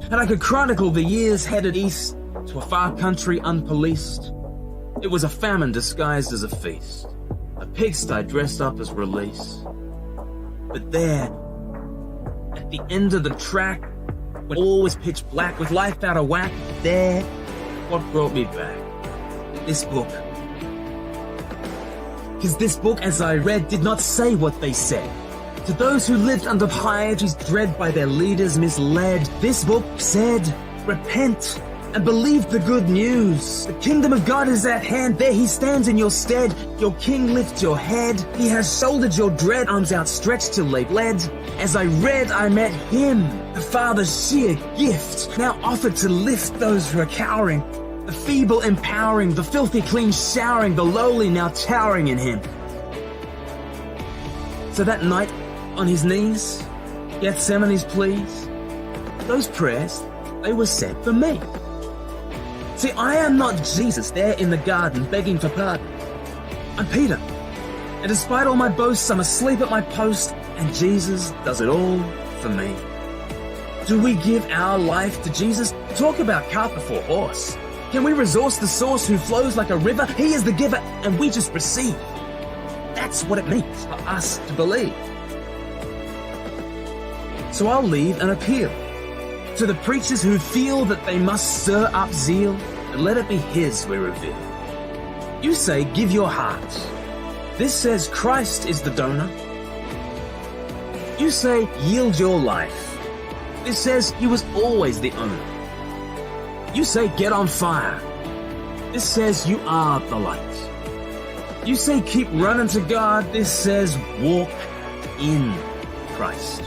And I could chronicle the years headed east to a far country unpoliced. It was a famine disguised as a feast, a pigsty dressed up as release. But there, at the end of the track, when all was pitch black with life out of whack, there, what brought me back? This book. Because this book, as I read, did not say what they said. To those who lived under piety's dread by their leaders misled, this book said, repent and believe the good news. The kingdom of God is at hand. There he stands in your stead. Your king lifts your head. He has shouldered your dread, arms outstretched till they bled. As I read, I met him, the Father's sheer gift, now offered to lift those who are cowering. The feeble empowering, the filthy clean showering, the lowly now towering in him. So that night, on his knees, Gethsemane's pleas, those prayers, they were said for me. See, I am not Jesus there in the garden begging for pardon. I'm Peter, and despite all my boasts, I'm asleep at my post, and Jesus does it all for me. Do we give our life to Jesus? Talk about cart before horse. Can we resource the source who flows like a river? He is the giver, and we just receive. That's what it means for us to believe. So I'll leave an appeal to the preachers who feel that they must stir up zeal, and let it be his we reveal. You say, give your heart. This says Christ is the donor. You say, yield your life. This says he was always the owner. You say, get on fire. This says you are the light. You say, keep running to God. This says, walk in Christ.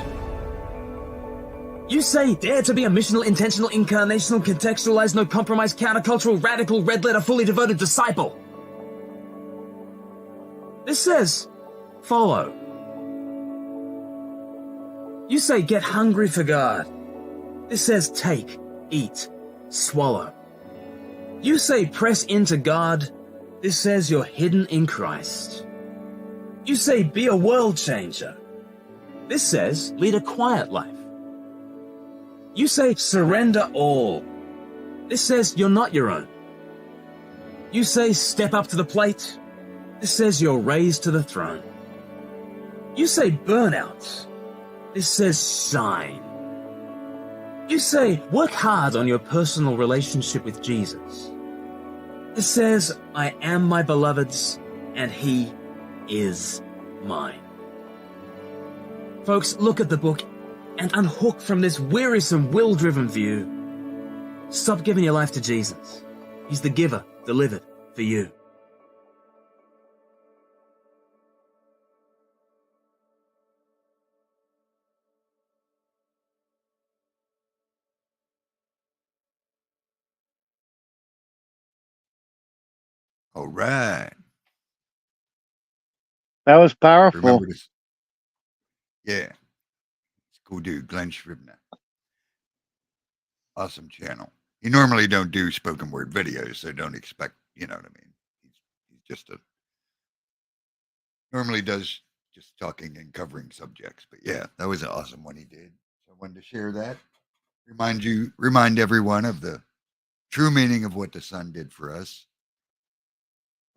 You say, dare to be a missional, intentional, incarnational, contextualized, no compromise, countercultural, radical, red letter, fully devoted disciple. This says, follow. You say, get hungry for God. This says, take, eat, swallow. You say, press into God. This says, you're hidden in Christ. You say, be a world changer. This says, lead a quiet life. You say, surrender all. This says, you're not your own. You say, step up to the plate. This says, you're raised to the throne. You say, burnout. This says, shine. You say, work hard on your personal relationship with Jesus. This says, I am my beloved's, and he is mine. Folks, look at the book and unhook from this wearisome, will-driven view. Stop giving your life to Jesus. He's the giver, delivered for you. All right. That was powerful. Remember this. Yeah. It's cool dude, Glenn Scribner. Awesome channel. He normally don't do spoken word videos, so don't expect, you know what I mean? He's just normally does just talking and covering subjects. But yeah, that was an awesome one he did. So I wanted to share that. Remind everyone of the true meaning of what the Son did for us.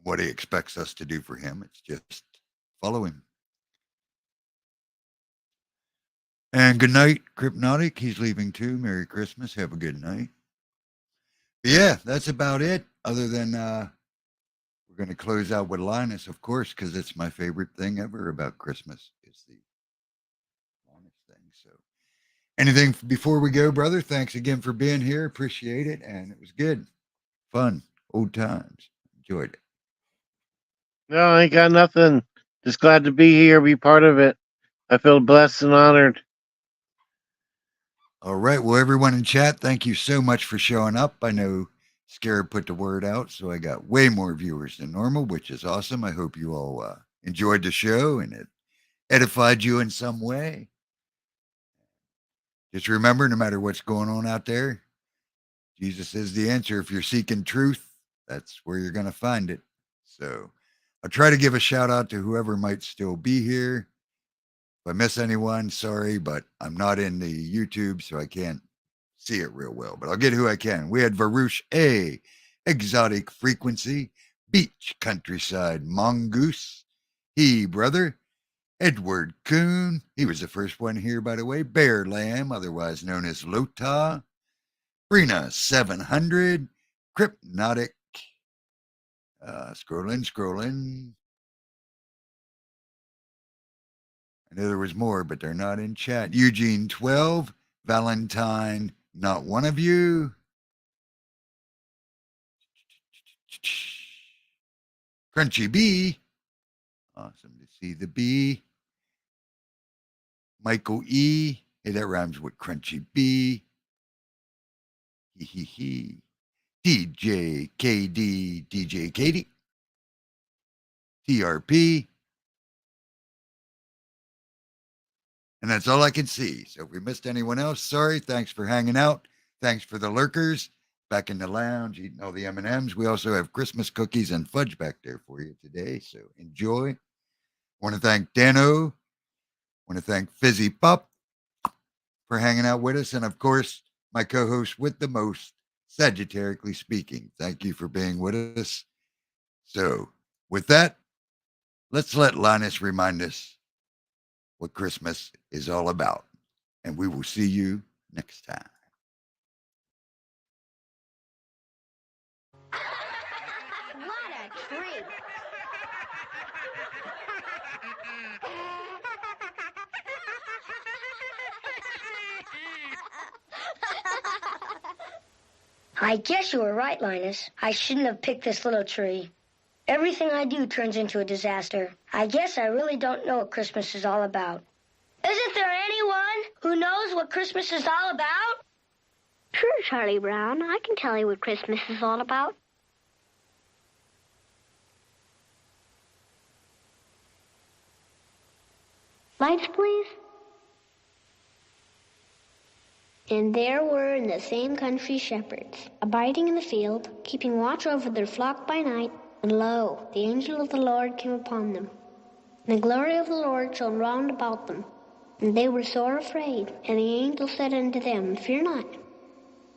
What he expects us to do for him. It's just follow him. And good night, Crypnotic. He's leaving too. Merry Christmas. Have a good night. But yeah, that's about it. Other than we're going to close out with Linus, of course, because it's my favorite thing ever about Christmas. It's the Linus thing. So anything before we go, brother? Thanks again for being here. Appreciate it. And it was good. Fun. Old times. Enjoyed it. No, I ain't got nothing. Just glad to be here, be part of it. I feel blessed and honored. All right. Well, everyone in chat, thank you so much for showing up. I know Scarab put the word out, so I got way more viewers than normal, which is awesome. I hope you all enjoyed the show and it edified you in some way. Just remember, no matter what's going on out there, Jesus is the answer. If you're seeking truth, that's where you're going to find it. So I'll try to give a shout out to whoever might still be here. If I miss anyone, sorry, but I'm not in the YouTube, so I can't see it real well. But I'll get who I can. We had Varush A, Exotic Frequency, Beach Countryside Mongoose, He Brother, Edward Coon. He was the first one here, by the way. Bear Lamb, otherwise known as Lota, Brina 700, Crypnotic. Scrolling. I know there was more, but they're not in chat. Eugene 12, Valentine, not one of you. Crunchy B. Awesome to see the B. Michael E. Hey, that rhymes with Crunchy B. He. DJ KD, DJ Katie. TRP. And that's all I can see. So if we missed anyone else, sorry. Thanks for hanging out. Thanks for the lurkers back in the lounge, eating all the M&Ms. We also have Christmas cookies and fudge back there for you today. So enjoy. Want to thank Dano. Want to thank Fizzy Pup for hanging out with us. And of course, my co-host with the most, Sagittarically Speaking. Thank you for being with us. So with that, let's let Linus remind us what Christmas is all about. And we will see you next time. What a treat. I guess you were right, Linus. I shouldn't have picked this little tree. Everything I do turns into a disaster. I guess I really don't know what Christmas is all about. Isn't there anyone who knows what Christmas is all about? Sure, Charlie Brown. I can tell you what Christmas is all about. Lights, please. And there were in the same country shepherds, abiding in the field, keeping watch over their flock by night. And lo, the angel of the Lord came upon them. And the glory of the Lord shone round about them. And they were sore afraid. And the angel said unto them, Fear not.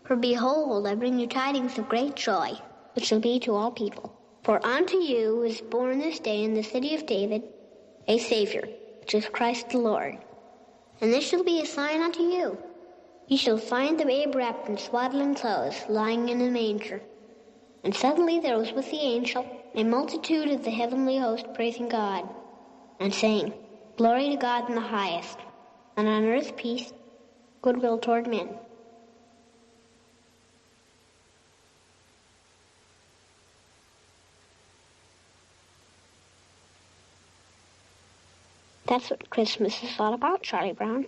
For behold, I bring you tidings of great joy, which shall be to all people. For unto you is born this day in the city of David a Savior, which is Christ the Lord. And this shall be a sign unto you. Ye shall find the babe wrapped in swaddling clothes, lying in a manger. And suddenly there was with the angel a multitude of the heavenly host praising God, and saying, Glory to God in the highest, and on earth peace, goodwill toward men. That's what Christmas is all about, Charlie Brown.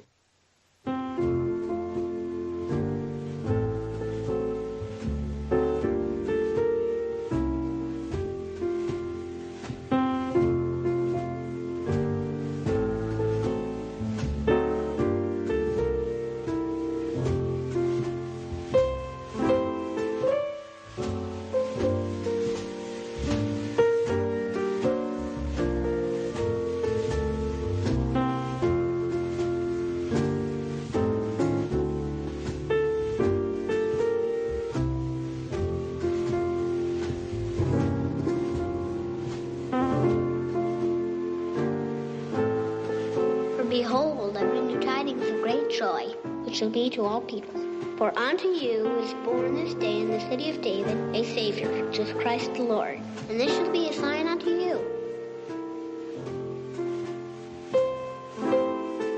Behold, I bring you tidings of great joy, which shall be to all people. For unto you is born this day in the city of David a Savior, which is Christ the Lord. And this shall be a sign unto you.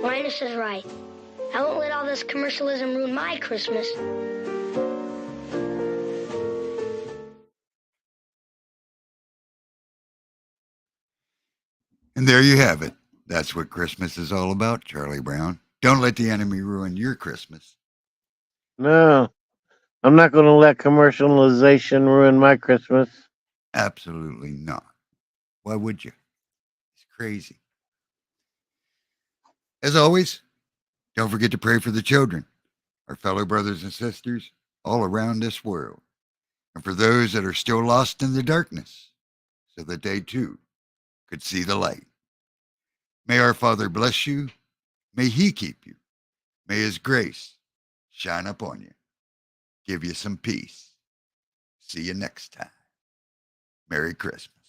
Linus is right. I won't let all this commercialism ruin my Christmas. And there you have it. That's what Christmas is all about, Charlie Brown. Don't let the enemy ruin your Christmas. No, I'm not going to let commercialization ruin my Christmas. Absolutely not. Why would you? It's crazy. As always, don't forget to pray for the children, our fellow brothers and sisters all around this world, and for those that are still lost in the darkness, so that they too could see the light. May our Father bless you. May He keep you. May His grace shine upon you. Give you some peace. See you next time. Merry Christmas.